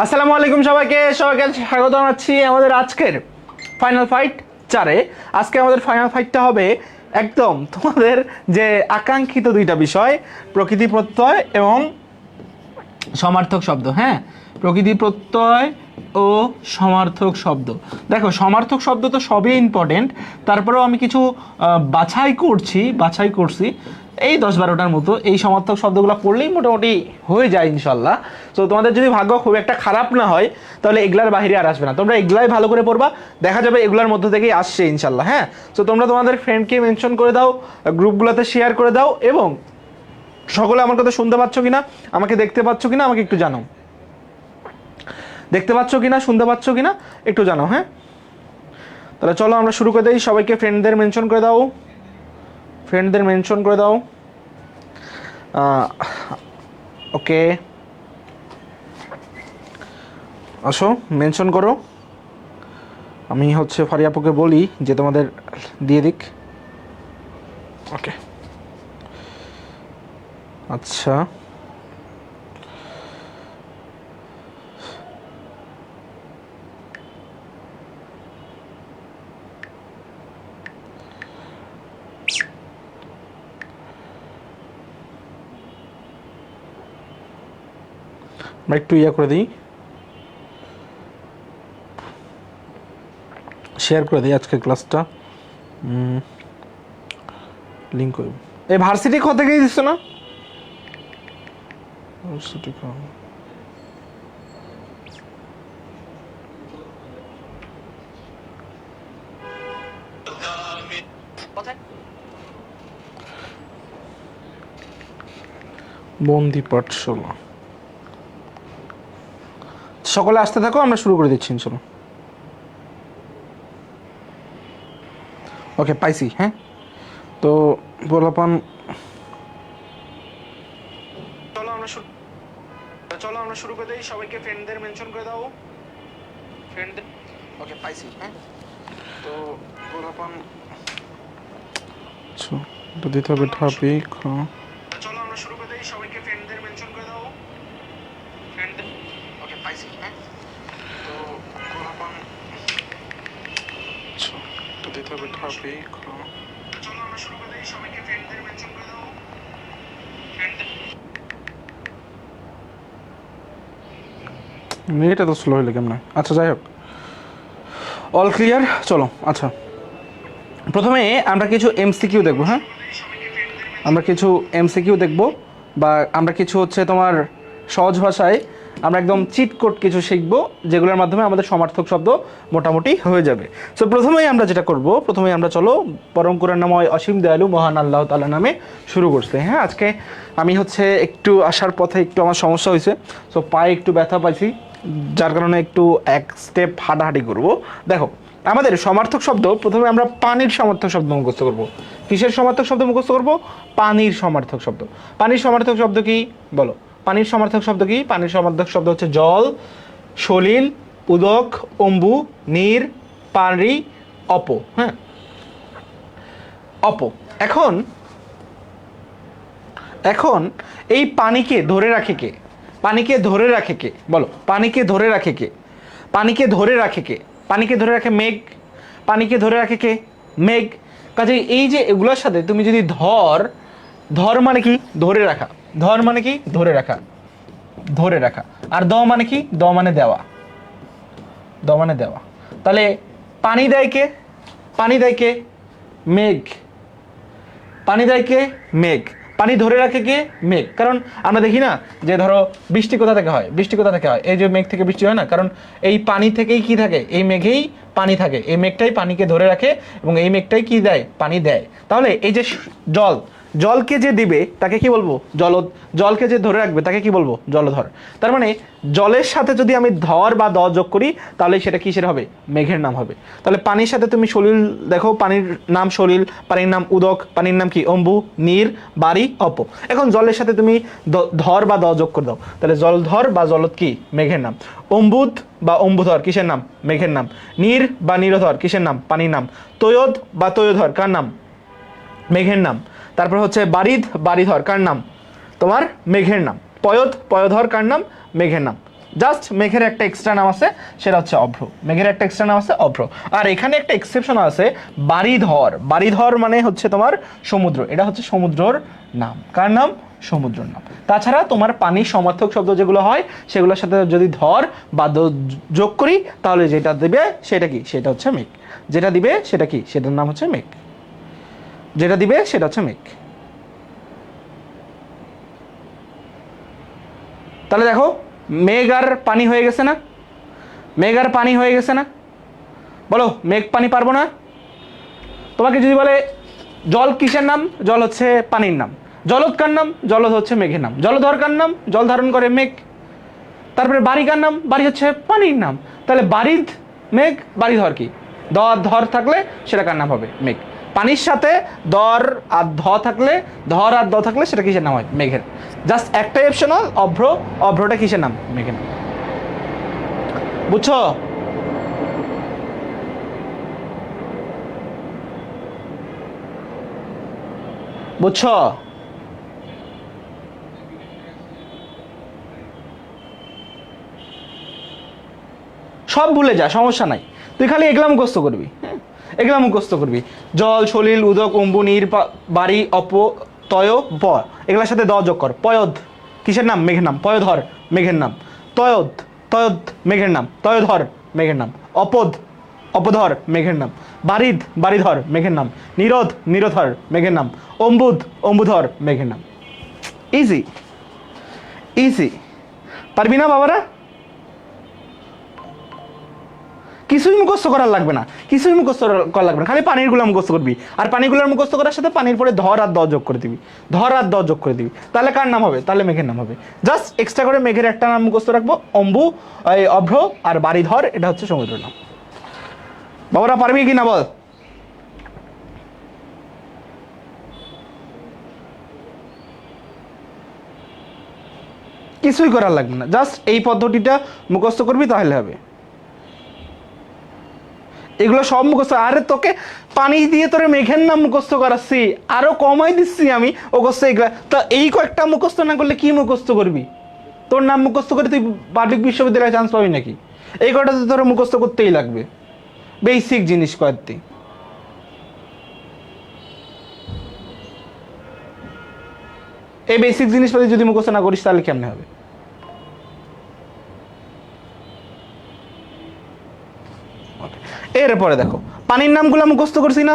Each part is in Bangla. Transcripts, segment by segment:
আসসালামু আলাইকুম সবাইকে স্বাগত জানাচ্ছি আমাদের আজকের ফাইনাল ফাইট 4-এ। আজকে আমাদের ফাইনাল ফাইটটা হবে একদম তোমাদের যে আকাঙ্ক্ষিত দুইটা বিষয়, প্রকৃতি প্রত্যয় এবং সমার্থক শব্দ। হ্যাঁ, প্রকৃতি প্রত্যয় ও সমার্থক শব্দ। দেখো, সমার্থক শব্দ তো সবই ইম্পর্টেন্ট, তারপরেও আমি কিছু বাছাই করছি এই 10-12টার মতো। এই সমার্থক শব্দগুলো পড়লেই মোটামুটি হয়ে যায় ইনশাল্লাহ। তো তোমাদের যদি ভাগ্য খুব একটা খারাপ না হয় তাহলে এগুলার বাইরে আর আসবে না, তোমরা এগুলাই ভালো করে পড়বা, দেখা যাবে এগুলার মধ্যে থেকেই আসছে ইনশাল্লাহ। হ্যাঁ, তো তোমরা তোমাদের ফ্রেন্ডকে মেনশন করে দাও, গ্রুপগুলোতে শেয়ার করে দাও, এবং সকলে আমার কথা শুনতে পাচ্ছ কিনা, আমাকে দেখতে পাচ্ছ কিনা আমাকে একটু জানাও। দেখতে পাচ্ছ কিনা, শুনতে পাচ্ছ কিনা একটু জানাও। হ্যাঁ, তাহলে চলো আমরা শুরু করে দিই। সবাইকে ফ্রেন্ডদের মেনশন করে দাও, ওকে, আসো মেনশন করো। আমি ফারিয়াপুকে বলি যে তোমাদের দিয়ে দিক। ওকে, আচ্ছা, আমরা একটু করে দিই, শেয়ার করে দিই আজকের ক্লাসটা। লিঙ্ক করব। এই ভার্সিটি খ থেকেই দিচ্ছ না? ভার্সিটি খ, বন্দি পাঠশালা। সকলে আসতে থাকো, আমরা শুরু করে দিচ্ছি চলো। ওকে, পাইছি। হ্যাঁ, তো বলাপান, চলো আমরা শুরু করে দিই। সবাইকে ফ্রেন্ডদের মেনশন করে দাও, ফ্রেন্ডদের। ওকে, পাইছি। হ্যাঁ, তো বলাপান, আচ্ছা, এটা দিতে হবে টপিক। চলো আমরা শুরু করে দিই। সবাইকে ফ্রেন্ডদের মেনশন করে দাও, ফ্রেন্ডদের। ওকে, পাইছি। হ্যাঁ, তো বলাপান, আচ্ছা, এটা দিতে হবে টপিক। চলো আমরা শুরু করে দিই। সবাইকে ফ্রেন্ডদের মেনশন করে দাও, ফ্রেন্ডদের। এটা তো স্লো হইলে কেমন? আচ্ছা, যাই হোক, অল ক্লিয়ার। চলো, আচ্ছা, প্রথমে আমরা কিছু এমসিকিউ দেখব। হ্যাঁ, আমরা কিছু এমসিকিউ দেখব, বা আমরা কিছু তোমার সহজ ভাষায় আমরা একদম চিট কোড কিছু শিখব, যেগুলোর মাধ্যমে আমাদের সমার্থক শব্দ মোটামুটি হয়ে যাবে। সো প্রথমেই আমরা যেটা করব, আমরা চলো পরম করুণাময় অসীম দয়ালু মহান আল্লাহ তাআলা নামে শুরু করতে। হ্যাঁ, আজকে আমি একটু আসার পথে একটু আমার সমস্যা হয়েছে, সো পায়ে একটু ব্যথা পাইছি, যার কারণে একটু এক স্টেপ হাঁটাহাঁটি করব। দেখো, আমাদের সমার্থক শব্দ, প্রথমে আমরা পানির সমার্থক শব্দ মুখস্থ করব। কিসের সমার্থক শব্দ মুখস্থ করব? পানির সমার্থক শব্দ। পানির সমার্থক শব্দ কি বলো? পানির সমার্থক শব্দ কি? পানির সমার্থক শব্দ হচ্ছে জল, সলিল, উদক, অম্বু, নীর, পানি, অপ। হ্যাঁ, অপ। এখন এই পানিকে ধরে রাখে কে? পানিকে ধরে রাখে কে বলো? পানিকে ধরে রাখে কে? পানিকে ধরে রাখে কে? পানিকে ধরে রাখে মেঘ। পানিকে ধরে রাখে কে? মেঘ। কাজে এই যে এগুলোর সাথে তুমি যদি ধর মানে কি? ধরে রাখা। ধর মানে কি? ধরে রাখা, ধরে রাখা। আর দ মানে কি? দ মানে দেওয়া, দ মানে দেওয়া। তাহলে পানি দেয় কে? পানি দেয় কে? মেঘ। পানি দেয় কে? মেঘ। পানি ধরে রাখে কে? মেঘ। কারণ আমরা দেখি না যে ধরো বৃষ্টি কোথা থেকে হয়? বৃষ্টি কোথা থেকে হয়? এই যে মেঘ থেকে বৃষ্টি হয় না, কারণ এই পানি থেকেই কি থাকে? এই মেঘেই পানি থাকে। এই মেঘটাই পানিকে ধরে রাখে এবং এই মেঘটাই কি দেয়? পানি দেয়। তাহলে এই যে জলকে যে দিবে তাকে কি বলবো? জলদ। জলকে যে ধরে রাখবে তাকে কি বলবো? জলধর। তার মানে জলের সাথে যদি আমি ধর বা দ যোগ করি তাহলে সেটা কিসের হবে? মেঘের নাম হবে। তাহলে পানির সাথে তুমি সলিল দেখো, পানির নাম সলিল, পানির নাম উদক, পানির নাম কি? অম্বু, নীর, বারি, অপ। এখন জলের সাথে তুমি ধর বা দ যোগ করে দাও, তাহলে জলধর বা জলদ কি? মেঘের নাম। অম্বুদ বা অম্বুধর কিসের নাম? মেঘের নাম। নীর বা নীরধর কিসের নাম? পানির নাম। তৈয়দ বা তৈয়ধর কার নাম? মেঘের নাম। তারপর বারিধ, বারিধর কার নাম? তোমার মেঘের নাম। পয়ধ, পয়ধর কার নাম? মেঘের নাম। জাস্ট মেঘের একটা এক্সট্রা নাম আছে, সেটা হচ্ছে অভ্র। মেঘের একটা এক্সট্রা নাম আছে অভ্র। আর এখানে একটা এক্সেপশন আছে, বাড়িধর। বাড়িধর মানে হচ্ছে তোমার সমুদ্র, এটা হচ্ছে সমুদ্রর নাম। কার নাম? সমুদ্রের নাম। তাছাড়া তোমার পানির সমার্থক শব্দ যেগুলো হয় সেগুলোর সাথে যদি ধর বা যোগ করি তাহলে যেটা দিবে সেটা কি? সেটা হচ্ছে মেঘ। যেটা দিবে সেটা কি? সেটার নাম হচ্ছে মেঘ। যেটা দিবে সেটা হচ্ছে মেঘ। তাহলে দেখো, মেঘ আর পানি হয়ে গেছে না? মেঘ আর পানি হয়ে গেছে না? বলো, মেঘ পানি পারবো না? তোমাকে যদি বলে জল কিসের নাম? জল হচ্ছে পানির নাম। জলদ কার নাম? জলদ হচ্ছে মেঘের নাম। জলধর কার নাম? জল ধারণ করে মেঘ। তারপরে বাড়ি কার নাম? বাড়ি হচ্ছে পানির নাম। তাহলে বাড়িদ মেঘ, বাড়িধর কি? দ আর ধর থাকলে সেটা কার নাম হবে? মেঘ। পানির সাথে দর আর ধ থাকলে, ধর আর দ থাকলে সেটা কিসের নাম হয়? মেঘের। জাস্ট একটাই অপশনাল, অভ্র। অভ্রটা কিসের নাম? মেঘের নাম। বুঝছো? বুঝছো? সব ভুলে যা, সমস্যা নাই। তুই খালি এগুলা মুখস্থ করবি। হ্যাঁ, এগুলা মুখস্থ করবি। জল, সলিল, উদক, অম্বু, নীর, বাড়ি, অপ, তয়, প। এগুলোর সাথে দ যোগ কর। পয়দ কিসের নাম? মেঘের নাম। পয়ধর মেঘের নাম। তয়দ, তয়দ মেঘের নাম। তয়ধর মেঘের নাম। অপদ, অপধর মেঘের নাম। বারিদ, বারিধর মেঘের নাম। নিরোধ, নিরোধর মেঘের নাম। অম্বুদ, অম্বুধর মেঘের নাম। Easy, easy. পারবি না বাবারা? কিছুই মুখস্থ করার লাগবে না, কিছুই মুখস্থ করা লাগবে না, খালি পানিরগুলো মুখস্থ করবি। আর পানিগুলোর মুখস্থ করার সাথে পানির পরে ধর আর দ যোগ করে দিবি। ধর আর দ যোগ করে দিবি, তাহলে কার নাম হবে? তাহলে মেঘের নাম হবে। জাস্ট এক্সট্রা করে মেঘের একটা নাম মুখস্থ রাখবো, অম্বু, অভ্র আর বাড়িধর, এটা হচ্ছে সমুদ্রের নাম। বাবারা পারবি কি না বল? কিছুই করার লাগবে না, জাস্ট এই পদ্ধতিটা মুখস্থ করবি তাহলে হবে। এগুলো সব মুখস্থ। আরে তোকে পানি দিয়ে তোরে মেঘের নাম মুখস্থ করাচ্ছি, আরো কমাই দিচ্ছি আমি মুখস্থ। এগুলা তা এই কয়েকটা মুখস্থ না করলে কি মুখস্থ করবি? তোর নাম মুখস্থ করে তুই পাবলিক বিশ্ববিদ্যালয়ে চান্স পাবি নাকি? এই কয়টা তো তোর মুখস্থ করতেই লাগবে, বেসিক জিনিস কয়েকটি। এই বেসিক জিনিসপাতি যদি মুখস্থ না করিস তাহলে কেমনে হবে? এরপরে দেখো, পানির নামগুলো মুখস্থ করছি না?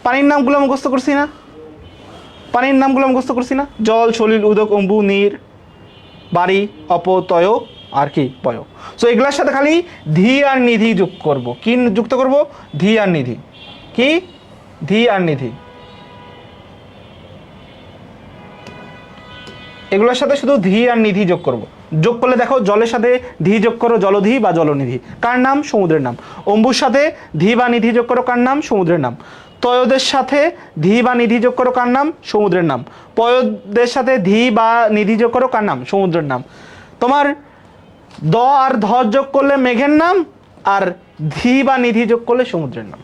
পানির নামগুলো মুখস্থ করছি না? পানির নামগুলো মুখস্থ করছি না? জল, সলিল, উদক, অম্বু, নীর, বাড়ি, অপ, তয় আর কি? পয়। সো এগুলোর সাথে খালি ধি আর নিধি যুক্ত করব। কি যুক্ত করব? ধি আর নিধি। কি? ধি আর নিধি। এগুলোর সাথে শুধু ধি আর নিধি যোগ করব। যোগ করলে দেখো, জলের সাথে ধি যোগ করো, জলধি বা জলনিধি। কার নাম? সমুদ্রের নাম। অম্বুর সাথে ধি বা নিধি যোগ করো, কার নাম? সমুদ্রের নাম। তয়দের সাথে ধি বা নিধি যোগ করো, কার নাম? সমুদ্রের নাম। পয়দের সাথে ধি বা নিধি যোগ করো, কার নাম? সমুদ্রের নাম। তোমার দ আর ধ যোগ করলে মেঘের নাম, আর ধি বা নিধি যোগ করলে সমুদ্রের নাম।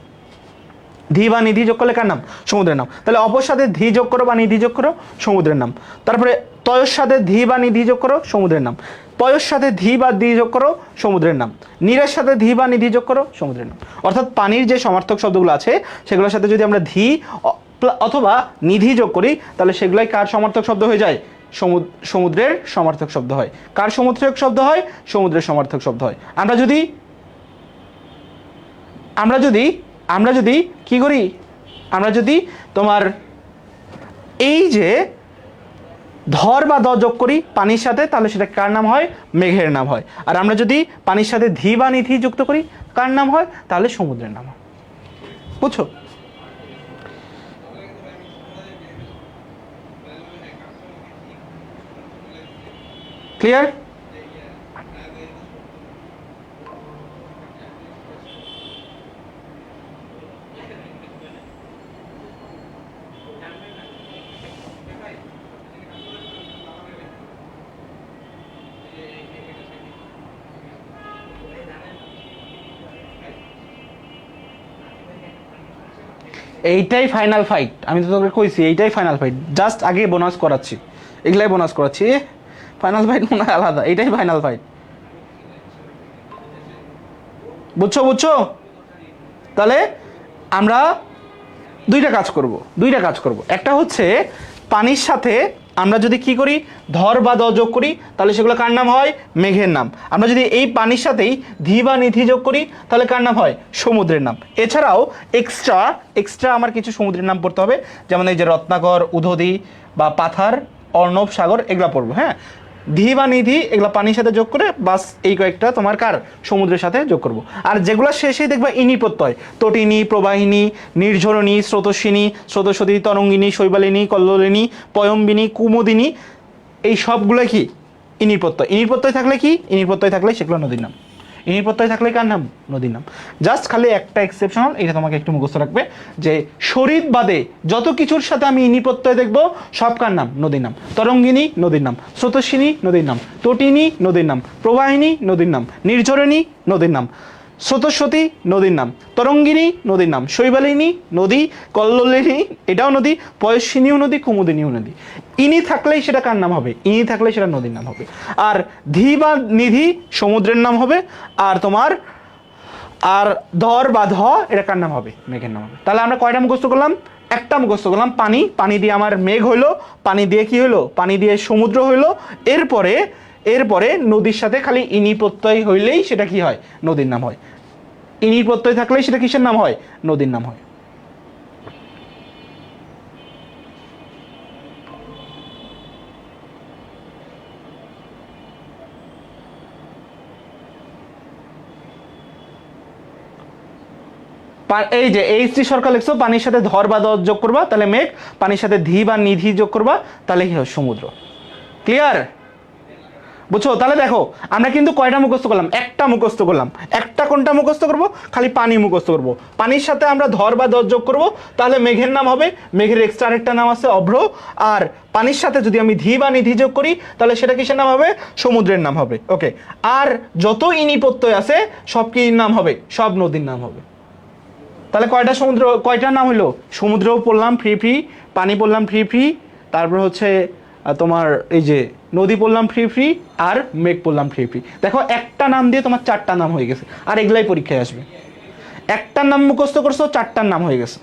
ধি বা নিধি যোগ করলে কার নাম? সমুদ্রের নাম। তাহলে অপর সাথে ধি যোগ করো বা নিধি যোগ করো, সমুদ্রের নাম। তারপরে তয়র সাথে ধি বা নিধি যোগ করো, সমুদ্রের নাম। পয়র সাথে ধি বা দি যোগ করো, সমুদ্রের নাম। নীরের সাথে ধি বা নিধি যোগ করো, সমুদ্রের নাম। অর্থাৎ পানির যে সমার্থক শব্দগুলো আছে সেগুলোর সাথে যদি আমরা ধি অথবা নিধি যোগ করি তাহলে সেগুলাই কার সমার্থক শব্দ হয়ে যায়? সমুদ্রের সমার্থক শব্দ হয়। কার সমার্থক শব্দ হয়? সমুদ্রের সমার্থক শব্দ হয়। আমরা যদি কি করি? আমরা যদি তোমার এই যে ধর বা দ যোগ করি পানির সাথে, তাহলে সেটা কার নাম হয়? মেঘের নাম হয়। আর আমরা যদি পানির সাথে ধি বা নিধি যুক্ত করি, কার নাম হয়? তাহলে সমুদ্রের নাম হয়। বুঝছো? ক্লিয়ার? এইটাই ফাইনাল ফাইট। আমি তো তোকে কইছি এইটাই ফাইনাল ফাইট। জাস্ট আগে বোনাস করাচ্ছি, এগুলাই বোনাস করাচ্ছি। ফাইনাল ফাইট মনে হয় আলাদা, এইটাই ফাইনাল ফাইট। বুঝছো বুঝছো? তাহলে আমরা দুইটা কাজ করব। একটা হচ্ছে পানির সাথে আমরা যদি কি করি, ধর বা দ যোগ করি, তাহলে সেগুলো কার নাম হয়? মেঘের নাম। আমরা যদি এই পানির সাথেই ধি বা নিধি যোগ করি, তাহলে কার নাম হয়? সমুদ্রের নাম। এছাড়াও এক্সট্রা আমার কিছু সমুদ্রের নাম পড়তে হবে, যেমন এই যে রত্নাকর, উদধি বা পাথার, অর্ণব, সাগর, এগুলা পড়বো। হ্যাঁ, ধি বা নিধি এগুলো পানির সাথে যোগ করে বাস এই কয়েকটা তোমার কার? সমুদ্রের সাথে যোগ করব। আর যেগুলো শেষেই দেখবা ইনি প্রত্যয়, তটিনী, প্রবাহিনী, নির্ঝরণী, স্রোতস্বিনী, স্রোতস্বতী, তরঙ্গিনী, শৈবালিনী, কল্লোলিনী, পয়ম্বিনী, কুমুদিনী, এই সবগুলো কি? ইনির প্রত্যয়। ইনির প্রত্যয় থাকলে কি? ইনির প্রত্যয় থাকলে সেগুলো নদীর নাম। ইনির প্রত্যয় থাকলে কার নাম? নদীর নাম। জাস্ট খালি একটা এক্সেপশনাল, এটা তোমাকে একটু মুখস্থ রাখবে, যে শরীর বাদে যত কিছুর সাথে আমি ইনি প্রত্যয় দেখব সব কার নাম? নদীর নাম। তরঙ্গিনী নদীর নাম, স্রোতস্বিনী নদীর নাম, তটিনী নদীর নাম, প্রবাহিনী নদীর নাম, নির্ঝরণী নদীর নাম, স্রোতস্বতী নদীর নাম, তরঙ্গিনী নদীর নাম, শৈবালিনী নদী, কল্লোলিনী এটাও নদী, পয়স্বিনীও নদী, কুমুদিনীও নদী। ইনি থাকলেই সেটা কার নাম হবে? ইনি থাকলেই সেটা নদীর নাম হবে। আর ধি বা নিধি সমুদ্রের নাম হবে। আর তোমার আর ধর বা ধ এটা কার নাম হবে? মেঘের নাম হবে। তাহলে আমরা কয়টা মুখস্থ করলাম? একটা মুখস্থ করলাম, পানি। পানি দিয়ে আমার মেঘ হইলো, পানি দিয়ে কি হইলো? পানি দিয়ে সমুদ্র হইলো। এরপরে নদীর সাথে খালি ইনি প্রত্যয় হইলেই সেটা কি হয়? নদীর নাম হয়। ইনি প্রত্যয় থাকলেই সেটা কিসের নাম হয়? নদীর নাম হয়। এই যে এইচটি সরকার লিখছো, পানির সাথে ধর বা দ যোগ করবা তাহলে মেঘ, পানির সাথে ধি বা নিধি যোগ করবা তাহলে কি হয়? সমুদ্র। ক্লিয়ার? বুঝছো? তাহলে দেখো আমরা কিন্তু কয়টা মুখস্থ করলাম? একটা মুখস্থ করলাম। একটা কোনটা মুখস্থ করব? খালি পানি মুখস্থ করব। পানির সাথে আমরা ধর বা দ যোগ করব তাহলে মেঘের নাম হবে। মেঘের এক্সট্রা আরেকটা নাম আছে অভ্র। আর পানির সাথে যদি আমি ধি বা নিধি যোগ করি তাহলে সেটা কিসের নাম হবে? সমুদ্রের নাম হবে। ওকে। আর যত ইনি প্রত্যয় আছে সব কি নাম হবে? সব নদীর নাম হবে। তাহলে কয়টা সমুদ্র, কয়টার নাম হলো? সমুদ্রও পড়লাম ফ্রি ফ্রি, পানি পড়লাম ফ্রি ফ্রি, তারপর হচ্ছে তোমার এই যে নদী পড়লাম ফ্রি ফ্রি, আর মেঘ পড়লাম ফ্রি ফ্রি। দেখো একটা নাম দিয়ে তোমার চারটা নাম হয়ে গেছে। আর এগুলাই পরীক্ষায় আসবে। একটার নাম মুখস্থ করছো, চারটার নাম হয়ে গেছে।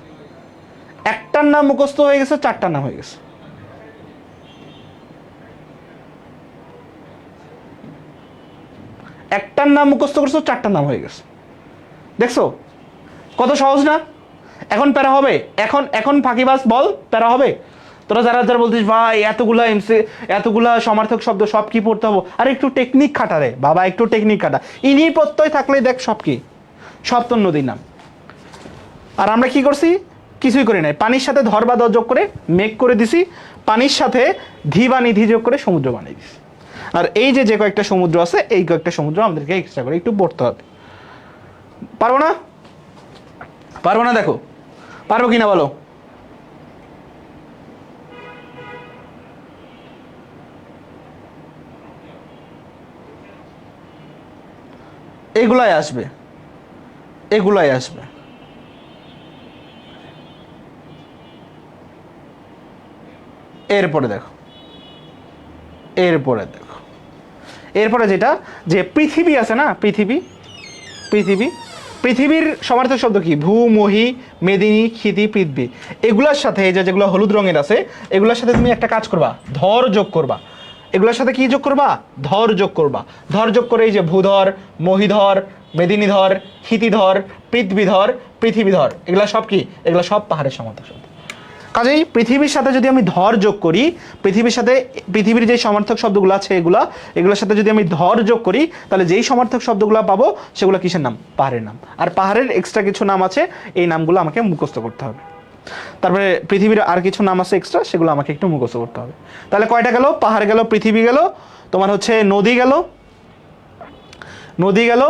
একটার নাম মুখস্থ হয়ে গেছে, চারটার নাম হয়ে গেছে। একটার নাম মুখস্থ করছো, চারটার নাম হয়ে গেছে। দেখছো কত সহজ না? এখন প্যারা হবে? এখন ফাঁকিবাজ বল, প্যারা হবে? তোরা যারা বলতিস ভাই এতগুলা সমার্থক শব্দ সব কি পড়তে হবে, আর একটু টেকনিক খাটা রে বাবা, একটু টেকনিক খাটা। ইনি প্রত্যয় থাকলে দেখ সব কি? সব তোর নদীর নাম। আর আমরা কি করছি? কিছুই করি নাই। পানির সাথে ধর বা দ যোগ করে মেঘ করে দিছি, পানির সাথে ধি বা নিধি যোগ করে সমুদ্র বানিয়ে দিছি। আর এই যে কয়েকটা সমুদ্র আছে, এই কয়েকটা সমুদ্র আমাদেরকে এক্সট্রা করে একটু পড়তে হবে। পারবো না? পারবো না? দেখো পারবো কিনা বলো? এগুলাই আসবে, এগুলাই আসবে। এরপরে দেখো, এরপরে যেটা, যে পৃথিবী আছে না, পৃথিবীর সমার্থক শব্দ কি? ভূ, মহি, মেদিনী, ক্ষিতি, পৃথিবী। এগুলোর সাথে এই যেগুলো হলুদ রঙের আছে, এগুলোর সাথে তুমি একটা কাজ করবা, ধর যোগ করবা। এগুলোর সাথে কি যোগ করবা? ধর যোগ করবা। ধর যোগ করে এই যে ভূধর, মহিধর, মেদিনীধর, ক্ষিতিধর, পৃথিবীধর, এগুলো সব কি? এগুলো সব পাহাড়ের সমার্থক শব্দ। কাজেই পৃথিবীর সাথে যদি আমি ধর যোগ করি, পৃথিবীর যে সমার্থক শব্দগুলো আছে এগুলোর সাথে যদি আমি ধর যোগ করি, তাহলে যেই সমার্থক শব্দগুলো পাবো সেগুলো কিসের নাম? পাহাড়ের নাম। আর পাহাড়ের এক্সট্রা কিছু নাম আছে, এই নামগুলো আমাকে মুখস্থ করতে হবে। তারপরে পৃথিবীর আর কিছু নাম আছে এক্সট্রা, সেগুলো আমাকে একটু মুখস্থ করতে হবে। তাহলে কয়টা গেল? পাহাড় গেল, পৃথিবী গেল, তোমার হচ্ছে নদী গেল,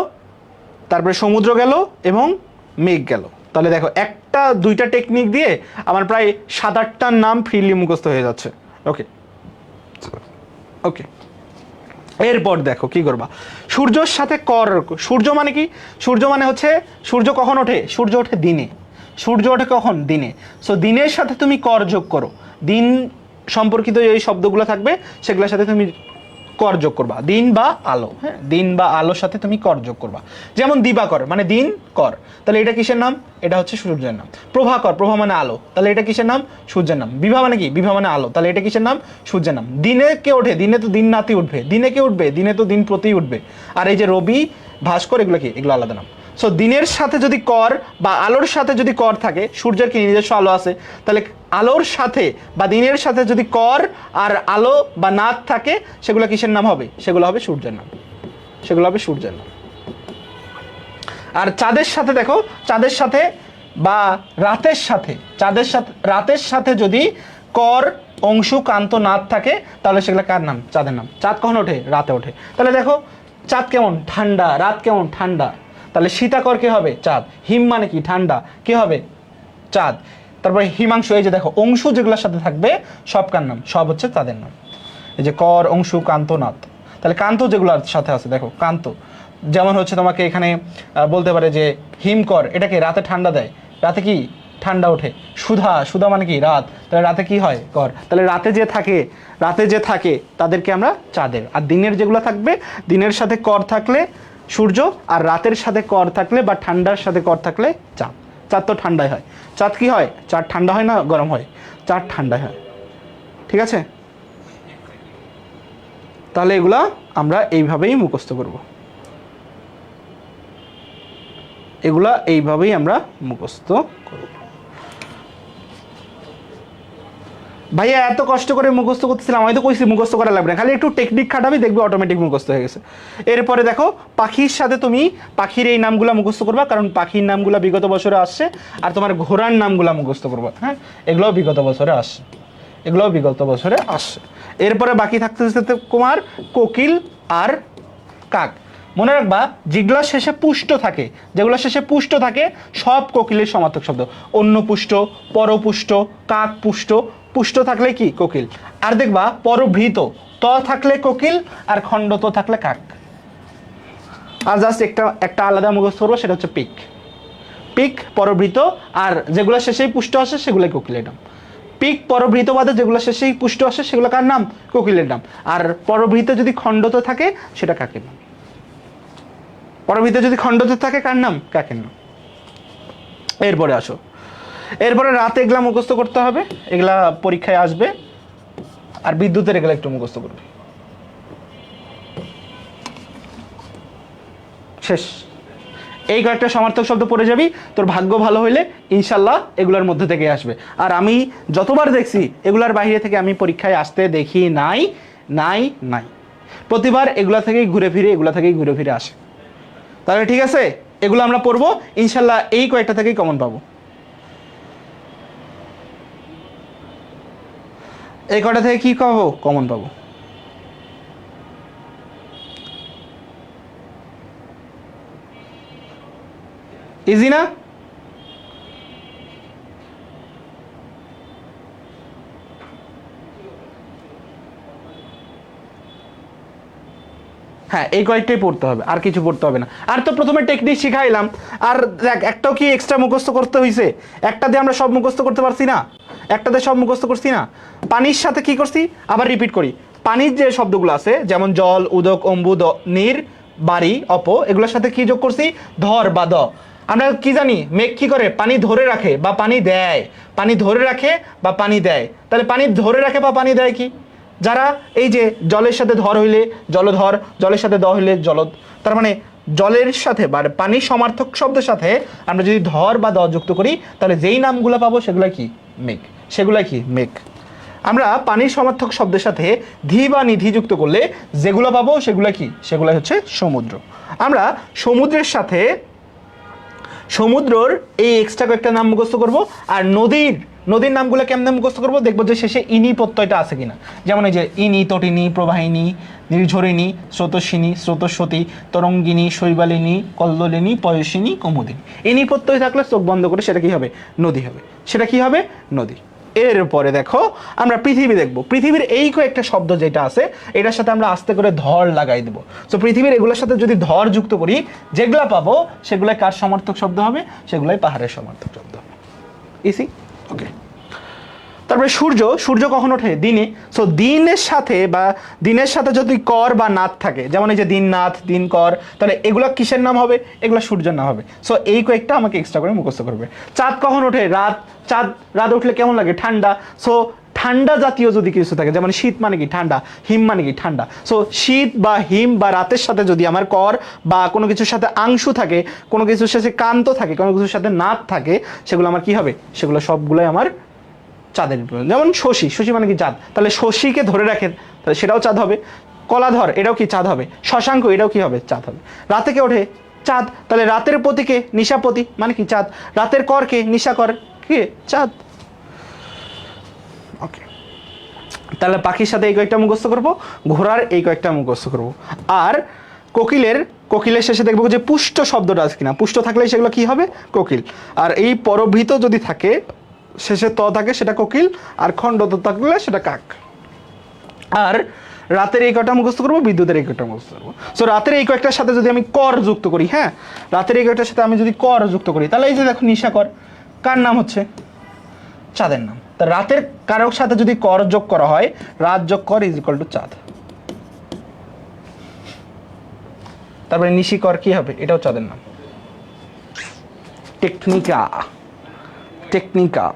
তারপরে সমুদ্র গেল এবং মেঘ গেল। তাহলে দেখো একটা দুইটা টেকনিক দিয়ে আমার প্রায় 7-8টার নাম ফ্রিলি মুখস্থ হয়ে যাচ্ছে। ওকে ওকে। এরপর দেখো কি করবা? সূর্যর সাথে সূর্য মানে কি? সূর্য মানে হচ্ছে সূর্য কখন ওঠে? সূর্য ওঠে দিনে। সূর্য ওঠে কখন? দিনে। সো দিনের সাথে তুমি কর যোগ করো। দিন সম্পর্কিত এই শব্দগুলো থাকবে, সেগুলোর সাথে তুমি কর যোগ করবা, দিন বা আলো। হ্যাঁ, দিন বা আলোর সাথে তুমি কর যোগ করবা। যেমন দিবাকর মানে দিন কর, তাহলে এটা কিসের নাম? এটা হচ্ছে সূর্যের নাম। প্রভাকর, প্রভা মানে আলো, তাহলে এটা কিসের নাম? সূর্যের নাম। বিভা মানে কি? বিভা মানে আলো, তাহলে এটা কিসের নাম? সূর্যের নাম। দিনে কে ওঠে? দিনে তো দিন নাতি উঠবে। দিনে কে উঠবে? দিনে তো দিন প্রতি উঠবে। আর এই যে রবি, ভাস্কর, এগুলো কি? এগুলো আলাদা নাম। সো দিনের সাথে যদি কর বা আলোর সাথে যদি কর থাকে, সূর্যের কি নিজস্ব আলো আছে, তাহলে আলোর সাথে বা দিনের সাথে যদি কর আর আলো বা নাদ থাকে, সেগুলো কিসের নাম হবে? সেগুলো হবে সূর্যের নাম। সেগুলো হবে সূর্যের নাম। আর চাঁদের সাথে দেখো, চাঁদের সাথে বা রাতের সাথে, চাঁদের সাথে রাতের সাথে যদি কর, অংশু, কান্ত, নাদ থাকে, তাহলে সেগুলো কার নাম? চাঁদের নাম। চাঁদ কখন ওঠে? রাতে ওঠে। তাহলে দেখো চাঁদ কেমন? ঠান্ডা। রাত কেমন? ঠান্ডা। তাহলে সীতাকর কে হবে? চাঁদ। হিম মানে কি? ঠান্ডা, কে হবে? চাঁদ। তারপরে হিমাংশু, এই যে দেখো অংশু যেগুলোর সাথে থাকবে সব কার নাম? সব হচ্ছে চাঁদের নাম। এই যে কর, অংশু, কান্ত, নাদ। তাহলে কান্ত যেগুলোর সাথে আছে, দেখো কান্ত, যেমন হচ্ছে তোমাকে এখানে বলতে পারে যে হিমকর, এটাকে রাতে ঠান্ডা দেয়, রাতে কি? ঠান্ডা ওঠে। সুধা, সুধা মানে কি? রাত, তাহলে রাতে কি হয়? কর। তাহলে রাতে যে থাকে, রাতে যে থাকে তাদেরকে আমরা চাঁদের। আর দিনের যেগুলো থাকবে, দিনের সাথে কর থাকলে সূর্য, আর রাতের সাথে কর থাকলে বা ঠান্ডার সাথে কর থাকলে চাঁদ। চাঁদ তো ঠান্ডায় হয়। চাঁদ কি হয়? চাঁদ ঠান্ডা হয় না গরম হয়? চাঁদ ঠান্ডায় হয়। ঠিক আছে, তাহলে এগুলা আমরা এইভাবেই মুখস্থ করব। এগুলা এইভাবেই আমরা মুখস্থ করব। ভাইয়া এত কষ্ট করে মুখস্থ করতেছিলাম, আমি তো কইছি মুখস্থ করা লাগবে না, খালি একটু টেকনিক খাটাবি, দেখবি অটোমেটিক মুখস্থ হয়ে গেছে। এরপরে দেখো পাখির সাথে তুমি পাখির এই নামগুলো মুখস্থ করবা, কারণ পাখির নামগুলো বিগত বছরে আসছে। আর তোমার ঘোড়ার নামগুলো মুখস্থ করবা। হ্যাঁ, এগুলোও বিগত বছরে আসছে, এগুলোও বিগত বছরে আসছে। এরপরে বাকি থাকতেছে তোমার কোকিল আর কাক। মনে রাখবা যেগুলো শেষে পুষ্ট থাকে, যেগুলো শেষে পুষ্ট থাকে সব কোকিলের সমার্থক শব্দ। অন্য পুষ্ট, পরপুষ্ট, কাক পুষ্ট, পুষ্ট থাকলে কি? কোকিল। আর দেখবা পরভৃত, ত থাকলে কোকিল আর খণ্ড তো থাকলে কাক। আর জাস্ট একটা আলাদা মুখস্থ করবো, সেটা হচ্ছে পিক। পিক, পরভৃত, আর যেগুলো শেষেই পুষ্ট আসে সেগুলোই কোকিলের নাম। পিক, পরভৃত বাদে যেগুলো শেষেই পুষ্ট আসে সেগুলো কার নাম? কোকিলের নাম। আর পরভৃত যদি খণ্ডত থাকে সেটা কাকের নাম। পরভৃত যদি খণ্ডত থাকে কার নাম? কাকের নাম। এরপরে আসো, এরপরে রাতে এগুলা মুখস্থ করতে হবে, এগুলা পরীক্ষায় আসবে। আর বিদ্যুতের এগুলা একটু মুখস্থ করবে। শেষ। এই কয়েকটা সমার্থক শব্দ পড়ে যাবি, তোর ভাগ্য ভালো হইলে ইনশাল্লাহ এগুলোর মধ্যে থেকে আসবে। আর আমি যতবার দেখছি এগুলার বাইরে থেকে আমি পরীক্ষায় আসতে দেখি নাই নাই নাই, প্রতিবার এগুলা থেকেই ঘুরে ফিরে আসে। তাহলে ঠিক আছে, এগুলো আমরা পড়বো ইনশাল্লাহ, এই কয়েকটা থেকেই কমন পাবো। এই কয়টা থেকে কি পাবো? কমন পাবো। ইজি না? হ্যাঁ, এই কয়েকটাই পড়তে হবে, আর কিছু পড়তে হবে না। আর তো প্রথমে টেকনিক শিখাইলাম, আর দেখ একটাও কি এক্সট্রা মুখস্থ করতে হয়েছে? একটা দিয়ে আমরা সব মুখস্থ করতে পারছি না? একটা দিয়ে সব মুখস্থ করছি না? পানির সাথে কি করছি? আবার রিপিট করি। পানির যে শব্দগুলো আছে, যেমন জল, উদক, অম্বু, নীর, বাড়ি, অপ, এগুলোর সাথে কি যোগ করছি? ধর বা দ। আমরা কি জানি মেঘ কি করে? পানি ধরে রাখে বা পানি দেয়। পানি ধরে রাখে বা পানি দেয়। তাহলে পানি ধরে রাখে বা পানি দেয় কি? যারা এই যে জলের সাথে ধর হইলে জলধর, জলের সাথে দ হইলে জলদ। তার মানে জলের সাথে বা পানির সমার্থক শব্দের সাথে আমরা যদি ধর বা দ যুক্ত করি, তাহলে যেই নামগুলো পাবো সেগুলো কি? মেঘ। সেগুলো কি? মেঘ। আমরা পানির সমার্থক শব্দের সাথে ধি বা নিধি যুক্ত করলে যেগুলো পাবো সেগুলো কি? সেগুলো হচ্ছে সমুদ্র। আমরা সমুদ্রের সাথে সমুদ্রর এই এক্সট্রা কয়েকটা নাম মুখস্থ করব। আর নদীর নামগুলো কেমন মুখস্থ করবো? দেখবো যে শেষে ইনি প্রত্যয়টা আছে কিনা। যেমন এই যে ইনি, তটিনী, প্রবাহিনী, নির্ঝরিণী, স্রোতস্বিনী, স্রোতস্বতী, তরঙ্গিনী, শৈবালিনী, কল্লোলিনী, পয়সিনী, কুমুদিনী। ইনি প্রত্যয় থাকলে চোখ বন্ধ করে সেটা কি হবে? নদী হবে। সেটা কি হবে? নদী। এরপরে দেখো আমরা পৃথিবী দেখবো। পৃথিবীর এই কয়েকটা শব্দ যেটা আছে এটার সাথে আমরা আস্তে করে ধর লাগাই দেবো। তো পৃথিবীর এগুলোর সাথে যদি ধর যুক্ত করি, যেগুলা পাবো সেগুলাই কার সমার্থক শব্দ হবে? সেগুলাই পাহাড়ের সমার্থক শব্দ হবে। ইসি? ওকে, তারপরে সূর্য, সূর্য কখন ওঠে? দিনে। সো দিনের সাথে বা দিনের সাথে যদি কর বা নাথ থাকে, যেমন এই যে দিন নাথ, দিন কর, তাহলে এগুলো কিসের নাম হবে? এগুলো সূর্যের নাম হবে। সো এই কয়েকটা আমাকে এক্সট্রা করে মুখস্থ করবে। চাঁদ কখন ওঠে? রাত। চাঁদ রাত উঠলে কেমন লাগে? ঠান্ডা। সো ঠান্ডা জাতীয় যদি কিছু থাকে, যেমন শীত মানে কি? ঠান্ডা। হিম মানে কি? ঠান্ডা। সো শীত বা হিম বা রাতের সাথে যদি আমার কর বা কোনো কিছুর সাথে আংশু থাকে, কোনো কিছুর সাথে কান্ত থাকে, কোনো কিছুর সাথে নাথ থাকে, সেগুলো আমার কি হবে? সেগুলো সবগুলোই আমার চাঁদের। যেমন শশী, শশী মানে কি? চাঁদ। তাহলে শশীকে ধরে রাখেন, তাহলে সেটাও চাঁদ হবে। কলাধর, এটাও কি? চাঁদ হবে। শশাঙ্ক, এটাও কি হবে? চাঁদ হবে। রাতে কে ওঠে? চাঁদ। তাহলে রাতের পতিকে? নিশাপতি মানে কি? চাঁদ। রাতের করকে? নিশাকর, কে? চাঁদ। ওকে, তাহলে পাখির সাথে এই কয়েকটা মুখস্থ করবো, ঘোড়ার এই কয়েকটা মুখস্থ করবো। আর কোকিলের শেষে দেখবো যে পুষ্ট শব্দটা আছে কিনা। পুষ্ট থাকলে সেগুলো কি হবে? কোকিল। আর এই পরভৃত যদি থাকে, শেষে ত থাকে, সেটা কোকিল। আর খণ্ড তো থাকলে সেটা কাক। আর রাতের এই কয়টা মুখস্থ করবো, বিদ্যুতের এই কয়টা মুখস্থ করবো। সো রাতের এই কয়েকটার সাথে যদি আমি কর যুক্ত করি, হ্যাঁ, রাতের এই কয়েকটার সাথে আমি যদি কর যুক্ত করি, তাহলে এই যে দেখো নিশাকর কার নাম হচ্ছে? চাঁদের নাম। তা রাতের কারোর সাথে যদি কর যোগ করা হয়, রাত যোগ কর ইজ ইকুয়াল টু চাঁদ। তারপরে নিশিকর কি হবে? এটাও চাঁদের নাম। টেকনিকা, টেকনিকা।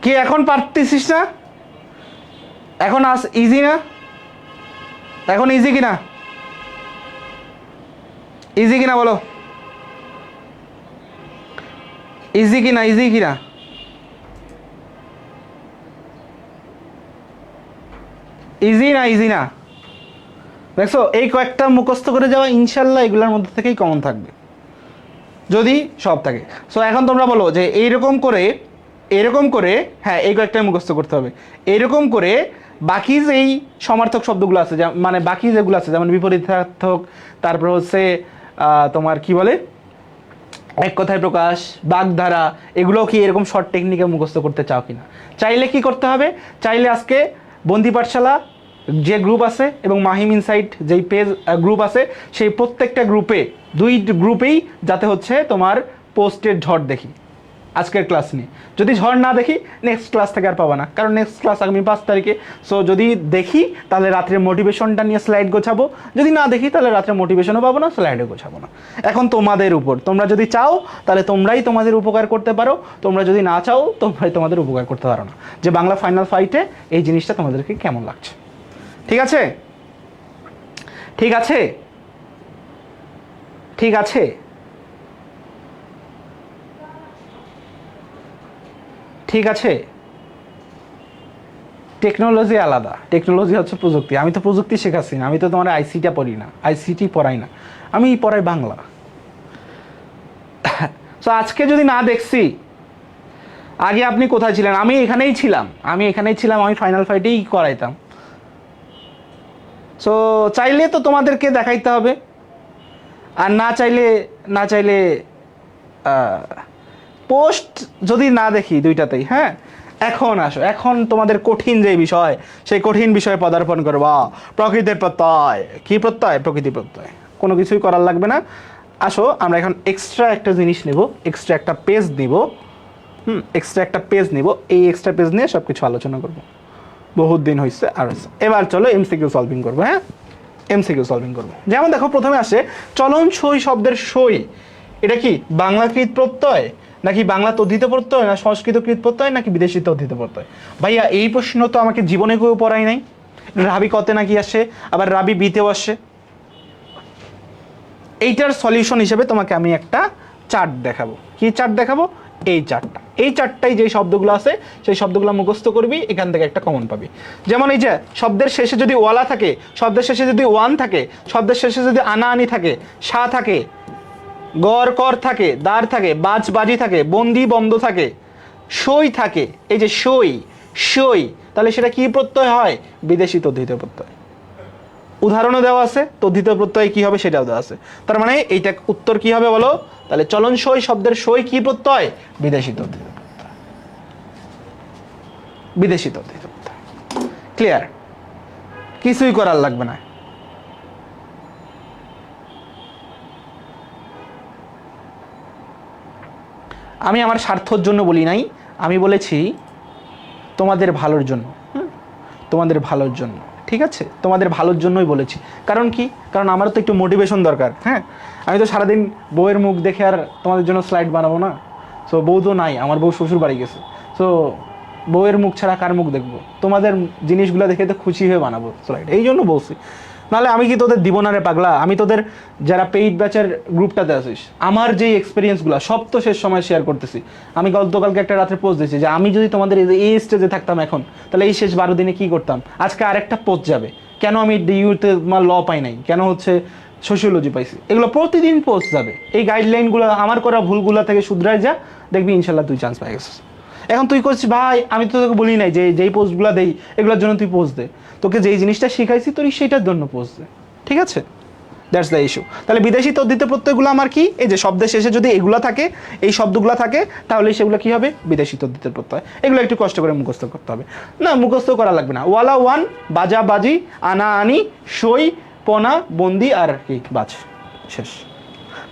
কি এখন পারতেছিস না? এখন ইজি না? এখন ইজি কিনা? ইজি কিনা বলো? ইজি কিনা? ইজি কিনা? ইজি না? ইজি না? দেখছো, এই কয়েকটা মুখস্থ করে যাওয়া ইনশাল্লাহ এগুলোর মধ্যে থেকেই কমন থাকবে, যদি সব থাকে। সো এখন তোমরা বলো যে এইরকম করে, এরকম করে, হ্যাঁ এই কয়েকটাই মুখস্থ করতে হবে। এরকম করে বাকি যেই সমার্থক শব্দগুলো আছে, মানে বাকি যেগুলো আছে, যেমন বিপরীতার্থক, তারপর হচ্ছে তোমার কি বলে, এক কথায় প্রকাশ, বাগধারা, এগুলোও কি এরকম শর্ট টেকনিকে মুখস্থ করতে চাও কিনা? চাইলে কি করতে হবে? চাইলে আজকে বন্দি পাঠশালা যে গ্রুপ আছে এবং মাহিম ইনসাইট যেই পেজ গ্রুপ আছে, সেই প্রত্যেকটা গ্রুপে, দুই গ্রুপেই যাতে হচ্ছে তোমার পোস্টের ঝড় দেখি আজকের ক্লাস নিয়ে। যদি ঝড় না দেখি, নেক্সট ক্লাস থেকে আর পাবা না, কারণ নেক্সট ক্লাস আগামী 5 তারিখে। সো যদি দেখি তাহলে রাত্রে মোটিভেশনটা নিয়ে স্লাইড গোছাবো, যদি না দেখি তাহলে রাত্রে মোটিভেশনও পাবো না, স্লাইডও গোছাবো না। এখন তোমাদের উপর, তোমরা যদি চাও তাহলে তোমরাই তোমাদের উপকার করতে পারো, তোমরা যদি না চাও তোমরাই তোমাদের উপকার করতে পারো না। যে বাংলা ফাইনাল ফাইটে এই জিনিসটা তোমাদেরকে কেমন লাগছে? ঠিক আছে? ঠিক আছে? ঠিক আছে? ঠিক আছে? টেকনোলজি আলাদা, টেকনোলজি হচ্ছে প্রযুক্তি। আমি তো প্রযুক্তি শেখাচ্ছি না, আমি তো তোমার আইসিটা পড়ি না, আইসিটি পড়াই না, আমি পড়াই বাংলা। সো আজকে যদি না দেখছি, আগে আপনি কোথায় ছিলেন? আমি এখানেই ছিলাম, আমি ফাইনাল ফাইটেই করাইতাম। সো চাইলে তো তোমাদেরকে দেখাইতে হবে, আর না চাইলে পোস্ট যদি না দেখি দুইটাতেই। হ্যাঁ, এখন আসো, এখন তোমাদের কঠিন যে বিষয়, সেই কঠিন বিষয়ে পদার্পণ করবা। প্রকৃতির প্রত্যয়। কি প্রত্যয়? প্রকৃতি প্রত্যয়। কোনো কিছুই করার লাগবে না। আসো আমরা এখন এক্সট্রা একটা জিনিস নেব, এক্সট্রা একটা পেজ নিব। এক্সট্রা একটা পেজ নিব, এই এক্সট্রা পেজ নিয়ে সব কিছু আলোচনা করব। বহুত দিন হয়েছে। আর এবার চলো এমসিকিউ সলভিং করবো। হ্যাঁ, এমসিকিউ সলভিং করবো। যেমন দেখো, প্রথমে আসে চলন সই শব্দের সই, এটা কি বাংলাকৃত প্রত্যয় নাকি বাংলা তদ্ধিত প্রত্যয়, না সংস্কৃতকৃত প্রত্যয়, নাকি বিদেশি তদ্ধিত প্রত্যয়? ভাইয়া এই প্রশ্ন তো আমাকে জীবনে কেউ পড়াই নাই। রাবি কতে নাকি আসে, আবার রাবি বিতেও আসে। এইটার সলিউশন হিসেবে তোমাকে আমি একটা চার্ট দেখাবো। কি চার্ট দেখাবো? এই চার্টটা। এই চার্টটাই যে শব্দগুলো আছে সেই শব্দগুলো মুখস্থ করবি, এখান থেকে একটা কমন পাবি। যেমন এই যে শব্দের শেষে যদি ওয়ালা থাকে, শব্দের শেষে যদি ওয়ান থাকে, শব্দের শেষে যদি আনা আনি থাকে, সা থাকে, গড় কর থাকে, দাঁড় থাকে, বাজ বাজি থাকে, বন্দি বন্ধ থাকে, সই থাকে, এই যে সই, সই, তাহলে সেটা কি প্রত্যয় হয়? বিদেশি তদ্ধিত প্রত্যয়। উদাহরণও দেওয়া আছে, তদ্ধিত প্রত্যয় কি হবে সেটাও দেওয়া আছে। তার মানে এইটা উত্তর কি হবে বলো? তাহলে চলনসই শব্দের সই কি প্রত্যয়? বিদেশি তদ্ধিত প্রত্যয়, বিদেশি তদ্ধিত প্রত্যয়। ক্লিয়ার? কিছুই করার লাগবে না। আমি আমার স্বার্থের জন্য বলি নাই, আমি বলেছি তোমাদের ভালোর জন্য, তোমাদের ভালোর জন্য, ঠিক আছে? তোমাদের ভালোর জন্যই বলেছি। কারণ কি? কারণ আমারও তো একটু মোটিভেশন দরকার। হ্যাঁ, আমি তো সারাদিন বউয়ের মুখ দেখে আর তোমাদের জন্য স্লাইড বানাবো না। সো বউ তো নাই, আমার বউ শ্বশুর বাড়ি গেছে। সো বউয়ের মুখ ছাড়া কার মুখ দেখবো? তোমাদের জিনিসগুলো দেখে তো খুশি হয়ে বানাবো স্লাইড, এই জন্য বলছি। নাহলে আমি কি তোদের দিব না রে পাগলা? আমি তোদের যারা পেইড ব্যাচের গ্রুপটাতে আছিস, আমার যেই এক্সপিরিয়েন্সগুলো সব তো শেষ সময় শেয়ার করতেছি। আমি গতকালকে একটা রাত্রে পোস্ট দিয়েছি যে আমি যদি তোমাদের এই স্টেজে থাকতাম এখন, তাহলে এই শেষ 12 দিনে কি করতাম। আজকে আরেকটা পোস্ট যাবে, কেন আমি ডিইউতে ল পাই নাই, কেন হচ্ছে সোশিওলজি পাইছি, এগুলো প্রতিদিন পোস্ট যাবে। এই গাইডলাইনগুলো আমার করা ভুলগুলো থেকে শুধরাই যা, দেখবি ইনশাল্লাহ তুই চান্স পাই গেছিস। এখন তুই করছিস ভাই, আমি তো তোকে বলি নাই যে যেই পোস্টগুলো দেই এগুলোর জন্য তুই পোস্ট দে, তোকে যেই জিনিসটা শিখাইছি তুই সেইটার জন্য পোস্ট দে, ঠিক আছে? That's the issue. তাহলে বিদেশি তদ্ধিত প্রত্যয়গুলো আমার কি? এই যে শব্দের শেষে যদি এগুলো থাকে, এই শব্দগুলো থাকে, তাহলে সেগুলো কি হবে? বিদেশি তদ্ধিত প্রত্যয়। এগুলো একটু কষ্ট করে মুখস্থ করতে হবে। না, মুখস্থ করা লাগবে না। ওয়ালা ওয়ান, বাজা বাজি, আনা আনি, সই, পনা, বন্দি আর কি বাজ, শেষ।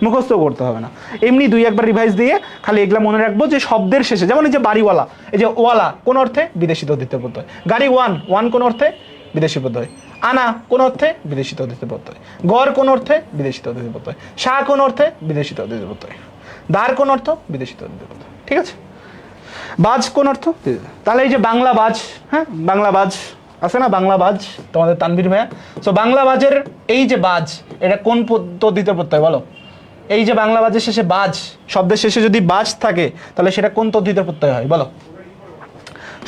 মুখস্থ করতে হবে না, এমনি দুই একবার রিভাইজ দিয়ে খালি এগুলা মনে রাখবো যে শব্দের শেষে, যেমন এই যে বাড়িওয়ালা, এই যে ওয়ালা কোন অর্থে? বিদেশি তদ্ধিত প্রত্যয়। গাড়ি ওয়ান, ওয়ান কোন অর্থে? বিদেশি প্রত্যয়। আনা কোন অর্থে? বিদেশি তদ্ধিত প্রত্যয়। গড় কোন অর্থে? বিদেশি তদ্ধিত প্রত্যয়। শাহ কোন অর্থে? বিদেশি তদ্ধিত প্রত্যয়। দ্বার কোন অর্থ? বিদেশি তদ্ধিত প্রত্যয়, ঠিক আছে? বাজ কোন অর্থ? তাহলে এই যে বাংলা বাজ, হ্যাঁ বাংলা বাজ আছে না, বাংলা বাজ তোমাদের তানভীর ভাইয়া। সো বাংলা বাজের এই যে বাজ, এটা কোন তদ্ধিত প্রত্যয় বলো? এই যে বাংলা বাজের শেষে বাজ, শব্দের শেষে যদি বাজ থাকে তাহলে সেটা কোন তদ্ধিত প্রত্যয় হয় বলো?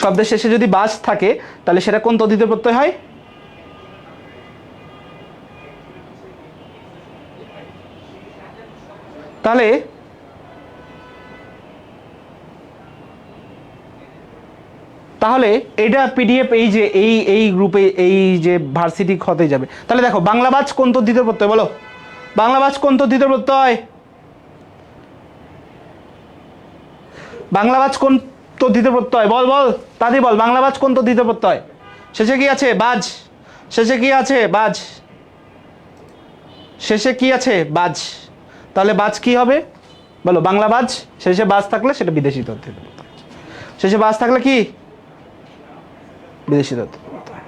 শব্দের শেষে যদি বাজ থাকে তাহলে সেটা কোন তদ্ধিত প্রত্যয় হয়? তাহলে তাহলে এটা পিডিএফ এই যে এই গ্রুপে এই যে ভার্সিটি হতে যাবে। তাহলে দেখো বাংলা বাজ কোন তদ্ধিত প্রত্যয় বলো? বাংলা বাজ কোন তদ্ধিত প্রত্যয়? বাংলা বাজ কোন তদ্ধিত প্রত্যয়? বল বল তাদি বল, বাংলা বাজ কোন তদ্ধিত প্রত্যয়? শেষে কি আছে? বাজ। শেষে কি আছে? বাজ। শেষে কি আছে? বাজ। তাহলে বাজ কি হবে বলো? বাংলা বাজ। শেষে বাজ থাকলে সেটা বিদেশি তদ্ধিত প্রত্যয়। শেষে বাজ থাকলে কি? বিদেশি তদ্ধিত প্রত্যয়।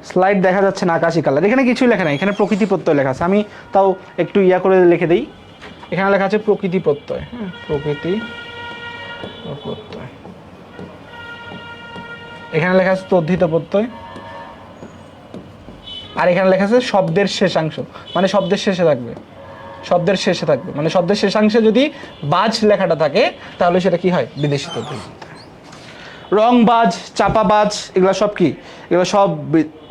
স্লাইড দেখা যাচ্ছে না, আকাশি কালার। এখানে কিছুই লেখা নাই, এখানে প্রকৃতি প্রত্যয় লেখা আছে। আমি তাও একটু ইয়া করে লিখে দিই। এখানে লেখা আছে প্রকৃতি প্রত্যয়, হ্যাঁ প্রকৃতি প্রত্যয়। এখানে লেখা আছে তদ্ধিত প্রত্যয়, আর এখানে লেখা আছে শব্দের শেষাংশ, মানে শব্দের শেষে থাকবে, শব্দের শেষে থাকবে, মানে শব্দের শেষাংশে যদি বাজ লেখাটা থাকে তাহলে সেটা কি হয়? বিদেশি তদ্ধিত। রংবাজ, চাপাবাজ, এগুলো সব কি? এগুলো সব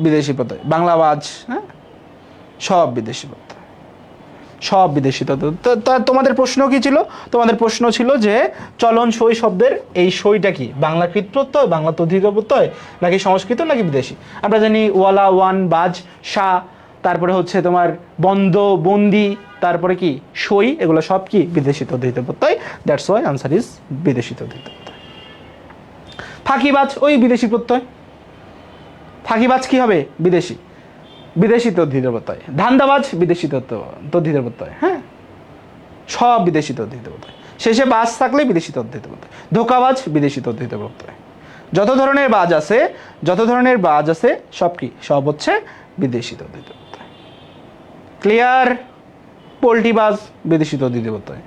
বিদেশি প্রত্যয়। বাংলাবাজ, হ্যাঁ সব বিদেশি প্রত্যয়, সব বিদেশি তদ্ধিত। তোমাদের প্রশ্ন কি ছিল? তোমাদের প্রশ্ন ছিল যে চলন সই শব্দের এই সইটা কি? বাংলাকৃত প্রত্যয়, বাংলা তদ্ধিত প্রত্যয়, নাকি সংস্কৃত, নাকি বিদেশি? আমরা জানি ওয়ালা, ওয়ান, বাজ, শাহ, তারপরে হচ্ছে তোমার বন্ধ, বন্দি, তারপরে কি সই, এগুলো সব কি? বিদেশি তদ্ধিত প্রত্যয়। দ্যাটস ওয়াই আনসার ইজ বিদেশি তদ্ধিত প্রত্যয়। ফাঁকিবাজ ওই বিদেশি প্রত্যয়। ফাঁকিবাজ কি হবে? বিদেশি, বিদেশি তদ্ধিত প্রত্যয়। ধান্দাবাজ বিদেশি তদ্ধিত প্রত্যয়, হ্যাঁ সব বিদেশি তদ্ধিত প্রত্যয়। শেষে বাজ থাকলে বিদেশি তদ্ধিত প্রত্যয়। ধোঁকাবাজ বিদেশি তদ্ধিত প্রত্যয়। যত ধরনের বাজ আছে, যত ধরনের বাজ আছে সব কি? সব হচ্ছে বিদেশি তদ্ধিত প্রত্যয়। ক্লিয়ার? পোল্ট্রিবাজ বিদেশি তদ্ধিত প্রত্যয়।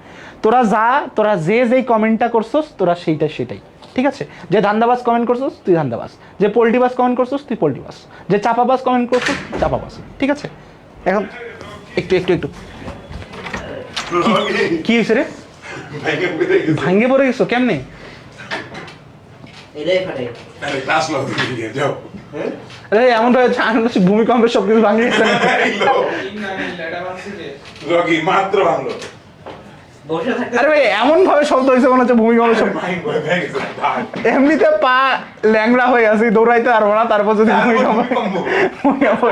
তোরা যেই কমেন্টটা করছস তোরা সেটাই, ঠিক আছে? যে ধান্দাবাজ কমেন্ট করছস তুই ধান্দাবাজ, যে পোল্ট্রিবাজ কমেন্ট করছস তুই পোল্ট্রিবাজ, যে চাপাবাজ কমেন্ট করছস চাপাবাজ, ঠিক আছে? এখন একটু কি হয়েছে রে? ভাঙ্গে পড়ে গেছো কেমনে? আরে এমন ভূমিকম্পের সব কিছু ভাঙে গেছে। আরে ভাই এমন ভাবে শব্দ হয়েছে মনে হচ্ছে ভূমিকম্প শব্দ। এমনিতে পা ল্যাংড়া হয়ে আছে, দৌড়াইতে পারবো না, তারপর যদি ভূমিকম্প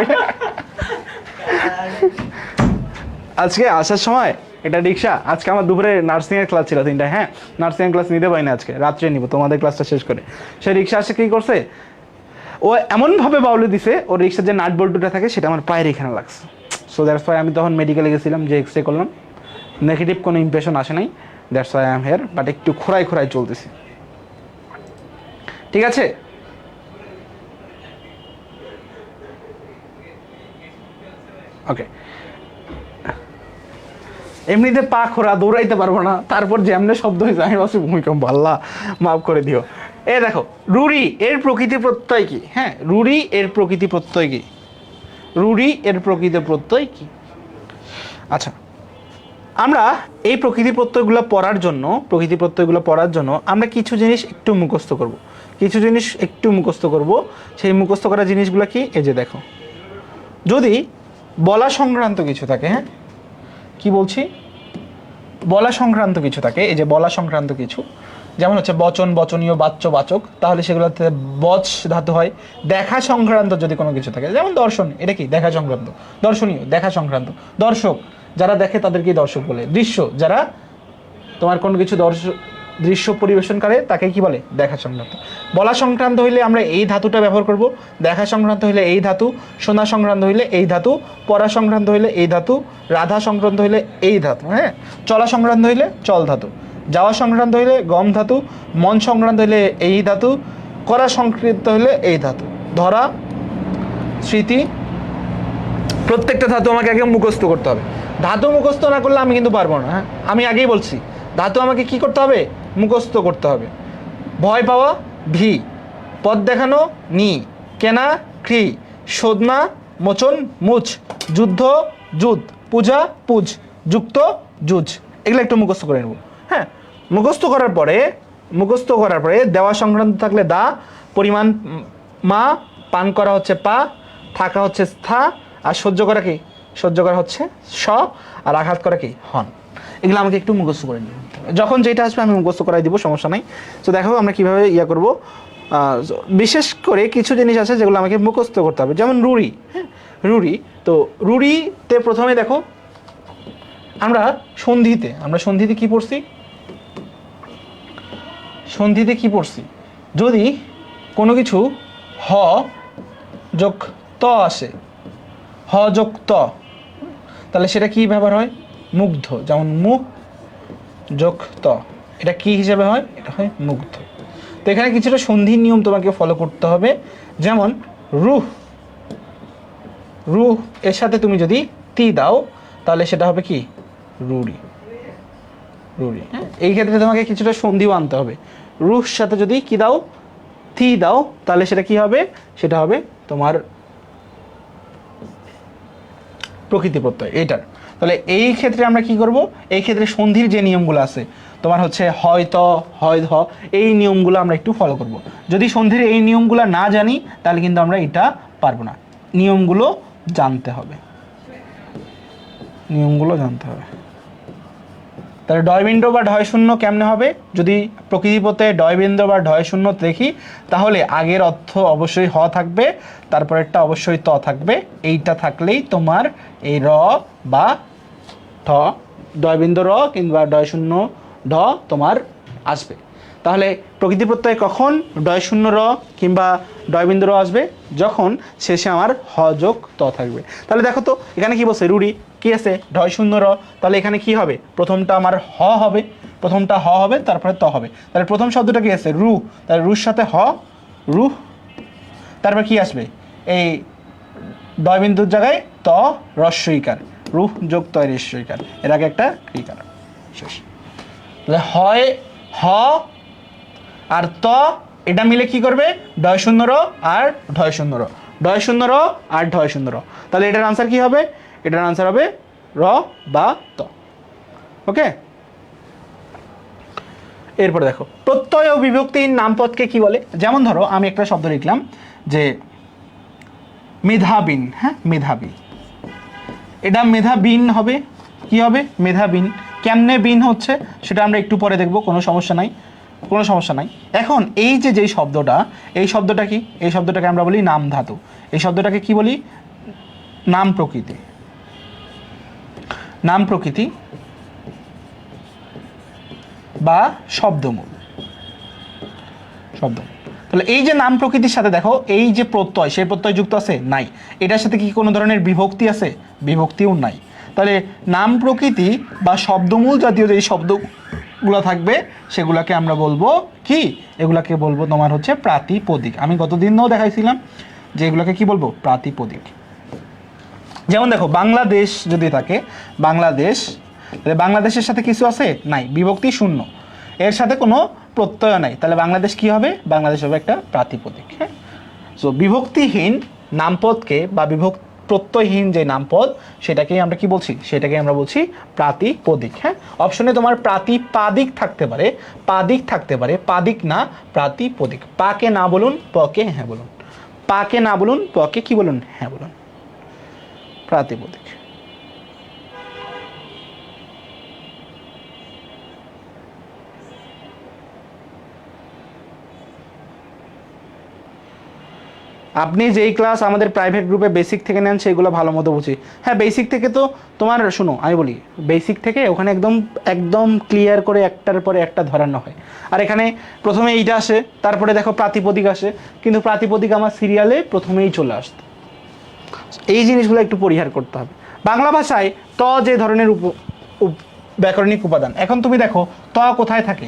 আজকে আসার সময় এটা রিক্সা, আজকে আমার দুপুরে নার্সিং এর ক্লাস ছিল 3টায়, হ্যাঁ নার্সিং এর ক্লাস নিতে পারিনি আজকে, রাত্রে নিব তোমাদের ক্লাসটা শেষ করে। সে রিক্সা আসে কি করছে, ও এমনভাবে বাউলে দিছে, ওর রিক্সার যে নাট বল্টুটা থাকে সেটা আমার পায়ের এখানে লাগছে। সো দ্যাটস ওয়াই আমি তখন মেডিকেলে গেছিলাম, যে এক্স রে করলাম, নেগেটিভ কোনো ইমপ্রেশন আসে নাই, that's why I am here, but একটু খোঁড়াই খোঁড়াই চলতেছি, ঠিক আছে? ওকে, এমনিতে পা খোঁড়া, দৌড়াইতে পারবো না, তারপর যেমনি শব্দ হয়েছে আমি ভাবছি ভূমিকম্প, আল্লাহ মাফ করে দিও। এ দেখো রুড়ি এর প্রকৃতি প্রত্যয় কি? হ্যাঁ রুড়ি এর প্রকৃতি প্রত্যয় কি? রুড়ি এর প্রকৃতি প্রত্যয় কি? আচ্ছা, আমরা এই প্রকৃতি প্রত্যয়গুলো পড়ার জন্য আমরা কিছু জিনিস একটু মুখস্থ করব। সেই মুখস্থ করা জিনিসগুলো কি? এই যে দেখো, যদি বলা সংক্রান্ত কিছু থাকে, হ্যাঁ কি বলছি, বলা সংক্রান্ত কিছু থাকে, এই যে বলা সংক্রান্ত কিছু, যেমন হচ্ছে বচন, বচনীয়, বাচ্য, বাচক, তাহলে সেগুলোতে বচ ধাতু হয়। দেখা সংক্রান্ত যদি কোনো কিছু থাকে, যেমন দর্শন, এটা কি দেখা সংক্রান্ত, দর্শনীয় দেখা সংক্রান্ত, দর্শক যারা দেখে তাদেরকেই দর্শক বলে, দৃশ্য যারা তোমার কোনো কিছু দৃশ্য পরিবেশন করে তাকে কি বলে? দেখা সংক্রান্ত। বলা সংক্রান্ত হইলে আমরা এই ধাতুটা ব্যবহার করব, দেখা সংক্রান্ত হইলে এই ধাতু, শোনা সংক্রান্ত হইলে এই ধাতু, পড়া সংক্রান্ত হইলে এই ধাতু, রাধা সংক্রান্ত হইলে এই ধাতু, হ্যাঁ চলা সংক্রান্ত হইলে চল ধাতু, যাওয়া সংক্রান্ত হইলে গম ধাতু, মন সংক্রান্ত হইলে এই ধাতু, করা সংক্রান্ত হইলে এই ধাতু, ধরা, স্মৃতি, প্রত্যেকটা ধাতু আমাকে আগে মুখস্থ করতে হবে। ধাতু মুখস্থ না করলে আমি কিন্তু পারবো না, হ্যাঁ আমি আগেই বলছি, ধাতু আমাকে কি করতে হবে? মুখস্থ করতে হবে। ভয় পাওয়া ভি, পথ দেখানো নি, কেনা ক্রি, শোধনা মোচন মুচ, যুদ্ধ যুদ, পূজা পুজ, যুক্ত যুজ, এগুলো একটু মুখস্থ করে নেব। হ্যাঁ মুখস্থ করার পরে দেওয়া সংক্রান্ত থাকলে দা, পরিমাণ মা, পান করা হচ্ছে পা, থাকা হচ্ছে স্থা, আর সহ্য করা কি? সহ্য করা হচ্ছে স, আর আঘাত করা কি? হন। এগুলো আমাকে একটু মুখস্থ করে নিব, যখন যেটা আসবে আমি মুখস্থ করাই দিব, সমস্যা নাই। তো দেখো আমরা কীভাবে করব। বিশেষ করে কিছু জিনিস আছে যেগুলো আমাকে মুখস্থ করতে হবে, যেমন রুড়ি। হ্যাঁ রুড়ি, তো রুড়িতে প্রথমে দেখো আমরা সন্ধিতে কি পড়ছি? সন্ধিতে কি পড়ছি? যদি কোনো কিছু হ যোগ ত আসে, হ যোগ ত, তাহলে সেটা কি ব্যবহার হয়? মুগ্ধ, যেমন মুখ যোগ ত, এটা কি হিসেবে হয়? এটা হয় মুগ্ধ। তো এখানে কিছুটা সন্ধির নিয়ম তোমাকে ফলো করতে হবে, যেমন রুহ, রুহ এর সাথে তুমি যদি তি দাও তাহলে সেটা হবে কি? রুড়ি। রুড়ি, হ্যাঁ এই ক্ষেত্রে তোমাকে কিছুটা সন্ধিও আনতে হবে। রুহর সাথে যদি কি দাও? তি দাও, তাহলে সেটা কি হবে? সেটা হবে তোমার প্রকৃতি প্রত্যয় এইটার। তাহলে এই ক্ষেত্রে আমরা কি করব? এই ক্ষেত্রে সন্ধির যে নিয়মগুলো আছে তোমার হচ্ছে হয়তো, হয় ধ, এই নিয়মগুলো আমরা একটু ফলো করব। যদি সন্ধির এই নিয়মগুলো না জানি তাহলে কিন্তু আমরা এটা পারবো না, নিয়মগুলো জানতে হবে, নিয়মগুলো জানতে হবে। তাহলে ডয়বিন্দু বা ঢয় শূন্য কেমনে হবে? যদি প্রকৃতি প্রত্যয়ে ডয়বিন্দু বা ঢয় শূন্য দেখি তাহলে আগের অর্থ অবশ্যই হ থাকবে, তারপরেরটা অবশ্যই ত থাকবে, এইটা থাকলেই তোমার এই র বা ঠ, ডয়বিন্দু র কিংবা ঢয় শূন্য ঢ তোমার আসবে। তাহলে প্রকৃতি প্রত্যয়ে কখন ডয় শূন্য র কিংবা ডয়বিন্দু র আসবে? যখন শেষে আমার হ যোগ ত থাকবে। তাহলে দেখো তো এখানে কি বলছে? রুড়ি কি আছে? ঢয় শূন্য র, তাহলে এখানে কি হবে? প্রথমটা আমার হ হবে, প্রথমটা হ হবে, তারপরে ত হবে। তাহলে প্রথম শব্দটা কি আছে? রু, তাহলে রুর সাথে হ, রুহ, তারপর কি আসবে? এই ডয়বিন্দুর জায়গায় ত রস্বইকার, রুহ যোগ ত রেস্বইকার, এর আগে একটা ক্রিকার, শেষ। তাহলে হয় হ আর ত, এটা মিলে কি করবে? ঢয় শূন্য র আর ঢয় শূন্য র, ঢয় শূন্য র আর ঢয় শূন্য র। তাহলে এটার আনসার কি হবে? এটার আনসার হবে র বা ত। ওকে, এরপরে দেখো প্রত্যয় ও বিভক্তিহীন নামপদকে কি বলে? যেমন ধরো আমি একটা শব্দ লিখলাম যে মেধাবিন, হ্যাঁ মেধাবী, এটা মেধাবিন হবে, কি হবে? মেধাবিন। কেমনে বিন হচ্ছে সেটা আমরা একটু পরে দেখব, কোনো সমস্যা নাই, কোনো সমস্যা নাই। এখন এই যে যেই শব্দটা, এই শব্দটা কি, এই শব্দটাকে আমরা বলি নাম ধাতু। এই শব্দটাকে কি বলি? নাম প্রকৃতি। নাম প্রকৃতি বা শব্দমূল। শব্দমূল। তাহলে এই যে নাম প্রকৃতির সাথে দেখো এই যে প্রত্যয়, সেই প্রত্যয় যুক্ত আছে? নাই। এটার সাথে কি কোনো ধরনের বিভক্তি আছে? বিভক্তিও নাই। তাহলে নাম প্রকৃতি বা শব্দমূল জাতীয় যে শব্দগুলো থাকবে সেগুলোকে আমরা বলবো কি? এগুলাকে বলবো তোমার হচ্ছে প্রাতিপদিক। আমি গতদিনও দেখাইছিলাম যে এগুলোকে কি বলবো? প্রাতিপদিক। যেমন দেখো বাংলাদেশ যদি থাকে, বাংলাদেশ, তাহলে বাংলাদেশের সাথে কিছু আছে? নাই, বিভক্তি শূন্য, এর সাথে কোনো প্রত্যয় নাই, তাহলে বাংলাদেশ কি হবে? বাংলাদেশ হবে একটা প্রাতিপদিক। হ্যাঁ, সো বিভক্তিহীন নামপদকে বা প্রত্যয়হীন যে নামপদ সেটাকেই আমরা কি বলছি? সেটাকে আমরা বলছি প্রাতিপদিক। হ্যাঁ, অপশনে তোমার প্রাতিপাদিক থাকতে পারে, পাদিক থাকতে পারে, পাদিক না, প্রাতিপদিক। পাকে না বলুন, পকে হ্যাঁ বলুন। পাকে না বলুন, পকে কি বলুন? হ্যাঁ বলুন। প্রাতিপদিক। আপনি যেই ক্লাস আমাদের প্রাইভেট গ্রুপে বেসিক থেকে নেন সেইগুলো ভালো মতো বুঝি। হ্যাঁ, বেসিক থেকে তো তোমার শোনো আমি বলি, বেসিক থেকে ওখানে একদম একদম ক্লিয়ার করে একটার পরে একটা ধরানো হয়। আর এখানে প্রথমে এইটা আসে, তারপরে দেখো প্রাতিপদিক আসে, কিন্তু প্রাতিপদিক আমার সিরিয়ালে প্রথমেই চলে আসতো। এই জিনিসগুলো একটু পরিহার করতে হবে। বাংলা ভাষায় ত যে ধরনের ব্যাকরণিক উপাদান, এখন তুমি দেখো ত কোথায় থাকে?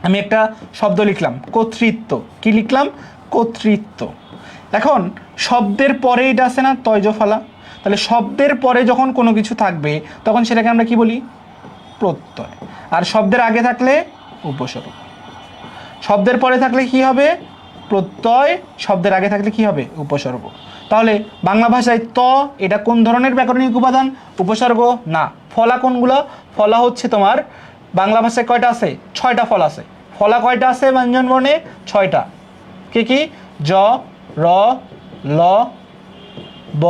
আমি একটা শব্দ লিখলাম কর্তৃত্ব। কি লিখলাম? কর্তৃত্ব। এখন শব্দের পরে এটা আসে না তয়জ ফলা, তাহলে শব্দের পরে যখন কোনো কিছু থাকবে তখন সেটাকে আমরা কি বলি? প্রত্যয়। আর শব্দের আগে থাকলে উপসর্গ। শব্দের পরে থাকলে কি হবে? প্রত্যয়। শব্দের আগে থাকলে কি হবে? উপসর্গ। তাহলে বাংলা ভাষায় ত এটা কোন ধরনের ব্যাকরণিক উপাদান? উপসর্গ না। ফলা কোনগুলো? ফলা হচ্ছে তোমার বাংলা ভাষায় কয়টা আছে? 6টা ফলা আছে। ফলা কয়টা আছে ব্যঞ্জন বর্ণে? 6টা। কি কি? জ, র, ল, ব,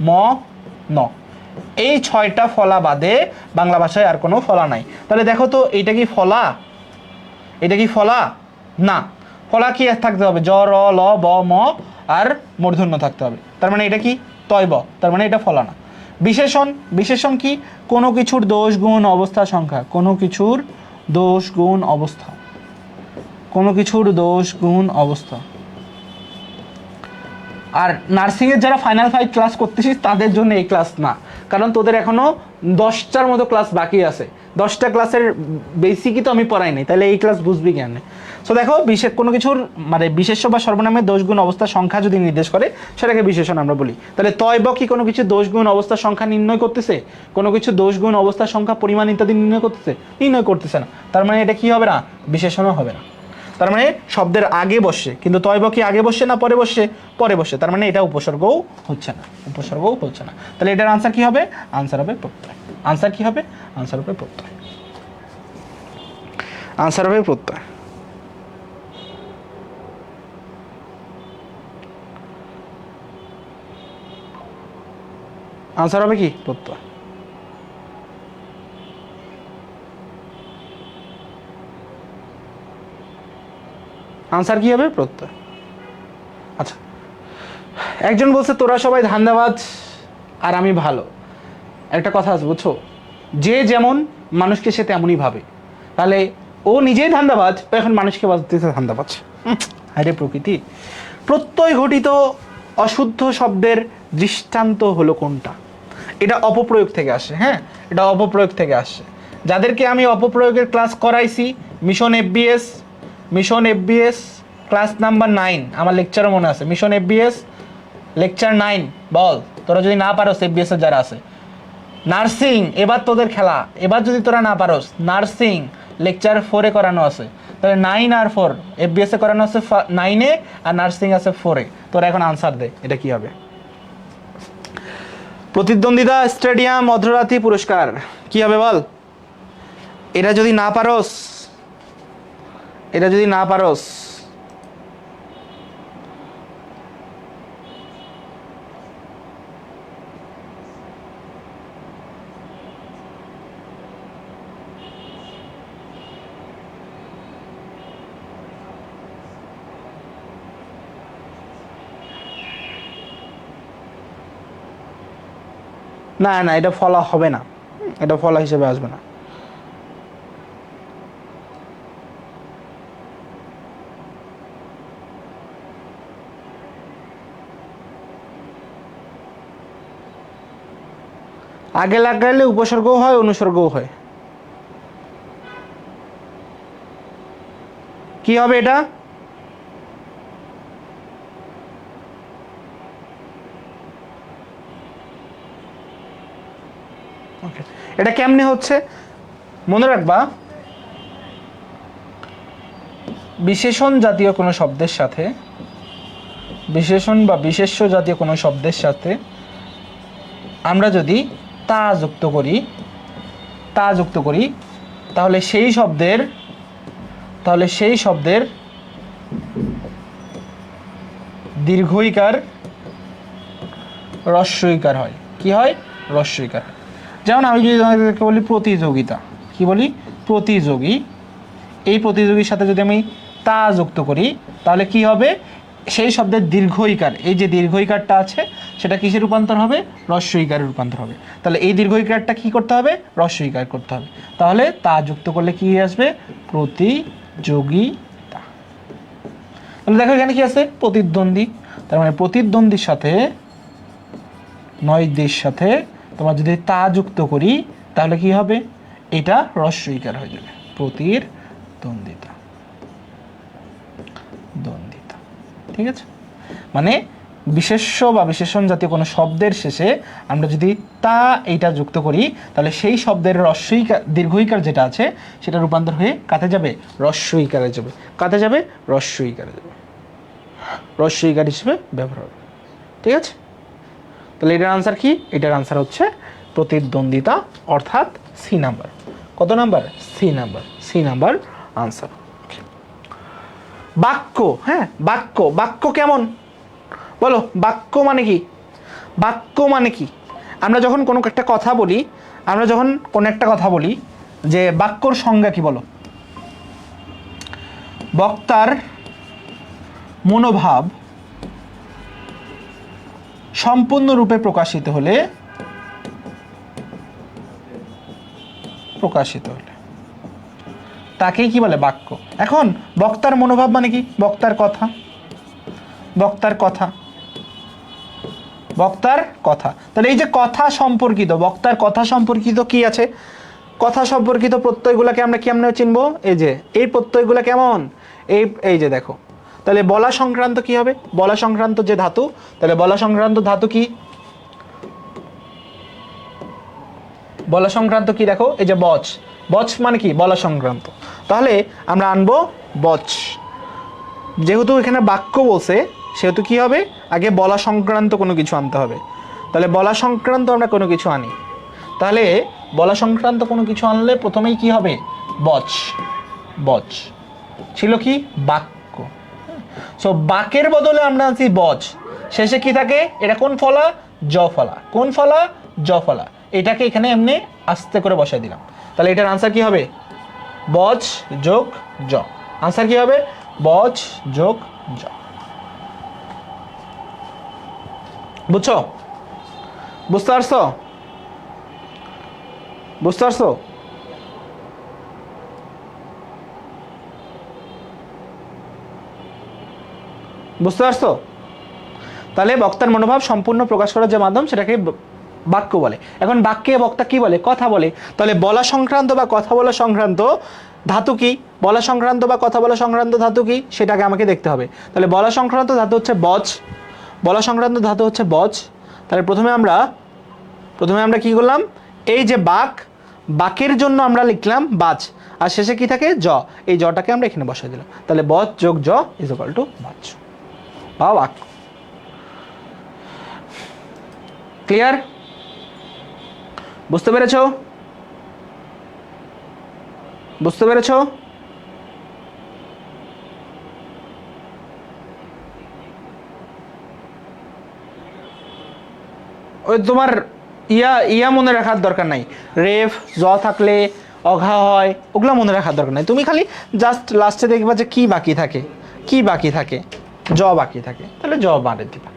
ম, ন। এই 6টা ফলা বাদে বাংলা ভাষায় আর কোনো ফলা নাই। তাহলে দেখো তো এটা কি ফলা? এটা কি ফলা? না। ফলা কি থাকতে হবে? জ, র, ল, ব, ম আর মূর্ধন্য থাকতে হবে। তার মানে এটা কি? তয়ব। তার মানে এটা ফলা না। বিশেষণ। বিশেষণ কি? কোনো কিছুর দোষ গুণ অবস্থা সংখ্যা। কোনো কিছুর দোষ গুণ অবস্থা। কোনো কিছুর দোষ গুণ অবস্থা। আর নার্সিংয়ের যারা ফাইনাল 5 ক্লাস করতেছিস তাদের জন্য এই ক্লাস না, কারণ তোদের এখনো 10টার মতো ক্লাস বাকি আছে। 10টা ক্লাসের বেসিকই তো আমি পড়াই নাই, তাহলে এই ক্লাস বুঝবি কেন? সো দেখো বিশেষ কোনো কিছুর মানে বিশেষ্য বা সর্বনামের দোষ গুণ অবস্থা সংখ্যা যদি নির্দেশ করে সেটাকে বিশেষণ আমরা বলি। তাহলে তয়ব কি কোনো কিছু দোষ গুণ অবস্থা সংখ্যা নির্ণয় করতেছে? কোনো কিছু দোষ গুণ অবস্থা সংখ্যা পরিমাণ ইত্যাদি নির্ণয় করতেছে? নির্ণয় করতেছে না। তার মানে এটা কি হবে না? বিশেষণও হবে না। তার মানে শব্দের আগে বসে, কিন্তু তয়ব কি আগে বসে না পরে বসে? পরে বসে। তার মানে এটা উপসর্গও হচ্ছে না, উপসর্গও হচ্ছে না। তাহলে এটার আনসার কি হবে? আনসার হবে প্রত্যয়। আনসার কি হবে? আনসার হবে প্রত্যয়। আনসার হবে প্রত্যয়। আনসার হবে কি? প্রত্যয়। আনসার কি হবে? প্রত্যয়। আচ্ছা, একজন বলছে তোরা সবাই ধান্দাবাজ আর আমি ভালো। একটা কথা আছে বুঝছো, যে যেমন মানুষকে সে তেমনই ভাবে। তাহলে ও নিজেই ধান্দাবাজ, ও এখন মানুষকে বাঁচতেছে ধান্দাবাজ। আরে প্রকৃতি। প্রত্যয় ঘটিত অশুদ্ধ শব্দের দৃষ্টান্ত হলো কোনটা? এটা অপপ্রয়োগ থেকে আসে। হ্যাঁ, এটা অপপ্রয়োগ থেকে আসে। যাদেরকে আমি অপপ্রয়োগের ক্লাস করাইছি, mission FBS, mission FBS class number 9, আমার লেকচারও মনে আছে। মিশন এফবিএস লেকচার 9 বল, তোরা যদি না পারো এফবিএস এর যারা আছে। নার্সিং এবার তোদের খেলা, এবার যদি তোরা না পারোস, নার্সিং লেকচার 4-এ করানো আছে। তাহলে 9 আর 4 এফবিএস এ করানো আছে 9-এ, আর নার্সিং আছে 4-এ। তোরা এখন আনসার দে, এটা কি হবে? প্রতিদ্বন্দ্বিতা স্টেডিয়াম অর্ধরাত্রি পুরস্কার কি হবে বল? এটা যদি না পারোস, এটা যদি না পারোস, না না, এটা ফলা হবে না, এটা ফলা হিসেবে আসবে না। আগে লাগাইলে উপসর্গও হয় অনুসর্গও হয়। কি হবে এটা? এটা কেমনে হচ্ছে মনে রাখবা, বিশেষণ জাতীয় কোনো শব্দের সাথে, বিশেষণ বা বিশেষ্য জাতীয় কোনো শব্দের সাথে আমরা যদি তা যুক্ত করি, তা যুক্ত করি, তাহলে সেই শব্দের দীর্ঘইকার হ্রস্বইকার হয়। কি হয়? হ্রস্বইকার। যেমন আমি যদি তোমাদেরকে বলি প্রতিযোগিতা, কি বলি? প্রতিযোগী। এই প্রতিযোগীর সাথে যদি আমি তা যুক্ত করি তাহলে কি হবে? সেই শব্দের দীর্ঘইকার, এই যে দীর্ঘইকারটা আছে সেটা কিসে রূপান্তর হবে? হ্রস্বইকারে রূপান্তর হবে। তাহলে এই দীর্ঘইকারটা কি করতে হবে? হ্রস্বইকার করতে হবে। তাহলে তা যুক্ত করলে কি আসবে? প্রতিযোগিতা। তাহলে দেখো এখানে কি আছে? প্রতিদ্বন্দ্বী। তার মানে প্রতিদ্বন্দ্বীর সাথে, নৈর্দের সাথে তোমার যদি তা যুক্ত করি তাহলে কি হবে? এটা হ্রস্বইকার হয়ে যাবে, প্রতিদ্বন্দ্বিতা, দ্বন্দ্বিতা। ঠিক আছে? মানে বিশেষ্য বা বিশেষণ জাতীয় কোনো শব্দের শেষে আমরা যদি তা এইটা যুক্ত করি তাহলে সেই শব্দের হ্রস্বইকার, দীর্ঘইকার যেটা আছে সেটা রূপান্তর হয়ে কাতে যাবে? হ্রস্বইকারে যাবে। কাতে যাবে? হ্রস্বইকারে যাবে, হ্রস্বইকার হিসেবে ব্যবহার হবে। ঠিক আছে? তাহলে এটার আনসার কি? এটার আনসার হচ্ছে প্রতিদ্বন্দ্বিতা, অর্থাৎ সি নাম্বার। কত number? C number. C number answer. বাক্য, হ্যাঁ বাক্য। বাক্য কেমন বলো? বাক্য মানে কি? বাক্য মানে কি? আমরা যখন কোনো একটা কথা বলি, আমরা যখন কোনো একটা কথা বলি যে বাক্যর সংজ্ঞা কি বলো? বক্তার মনোভাব সম্পূর্ণরূপে প্রকাশিত হলে, তাকেই কি বলে? বাক্য। এখন বক্তার মনোভাব মানে কি? বক্তার কথা, বক্তার কথা, বক্তার কথা। তাহলে এই যে কথা সম্পর্কিত, বক্তার কথা সম্পর্কিত কি আছে? কথা সম্পর্কিত প্রত্যয়গুলোকে আমরা কেমনে চিনবো? এই যে এই প্রত্যয়গুলো কেমন? এই যে দেখো, তাহলে বলা সংক্রান্ত কি হবে? বলা সংক্রান্ত যে ধাতু, তাহলে বলা সংক্রান্ত ধাতু কি? বলা সংক্রান্ত কি? দেখো এই যে বচ, বচ মানে কি? বলা সংক্রান্ত। তাহলে আমরা আনবো বচ। যেহেতু এখানে বাক্য বলছে সেহেতু কি হবে? আগে বলা সংক্রান্ত কোনো কিছু আনতে হবে। তাহলে বলা সংক্রান্ত আমরা কোনো কিছু আনি, তাহলে বলা সংক্রান্ত কোনো কিছু আনলে প্রথমেই কি হবে? বচ। বচ ছিল কি? বাক্য। সো বাকের বদলে আমরা আনছি বচ। শেষে কি থাকে? এটা কোন ফলা? জ ফলা। কোন ফলা? জ ফলা। এটাকে এখানে এমনি আস্তে করে বসাই দিলাম। তাহলে এটার আনসার কি হবে? বচ যোগ জ। আনসার কি হবে? বচ যোগ জ। বুঝছো? বুঝতে পারছো? বুঝতে পারছো? বুঝতে পারছো? তাহলে বক্তার মনোভাব সম্পূর্ণ প্রকাশ করার যে মাধ্যম সেটাকে বাক্য বলে। এখন বাক্যে বক্তা কি বলে? কথা বলে। তাহলে বলা সংক্রান্ত বা কথা বলা সংক্রান্ত ধাতু কি? বলা সংক্রান্ত বা কথা বলা সংক্রান্ত ধাতু কি সেটাকে আমাকে দেখতে হবে। তাহলে বলা সংক্রান্ত ধাতু হচ্ছে বচ। বলা সংক্রান্ত ধাতু হচ্ছে বচ। তাহলে প্রথমে আমরা কি করলাম? এই যে বাক, বাকের জন্য আমরা লিখলাম বাচ, আর শেষে কি থাকে? জ। এই জটাকে আমরা এখানে বসাই দিলাম। তাহলে বচ যোগ জ ইজ ইকুয়াল টু বাচ বা বাক্য। ক্লিয়ার? বুঝতে পেরেছো? বুঝতে পেরেছো? ওই তোমার ইয়া মনে রাখার দরকার নাই। রেফ জ থাকলে অঘা হয়, ওগুলো মনে রাখার দরকার নাই। তুমি খালি জাস্ট লাস্টে দেখবা যে কি বাকি থাকে, কি বাকি থাকে? জ বাকি থাকে, তাহলে জ বাড়ে দিবা।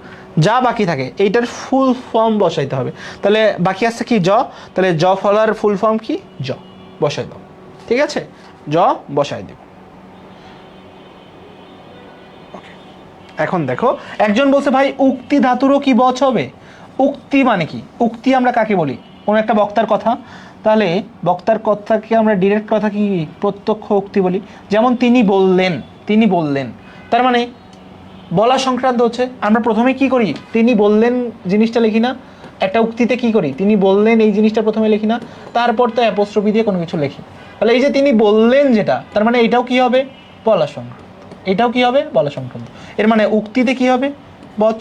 যা বাকি থাকে এইটার ফুল ফর্ম বসাইতে হবে। তাহলে বাকি আছে কি জ, তাহলে জ ফলার ফুল ফর্ম কি জ, বসাই দাও। ঠিক আছে, জ বসাই দিব। এখন দেখো একজন বলছে ভাই উক্তি ধাতুরও কি বচ হবে? উক্তি মানে কি? উক্তি আমরা কাকে বলি? কোনো একটা বক্তার কথা। তাহলে বক্তার কথাকে আমরা ডিরেক্ট কথা কি প্রত্যক্ষ উক্তি বলি। যেমন তিনি বললেন, তিনি বললেন, তার মানে বলা সংক্রান্ত হচ্ছে। আমরা প্রথমে কি করি? তিনি বললেন জিনিসটা লিখি না? একটা উক্তিতে কি করি? তিনি বললেন এই জিনিসটা প্রথমে লিখি না? তারপর তো অ্যাপোস্ট্রফি দিয়ে কোনো কিছু লিখি। তাহলে এই যে তিনি বললেন যেটা, তার মানে এটাও কি হবে? বলা সংক্রান্ত। এটাও কি হবে? বলা সংক্রান্ত। এর মানে উক্তিতে কি হবে? বচ।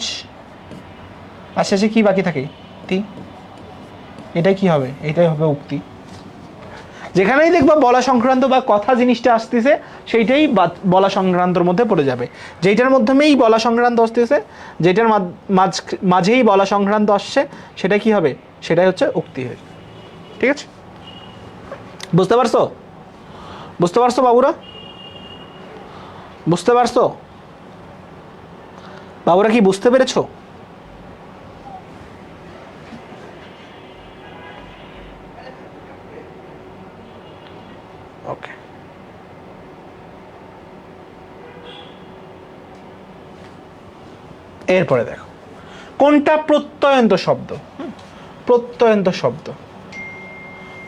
আর শেষে কি বাকি থাকে? তি। এটাই কি হবে? এটাই হবে উক্তি। যেখানেই দেখবা বলা সংক্রান্ত বা কথা জিনিসটা আসতেছে সেইটাই বলা সংক্রান্তর মধ্যে পড়ে যাবে। যেটার মাধ্যমেই বলা সংক্রান্ত আসতেছে, যেটার মাঝেই বলা সংক্রান্ত আসছে, সেটা কি হবে? সেটাই হচ্ছে উক্তি হয়ে যাবে। ঠিক আছে, বুঝতে পারছো? বুঝতে পারছো বাবুরা? বুঝতে পারছো বাবুরা? কি বুঝতে পেরেছো? ওকে, এরপরে দেখো কোনটা প্রত্যয়ন্ত শব্দ। প্রত্যয়ন্ত শব্দ,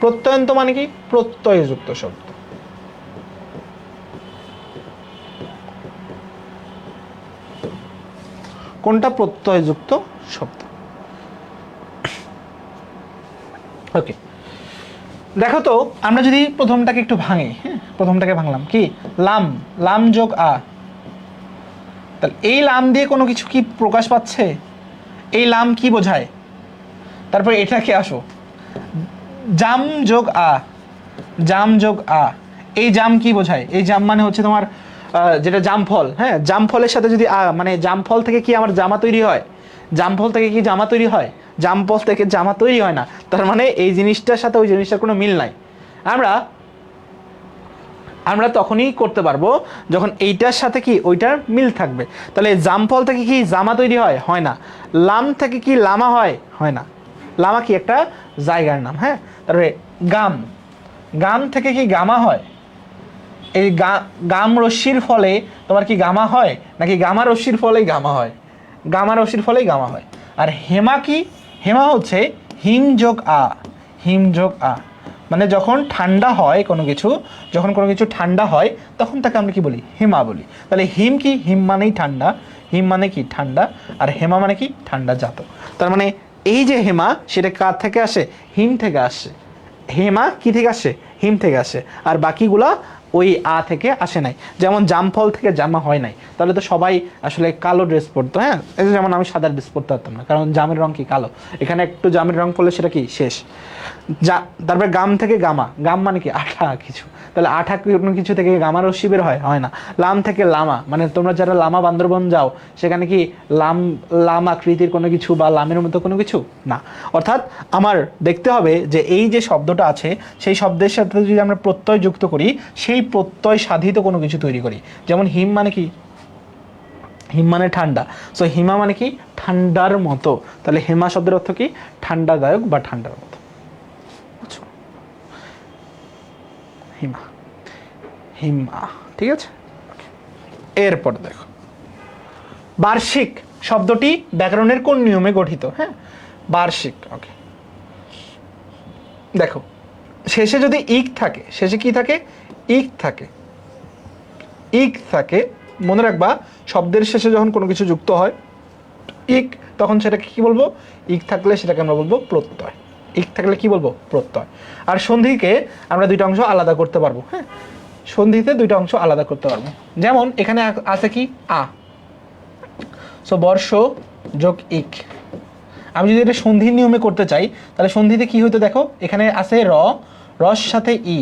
প্রত্যয়ন্ত মানে কি? প্রত্যয়যুক্ত শব্দ। কোনটা প্রত্যয়যুক্ত শব্দ? ওকে, দেখো তো আমরা যদি প্রথমটাকে একটু ভাঙি। হ্যাঁ, প্রথমটাকে ভাঙলাম কি? লাম, লাম যোগ আ। তাহলে এই লাম দিয়ে কোনো কিছু কি প্রকাশ পাচ্ছে? এই লাম কি বোঝায়? তারপর এটাকে আসো, জাম যোগ আ, জাম যোগ আ। এই জাম কি বোঝায়? এই জাম মানে হচ্ছে তোমার যেটা জাম ফল। হ্যাঁ, জাম ফলের সাথে যদি মানে জাম ফল থেকে কি আমার জামা তৈরি হয়? জাম ফল থেকে কি জামা তৈরি হয়? জাম ফল থেকে জামা তৈরি হয় না। তার মানে এই জিনিসটার সাথে ওই জিনিসটার কোনো মিল নাই। আমরা তখনই করতে পারবো যখন এইটার সাথে কি ওইটার মিল থাকবে। তাহলে জাম ফল থেকে কি জামা তৈরি হয়? হয় না। লাম থেকে কি লামা হয়? হয় না। লামা কি একটা জায়গার নাম। হ্যাঁ, তারপরে গাম, গাম থেকে কি গামা হয়? এই গাম রশ্মির ফলে তোমার কি গামা হয়? নাকি গামা রশ্মির ফলেই গামা হয়? গামা রশ্মির ফলেই গামা হয়। আর হেমা কি? হেমা হচ্ছে হিম যোগ আ, হিম যোগ আ। মানে যখন ঠান্ডা হয় কোনো কিছু, যখন কোনো কিছু ঠান্ডা হয় তখন তাকে আমরা কি বলি? হেমা বলি। তাহলে হিম কি? হিম মানেই ঠান্ডা, হিম মানে কি? ঠান্ডা। আর হেমা মানে কি? ঠান্ডা জাত। তার মানে এই যে হেমা, সেটা কার থেকে আসে? হিম থেকে আসে। হেমা কি থেকে আসে? হিম থেকে আসে। আর বাকিগুলা ওই আ থেকে আসে নাই। যেমন জামফল থেকে জামা হয় নাই, তাহলে তো সবাই আসলে কালো ড্রেস পরতো। হ্যাঁ, এই যেমন আমি সাদা ড্রেস পরতে পারতাম না, কারণ জামের রং কি? কালো। এখানে একটু জামের রং পড়লে সেটা কি? শেষ। তারপরে গাম থেকে গামা, গাম মানে কি? আঠা কিছু। তাহলে আঠা কোনো কিছু থেকে গামা রশ্মি বের হয়? হয় না। লাম থেকে লামা, মানে তোমরা যারা লামা বান্দরবন যাও সেখানে কি লাম আকৃতির কোনো কিছু বা লামের মতো কোনো কিছু? না। অর্থাৎ আমার দেখতে হবে যে এই যে শব্দটা আছে সেই শব্দের সাথে যদি আমরা প্রত্যয় যুক্ত করি, সেই প্রত্যয় সাধিত কোনো কিছু তৈরি করি। যেমন হিম মানে কি? হিম মানে ঠান্ডা। সো হিমা মানে কি? ঠান্ডার মতো। তাহলে হেমা শব্দের অর্থ কি? ঠান্ডাদায়ক বা ঠান্ডার মতো। হিমা, হিমা। ঠিক আছে, এরপর দেখো বার্ষিক শব্দটি ব্যাকরণের কোন নিয়মে গঠিত? হ্যাঁ, বার্ষিক। ওকে, দেখো শেষে যদি ইক থাকে, শেষে কি থাকে? ইক থাকে। ইক থাকে, মনে রাখবা শব্দের শেষে যখন কোনো কিছু যুক্ত হয় ইক, তখন সেটাকে কি বলবো? ইক থাকলে সেটাকে আমরা বলবো প্রত্যয়। ইক থাকলে কি বলবো? প্রত্যয়। আর সন্ধিকে আমরা দুইটা অংশ আলাদা করতে পারবো। হ্যাঁ, সন্ধিতে দুইটা অংশ আলাদা করতে পারবো। যেমন এখানে আছে কি? আ। সো বর্ষ যোগ ইক। আমি যদি এটা সন্ধির নিয়মে করতে চাই তাহলে সন্ধিতে কি হইতো? দেখো এখানে আছে র, রস সাথে ই,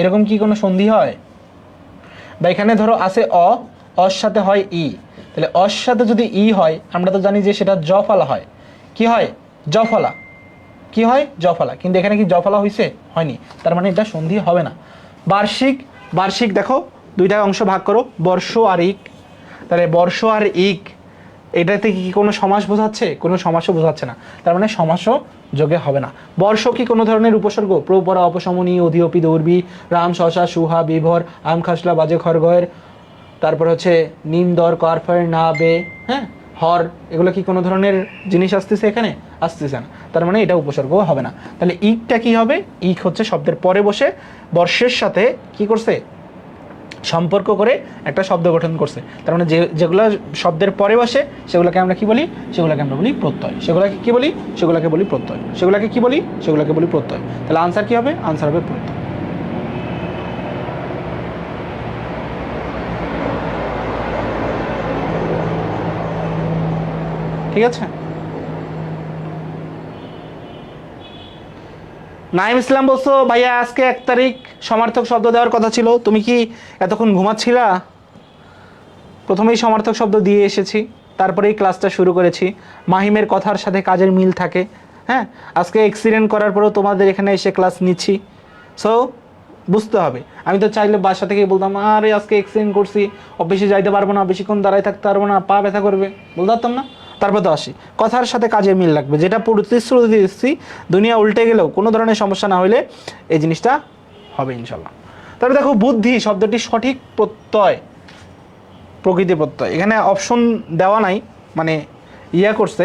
এরকম কি কোনো সন্ধি হয়? বা এখানে ধরো আছে অ, অর সাথে হয় ই। তাহলে অর সাথে যদি ই হয় আমরা তো জানি যে সেটা জ ফলা হয়। কি হয়? জ ফলা। কি হয়? জ ফলা। কিন্তু এখানে কি জ ফলা হয়েছে? হয়নি। তার মানে এটা সন্ধি হবে না। বার্ষিক, বার্ষিক দেখো দুইটা অংশ ভাগ করো, বর্ষ আর ইক। তাহলে বর্ষ আর ইক এটাতে কি কোনো সমাস বোঝাচ্ছে? কোনো সমাসও বোঝাচ্ছে না, তার মানে সমাসও যোগে হবে না। বর্ষ কি কোনো ধরনের উপসর্গ? প্রপরা, অপশমনী, অধিপি, দৌর্বি, রাম, শশা, সুহা, বিভর, আম, খাসলা, বাজে, খরগয়ের, তারপর হচ্ছে নিম, দর, কারফের, না, বে, হ্যাঁ, হর, এগুলো কি কোনো ধরনের জিনিস আসতেছে এখানে? আসতেছে না, তার মানে এটা উপসর্গও হবে না। তাহলে ইকটা কি হবে? ইক হচ্ছে শব্দের পরে বসে বর্ষের সাথে কি করছে? সম্পর্ক করে একটা শব্দ গঠন করছে। তার মানে যেগুলো শব্দের পরে বসে সেগুলোকে আমরা কি বলি? সেগুলোকে আমরা বলি প্রত্যয়। সেগুলোকে কি বলি? সেগুলোকে বলি প্রত্যয়। সেগুলোকে কি বলি? সেগুলোকে বলি প্রত্যয়। তাহলে আনসার কি হবে? আনসার হবে প্রত্যয়। ঠিক আছে। নাইম ইসলাম বলছো ভাইয়া আজকে 1 তারিখ সমার্থক শব্দ দেওয়ার কথা ছিল, তুমি কি এতক্ষণ ঘুমাচ্ছিলা? প্রথমেই সমার্থক শব্দ দিয়ে এসেছি, তারপরেই ক্লাসটা শুরু করেছি। মাহিমের কথার সাথে কাজের মিল থাকে। হ্যাঁ, আজকে এক্সিডেন্ট করার পরেও তোমাদের এখানে এসে ক্লাস নিচ্ছি, সো বুঝতে হবে। আমি তো চাইলে বাসা থেকেই বলতাম আরে আজকে এক্সিডেন্ট করছি, অফিসে যাইতে পারবো না, বেশিক্ষণ দাঁড়ায় থাকতে পারবো না, পা ব্যথা করবে, বলতে পারতাম না? তারপর তো আসি, কথার সাথে কাজের মিল লাগবে। যেটা প্রতিশ্রুতি দিচ্ছি, দুনিয়া উল্টে গেলেও কোনো ধরনের সমস্যা না হলে এই জিনিসটা হবে ইনশাল্লাহ। তবে দেখো, বুদ্ধি শব্দটি সঠিক প্রত্যয়, প্রকৃতি প্রত্যয়। এখানে অপশন দেওয়া নাই, মানে করছে,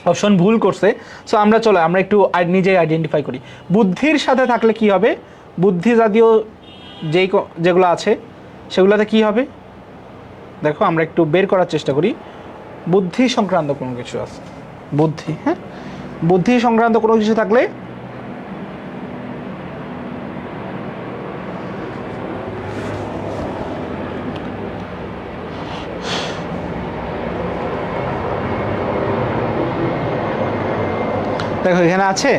অপশন ভুল করছে। সো আমরা চলো আমরা একটু নিজেই আইডেন্টিফাই করি। বুদ্ধির সাথে থাকলে কি হবে? বুদ্ধি জাতীয় যেগুলো আছে সেগুলোতে কি হবে? দেখো আমরা একটু বের করার চেষ্টা করি। বুদ্ধি সংক্রান্ত কোনো কিছু আছে, বুদ্ধি, হ্যাঁ, বুদ্ধি সংক্রান্ত কোনো কিছু থাকলে দেখো এখানে আছে,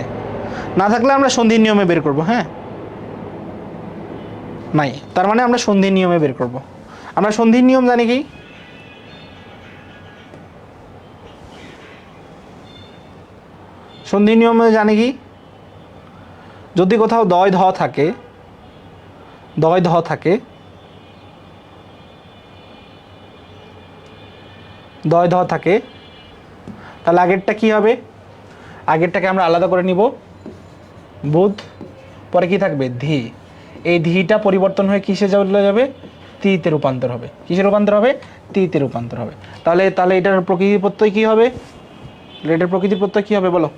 না থাকলে আমরা সন্ধির নিয়মে বের করব। হ্যাঁ, নাই, তার মানে আমরা সন্ধির নিয়মে বের করব। আমরা সন্ধির নিয়ম জানি কি? সন্ধির নিয়মে জানি কি? যদি কোথাও দয় ধ থাকে, দয় ধ থাকে, দয় ধ থাকে, তাহলে আগেরটা কি হবে? আগেরটাকে আমরা আলাদা করে নিব, বুধ, পরে কি থাকবে? ধি। এই ধিটা পরিবর্তন হয়ে কিসে চলে যাবে? তিতে রূপান্তর হবে। কিসে রূপান্তর হবে? তিতে রূপান্তর হবে। তাহলে এটার প্রকৃতি প্রত্যয় কি হবে? এটার প্রকৃতি প্রত্যয় কি হবে বলো?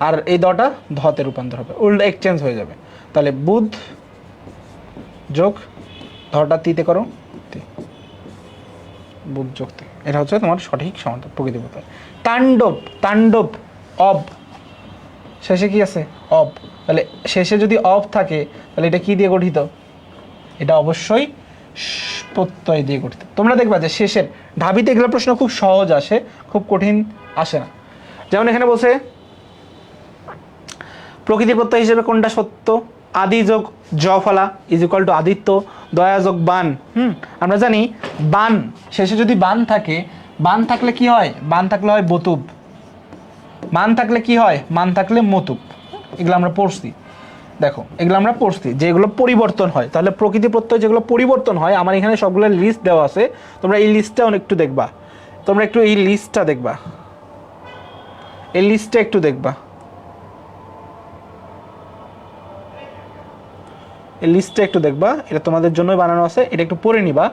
আর এই দটা ধতে রূপান্তর হবে, উল্টা এক্সচেঞ্জ হয়ে যাবে। তাহলে বুধ যোগ ধটা তিতে করো, বুধ যোগ তি, এটা হচ্ছে তোমার সঠিক সমান্তর প্রকৃতি প্রত্যয়। তাণ্ডব, তাণ্ডব, অব, শেষে কি আছে? অব। তাহলে শেষে যদি অব থাকে তাহলে এটা কি দিয়ে গঠিত? এটা অবশ্যই প্রত্যয় দিয়ে গঠিত। তোমরা দেখবা যে শেষের ঢাবিতে এগুলো প্রশ্ন খুব সহজ আসে, খুব কঠিন আসে না। যেমন এখানে বলছে প্রকৃতি প্রত্যয় হিসেবে কোনটা সত্য? আদি যোগ জ ফলা ইজ ইকুয়াল টু আদিত্য, দয়া যোগ বান। আমরা জানি বান, শেষে যদি বান থাকে, বান থাকলে কি হয়? বান থাকলে হয় বতুব, মান থাকলে কি হয়? মান থাকলে মতুব। এগুলো আমরা পড়ছি, দেখো এগুলো আমরা পড়ছি যেগুলো পরিবর্তন হয়। তাহলে প্রকৃতি প্রত্যয় যেগুলো পরিবর্তন হয়, আমার এখানে সবগুলো লিস্ট দেওয়া আছে, তোমরা এই লিস্টটা একটু দেখবা, তোমরা একটু এই লিস্টটা দেখবা, এই লিস্টটা একটু দেখবা, এই লিস্টটা একটু দেখবা, এটা তোমাদের জন্যই বানানো আছে, এটা একটু পড়ে নিবা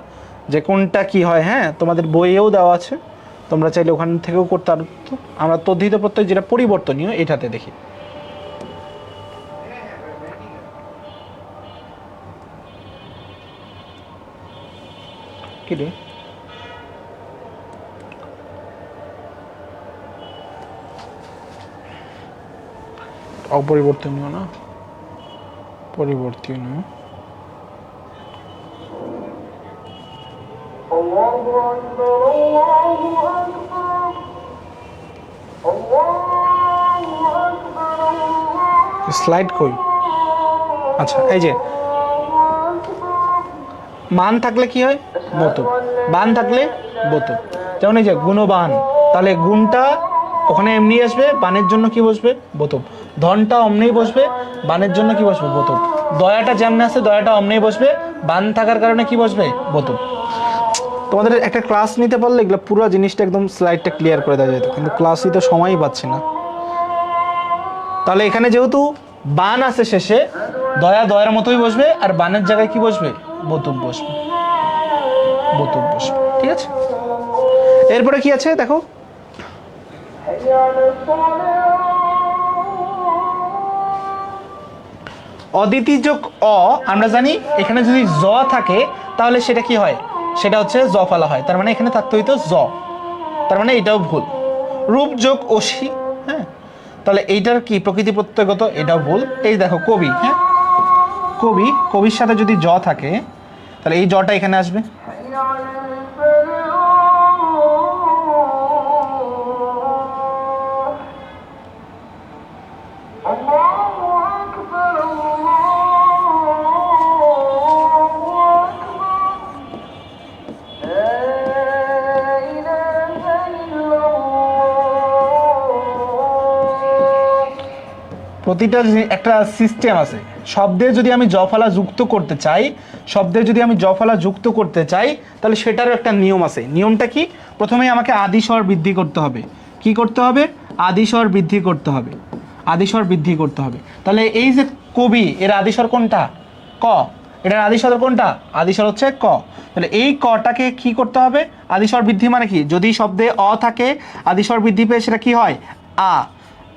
যে কোনটা কি হয়। হ্যাঁ, তোমাদের বইয়েও দেওয়া আছে, তোমরা চাইলে ওখান থেকেও করতে পারো। আমরা তদ্ধিত প্রত্যয় যেটা পরিবর্তনীয় এটাতে দেখি। কি রে, অপরিবর্তনীয় না, পরিবর্তনীয়। স্লাইড কই? আচ্ছা, এই যে মান থাকলে কি হয়? বতুব। বান থাকলে বতুব। যেমন এই যে গুণবান, তাহলে গুণটা ওখানে এমনি আসবে, বানের জন্য কি বসবে? বতুব। ধনটা অমনেই বসবে, বানের জন্য কি বসবে? বতুব। দয়াটা যেমন আছে, দয়াটা অমনেই বসবে, বান থাকার কারণে কি বসবে? বতুব। তোমাদের একটা ক্লাস নিতে পারলে এগুলো পুরো জিনিসটা একদম স্লাইডটা ক্লিয়ার করে দেওয়া যেত, কিন্তু ক্লাসই তো সময়ই পাচ্ছি না। তাহলে এখানে যেহেতু বান আছে শেষে, দয়া দয়ার মতোই বসবে, আর বানের জায়গায় কি বসবে? বতুব বসবে, বতুব বসবে। ঠিক আছে, এরপরে কি আছে দেখো, অদিতি যোগ অ। আমরা জানি এখানে যদি জ থাকে তাহলে সেটা কি হয়? সেটা হচ্ছে জ ফলা হয়, তার মানে এখানে থাকতে হইতো জ, তার মানে এটাও ভুল। রূপ যোগ অসি, হ্যাঁ, তাহলে এইটার কি প্রকৃতি প্রত্যয়গত, এটাও ভুল। এই দেখো কবি, হ্যাঁ, কবি, কবির সাথে যদি জ থাকে তাহলে এই জটা এখানে আসবে। প্রতিটা একটা সিস্টেম আছে। শব্দের যদি আমি জফলা যুক্ত করতে চাই, শব্দের যদি আমি জফলা যুক্ত করতে চাই তাহলে সেটারও একটা নিয়ম আছে। নিয়মটা কি? প্রথমে আমাকে আদি স্বর বৃদ্ধি করতে হবে। কি করতে হবে? আদি স্বর বৃদ্ধি করতে হবে, আদি স্বর বৃদ্ধি করতে হবে। তাহলে এই যে কবি, এর আদি স্বর কোনটা? ক। এটার আদি স্বর কোনটা? আদি স্বর হচ্ছে ক। তাহলে এই কটাকে কি করতে হবে? আদি স্বর বৃদ্ধি মানে কি? যদি শব্দে অ থাকে, আদি স্বর বৃদ্ধি পেয়ে সেটা কি হয়? আ।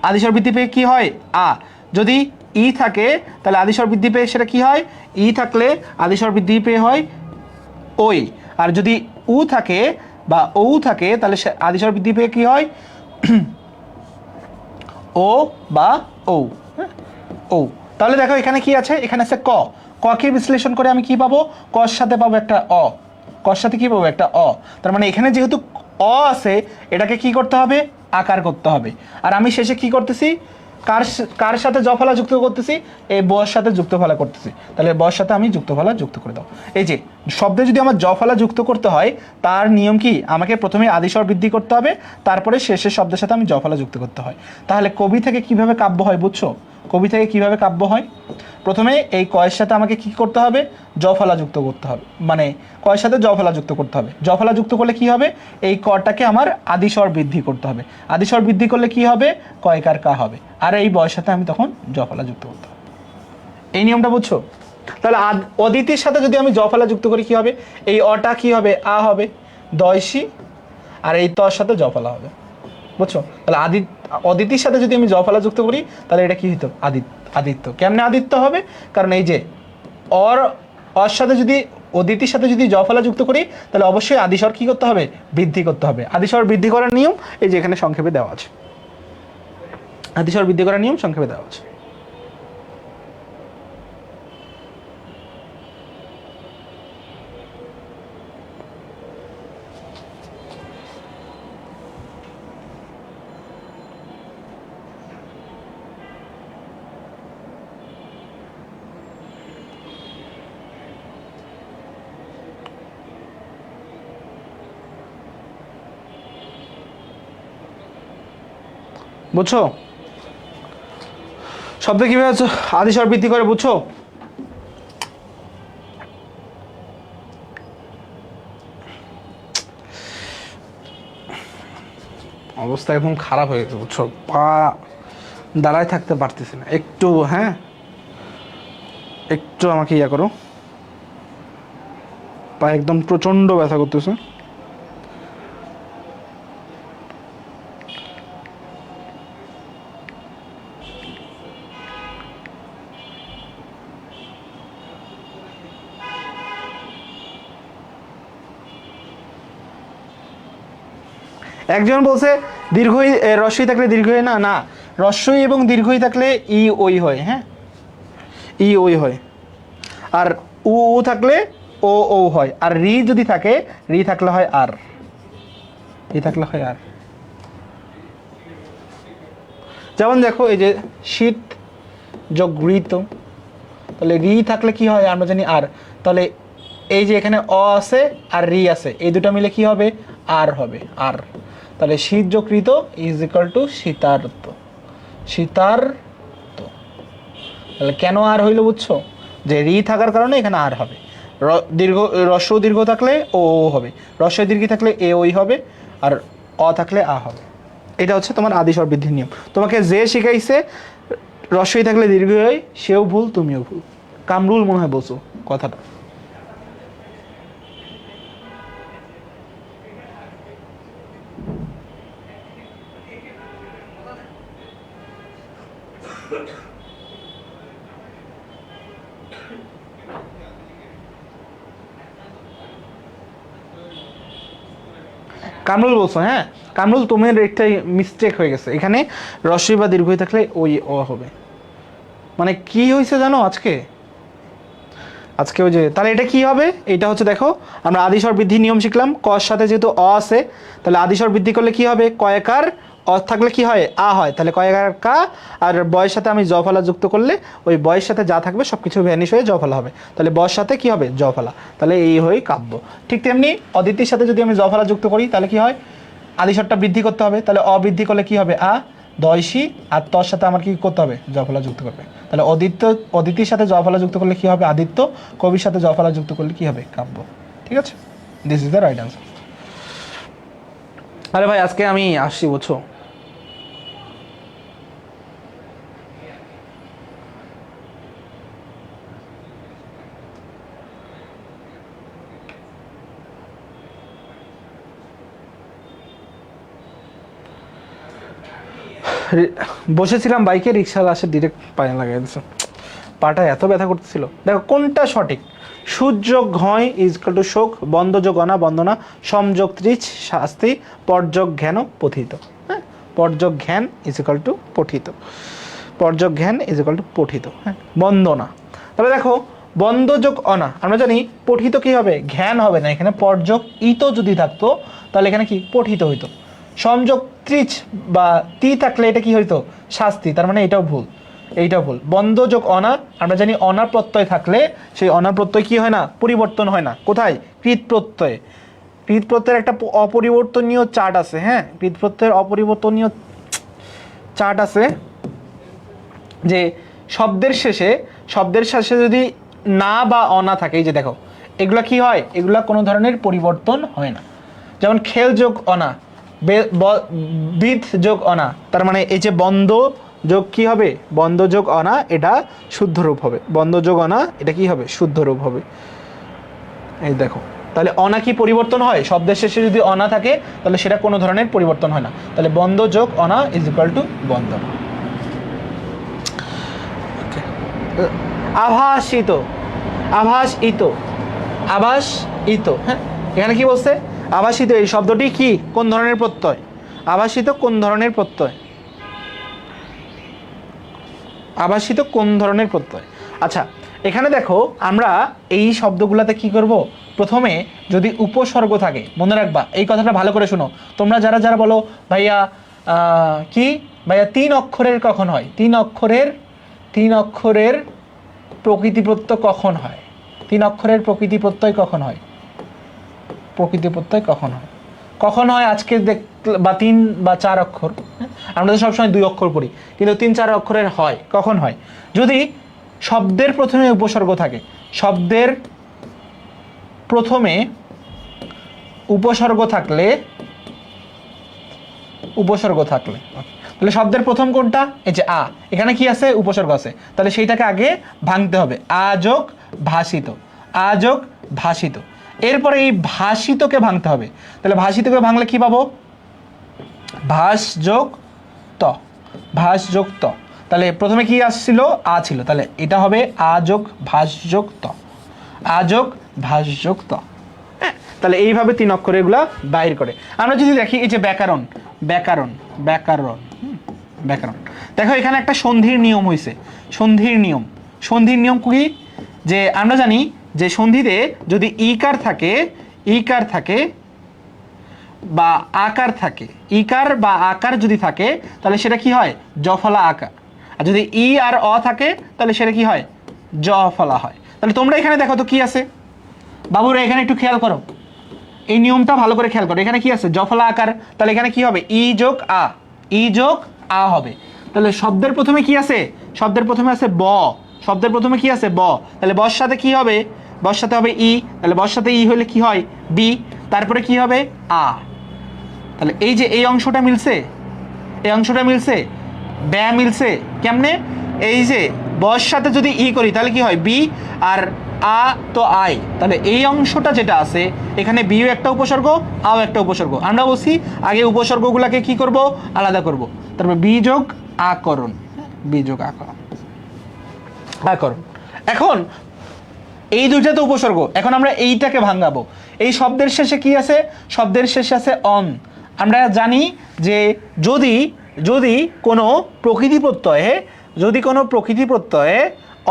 আদি স্বর বৃদ্ধি পেয়ে কি হয়? আ। যদি ই থাকে তাহলে আদি স্বর বৃদ্ধি পেয়ে সেটা কি হয়? ই থাকলে আদি স্বর বৃদ্ধি পেয়ে হয় ওই। আর যদি উ থাকে বা ও থাকে তাহলে আদি স্বর বৃদ্ধি পেয়ে কি হয়? ও বা ও, ও। তাহলে দেখো এখানে কি আছে? এখানে আছে ক। ককে বিশ্লেষণ করে আমি কি পাবো? কর সাথে পাবো একটা অ, কর সাথে কি পাবো? একটা অ। তার মানে এখানে যেহেতু অ আছে, এটাকে কি করতে হবে? আকার করতে হবে। আর আমি শেষে কি করতেছি? কার সাথে জফলা যুক্ত করতেছি? এই বয়ের সাথে যুক্তফলা করতেছি। তাহলে বয়ের সাথে আমি যুক্তফলা যুক্ত করে দাও। এই যে শব্দে যদি আমার জফলা যুক্ত করতে হয়, তার নিয়ম কি? আমাকে প্রথমে আদি স্বর বৃদ্ধি করতে হবে, তারপরে শেষের শব্দের সাথে আমি জফলা যুক্ত করতে হয়। তাহলে কবি থেকে কিভাবে কাব্য হয় বুঝছো? কবি থেকে কিভাবে কাব্য হয়? প্রথমে এই কয়ের সাথে আমাকে কি করতে হবে? জফলা যুক্ত করতে হবে, মানে কয়ের সাথে জফলা যুক্ত করতে হবে। জফলা যুক্ত করলে কি হবে? এই কটাকে আমার আদি স্বর বৃদ্ধি করতে হবে। আদি স্বর বৃদ্ধি করলে কি হবে? কয়কার কা হবে, আর এই বয়ের সাথে আমি তখন জফলা যুক্ত করতে হবে। এই নিয়মটা বুঝছো? তাহলে অদিতির সাথে যদি আমি জফলা যুক্ত করি কি হবে? এই অটা কি হবে? আ হবে, দয়সী, আর এই তর সাথে জফলা হবে। বুঝছো? তাহলে অদিতির সাথে যদি আমি জফলা যুক্ত করি তাহলে এটা কি হতো? আদিত্য। কেমনে আদিত্য হবে? কারণ এই যে অর সাথে যদি, অদিতির সাথে যদি জফলা যুক্ত করি তাহলে অবশ্যই আদিস্বর কি করতে হবে? বৃদ্ধি করতে হবে। আদিস্বর বৃদ্ধি করার নিয়ম এই যে এখানে সংক্ষেপে দেওয়া আছে। আদিস্বর বৃদ্ধি করার নিয়ম সংক্ষেপে দেওয়া আছে। বুঝছো শব্দ কিভাবে আদিস্বর বৃদ্ধি করে? বুঝছো? অবস্থা একদম খারাপ হয়ে গেছে, বুঝছো? পা দাঁড়ায় থাকতে পারতেছি না একটু। হ্যাঁ, একটু আমাকে ইয়া করো, পা একদম প্রচন্ড ব্যথা করতেছে। একজন বলছে দীর্ঘই রস্বই থাকলে দীর্ঘই না, না, রস্বই এবং দীর্ঘই থাকলে ই ওই হয়। হ্যাঁ, ই ওই হয়। আর উ উ থাকলে ও ও হয়। আর রি যদি থাকে, রি থাকলে হয় আর, রি থাকলে হয় আর। যেমন দেখো এই যে শীত যোগ ঋত, তাহলে রি থাকলে কি হয়? আমরা জানি আর। তাহলে এই যে এখানে অ আছে আর রি আছে, এই দুটো মিলে কি হবে? আর হবে, আর। তাহলে শীত যোগ ঋত ইজ ইকুয়াল টু শীতার্ত, শীতার্ত। তাহলে কেন আর হইলো বুঝছো? যে রি থাকার কারণে এখানে আর হবে। দীর্ঘ রস্য দীর্ঘ থাকলে ও হবে, রস্য দীর্ঘ থাকলে এ ওই হবে, আর অ থাকলে আ হবে। এটা হচ্ছে তোমার আদি স্বর বৃদ্ধির নিয়ম। তোমাকে যে শিখাইছে রস্যই থাকলে দীর্ঘ হয়, সেও ভুল, তুমিও ভুল। কামরুল মনে হয় বলছো কথাটা। কামরুল বলছো, হ্যাঁ কামরুল তোমার একটা মিস্টেক হয়ে গেছে, এখানে রস্যই বা দীর্ঘই থাকলে ওই অ হবে। মানে কি হয়েছে জানো আজকে, আজকে ওই যে তাহলে এটা কি হবে, এটা হচ্ছে দেখো আমরা আদিস্বর বৃদ্ধির নিয়ম শিখলাম, কর সাথে যেহেতু অ আছে তাহলে আদিস্বর বৃদ্ধি করলে কি হবে, কয়েকার অ থাকলে কি হয়, আ হয়, তাহলে কয়েকার কা, আর বয়ের সাথে আমি জ ফলা যুক্ত করলে ওই বয়ের সাথে যা থাকবে সব কিছু ভ্যানিশ হয়ে জ ফলা হবে, তাহলে বয়ের সাথে কি হবে, জ ফলা, তাহলে এই হয়ে কাব্য। ঠিক তেমনি অদিতির সাথে যদি আমি জ ফলা যুক্ত করি তাহলে কি হয়, আদিস্বরটা বৃদ্ধি করতে হবে, তাহলে অবৃদ্ধি করলে কি হবে, আ দয়সী, আর তর সাথে আমার কি করতে হবে, জফলা যুক্ত করবে, তাহলে অদিতির সাথে জফলা যুক্ত করলে কি হবে আদিত্য, কবির সাথে জফলা যুক্ত করলে কি হবে, কাব্য। ঠিক আছে, this is the right answer. আরে ভাই আজকে আমি আসছি বুঝছো, বসেছিলাম বাইকে, রিক্সাওয়ালা আসে ডিরেক্ট পায়ে লাগাই দিচ্ছে, পাটা এত ব্যথা করতেছিল। দেখো কোনটা সঠিক, সুযোগ ঘয় ইজকাল টু শোক, বন্ধযোগ অনা বন্দনা, সমযোগ ত্রিচ শাস্তি, পরযোগ জ্ঞান পঠিত। হ্যাঁ, পরযোগ জ্ঞান ইজকাল টু পঠিত, পরযোগ জ্ঞান ইজকাল টু পঠিত। হ্যাঁ, বন্দনা। তবে দেখো বন্ধযোগ অনা, আমরা জানি পঠিত কি হবে, জ্ঞান হবে না, এখানে পরযোগ ইত যদি থাকতো তাহলে এখানে কি পঠিত হইতো। সংযোগ ত্রিচ বা তি থাকলে এটা কি হইতো, শাস্তি, তার মানে এটাও ভুল, এইটাও ভুল। বন্ধযোগ অনা, আমরা জানি অনার প্রত্যয় থাকলে সেই অনার প্রত্যয় কি হয় না, পরিবর্তন হয় না, কোথায়, কৃত প্রত্যয়ে। কৃত প্রত্যয়ের একটা অপরিবর্তনীয় চার্ট আছে, হ্যাঁ কৃত প্রত্যয়ের অপরিবর্তনীয় চার্ট আছে, যে শব্দের শেষে যদি না বা অনা থাকে, এই যে দেখো এগুলা কি হয়, এগুলা কোনো ধরনের পরিবর্তন হয় না। যেমন খেল যোগ অনা, বিদ যোগ অনা, তার মানে এই যে বন্ধ যোগ কি হবে, বন্ধ যোগ অনা, এটা শুদ্ধ রূপ হবে, বন্ধ যোগ অনা এটা কি হবে, শুদ্ধ রূপ হবে। এই দেখো তাহলে অনা কি পরিবর্তন হয়, শব্দের শেষে যদি অনা থাকে তাহলে সেটা কোনো ধরনের পরিবর্তন হয় না, তাহলে বন্ধ যোগ অনা ইজ ইকুয়াল টু বন্ধ। আভাসিত, আভাসিত, আভাসিত, হ্যাঁ এখানে কি বলছে, আভাসিত, এই শব্দটি কি কোন ধরনের প্রত্যয়, আভাসিত কোন ধরনের প্রত্যয়, আভাসিত কোন ধরনের প্রত্যয়। আচ্ছা এখানে দেখো আমরা এই শব্দগুলোতে কি করব, প্রথমে যদি উপসর্গ থাকে, মনে রাখবা এই কথাটা ভালো করে শোনো, তোমরা যারা যারা বলো ভাইয়া কি ভাইয়া 3 অক্ষরের কখন হয়, 3 অক্ষরের প্রকৃতি প্রত্যয় কখন হয়, 3 অক্ষরের প্রকৃতি প্রত্যয় কখন হয়, প্রকৃতি প্রত্যয় কখন হয়, কখন হয় আজকে দেখ, বা 3 বা 4 অক্ষর, আমরা তো সবসময় 2 অক্ষর পড়ি, কিন্তু 3-4 অক্ষরের হয়, কখন হয়, যদি শব্দের প্রথমে উপসর্গ থাকে, শব্দের প্রথমে উপসর্গ থাকলে, তাহলে শব্দের প্রথম কোনটা, এই যে আ, এখানে কি আছে, উপসর্গ আছে, তাহলে সেইটাকে আগে ভাঙতে হবে, আ যোগ ভাষিত, আ যোগ ভাষিত, এরপরে এই ভাষিতকে ভাঙতে হবে, তাহলে ভাষিতকে ভাঙলে কি পাবো, ভাস যোগ ত, ভাস যোগ ত, তাহলে প্রথমে কি আসছিল, আ ছিল, তাহলে এটা হবে আ যোগ ভাস যোগ ত, আ যোগ ভাস যোগ ত। হ্যাঁ, তাহলে এইভাবে 3 অক্ষর এগুলা বাইর করে। আমরা যদি দেখি এই যে ব্যাকরণ, ব্যাকরণ, ব্যাকরণ, ব্যাকরণ, দেখো এখানে একটা সন্ধির নিয়ম হয়েছে, সন্ধির নিয়ম, সন্ধির নিয়ম কি, যে আমরা জানি যে সন্ধিতে যদি ইকার থাকে, ইকার থাকে বা আকার থাকে, ইকার বা আকার যদি থাকে তাহলে সেটা কি হয়, জফলা আকার, আর যদি ই আর অ থাকে তাহলে সেটা কি হয়, জফলা হয়। তাহলে তোমরা এখানে দেখো তো কি আছে বাবুরা, এখানে একটু খেয়াল করো, এই নিয়মটা ভালো করে খেয়াল করো, এখানে কি আছে, জফলা আকার, তাহলে এখানে কি হবে, ই যোগ আ, ই যোগ আ হবে, তাহলে শব্দের প্রথমে কি আছে, শব্দের প্রথমে আছে ব, শব্দের প্রথমে কি আছে ব, তাহলে বর সাথে কি হবে, বর সাথে হবে ই, তাহলে বর সাথে ই হলে কি হয় বি, তারপরে কি হবে আ। তাহলে এই যে এই অংশটা মিলছে, এই অংশটা মিলছে, ব্যা মিলছে কেমনে, এই যে বর সাথে যদি ই করি তাহলে কি হয় বি, আর আ তো আই, তাহলে এই অংশটা যেটা আছে এখানে বিও একটা উপসর্গ, আও একটা উপসর্গ। আমরা বলছি আগে উপসর্গগুলোকে কি করব আলাদা করব, তারপর বি যোগ আকরণ, বি যোগ আকরণ, আকরণ। এখন এই দুইটা তো উপসর্গ, এখন আমরা এইটাকে ভাঙাবো। এই শব্দের শেষে কি আছে, শব্দের শেষে আছে অন। আমরা জানি যে যদি যদি কোনো প্রকৃতি প্রত্যয়ে, যদি কোনো প্রকৃতি প্রত্যয়ে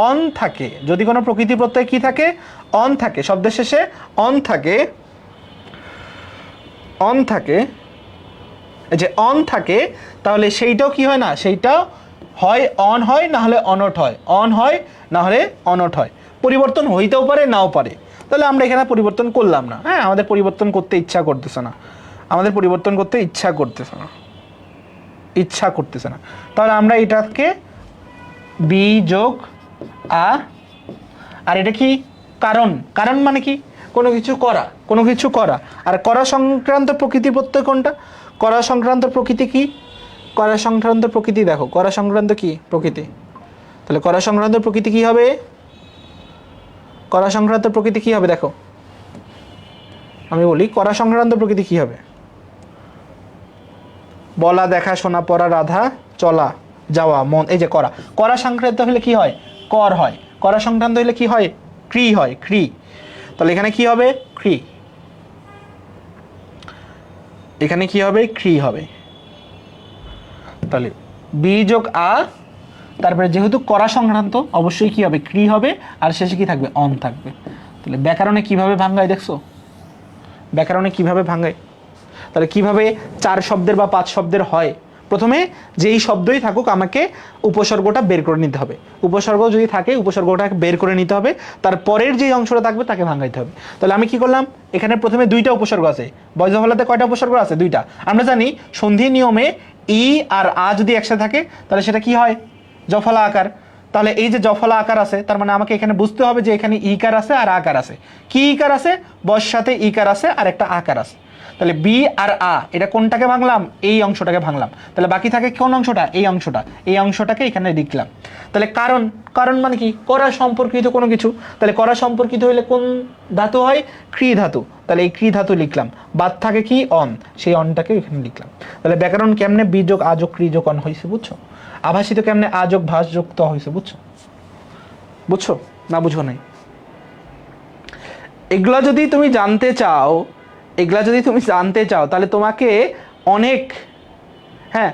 অন থাকে, যদি কোনো প্রকৃতি প্রত্যয়ে কি থাকে অন থাকে, শব্দের শেষে অন থাকে, অন থাকে, যে অন থাকে, তাহলে সেইটাও কি হয় না, সেইটাও হয় অন হয় না হলে অনট হয়, অন হয় না হলে অনট হয়, পরিবর্তন হইতেও পারে নাও পারে। তাহলে আমরা এখানে পরিবর্তন করলাম না, হ্যাঁ আমাদের পরিবর্তন করতে ইচ্ছা করতেছে না, আমাদের পরিবর্তন করতে ইচ্ছা করতেছে না, ইচ্ছা করতেছে না। তাহলে আমরা এটাকে বি যোগ আ, আর এটা কি কারণ, কারণ মানে কি কোনো কিছু করা, কোনো কিছু করা। আর করা সংক্রান্ত প্রকৃতি প্রত্যয় কোনটা, করা সংক্রান্ত প্রকৃতি কি, করা সংক্রান্ত প্রকৃতি দেখো, করা সংক্রান্ত কি প্রকৃতি, তাহলে করা সংক্রান্ত প্রকৃতি কি হবে, করা সংক্রান্ত প্রকৃতি কি হবে দেখো, আমি বলি করা সংক্রান্ত প্রকৃতি কি হবে, বলা দেখা শোনা পড়া রাধা চলা যাওয়া মন, এই যে করা, করা সংক্রান্ত হলে কি হয় কর হয়, করা সংক্রান্ত হলে কি হয় ক্রি হয়, ক্রি। তাহলে এখানে কি হবে ক্রি, এখানে কি হবে ক্রি হবে। তাহলে বি যোগ আ, তারপরে যেহেতু করা সংক্রান্ত অবশ্যই কি হবে ক্রি হবে, আর শেষে কি থাকবে অন থাকবে। তাহলে ব্যাকরণে কিভাবে ভাঙায় দেখছো, ব্যাকরণে কিভাবে ভাঙায়, তাহলে কিভাবে 4 শব্দের বা 5 শব্দের হয়, প্রথমে যেই শব্দই থাকুক আমাকে উপসর্গটা বের করে নিতে হবে, উপসর্গ যদি থাকে উপসর্গটাকে বের করে নিতে হবে, তারপরের যে অংশটা থাকবে তাকে ভাঙাইতে হবে। তাহলে আমি কি করলাম, এখানে প্রথমে 2টা উপসর্গ আছে, বজ্রফলাতে কয়টা উপসর্গ আছে 2টা। আমরা জানি সন্ধি নিয়মে ই আর আ যদি একসাথে থাকে তাহলে সেটা কি হয় জফলা আকার। তাহলে এই যে জফলা আকার আছে তার মানে আমাকে এখানে বুঝতে হবে যে এখানে ইকার আছে আর আকার আছে। কি ইকার আছে, বর সাথে ইকার আছে আর একটা আকার আছে। তাহলে বি আর আ এটা কোনটাকে ভাঙলাম, এই অংশটাকে ভাঙলাম। তাহলে বাকি থাকে কোন অংশটা, এই অংশটা, এই অংশটাকে এখানে লিখলাম। তাহলে কারণ, কারণ মানে কি করা সম্পর্কিত কোনো কিছু, তাহলে করা সম্পর্কিত হইলে কোন ধাতু হয় ক্রি ধাতু, তাহলে এই ক্রি ধাতু লিখলাম, বাদ থাকে কি অন, সেই অনটাকে এখানে লিখলাম। তাহলে ব্যাকরণ কেমনে বি যোগ আ যোগ ক্রি যোগ অন হয়েছে বুঝছো, আভাসিত কেমনে আ যোগ ভাস যোগ ত হয়েছে বুঝছো, বুঝছো না বুঝো নাই। এগুলা যদি তুমি জানতে চাও, এগুলা যদি তুমি জানতে চাও তাহলে তোমাকে অনেক, হ্যাঁ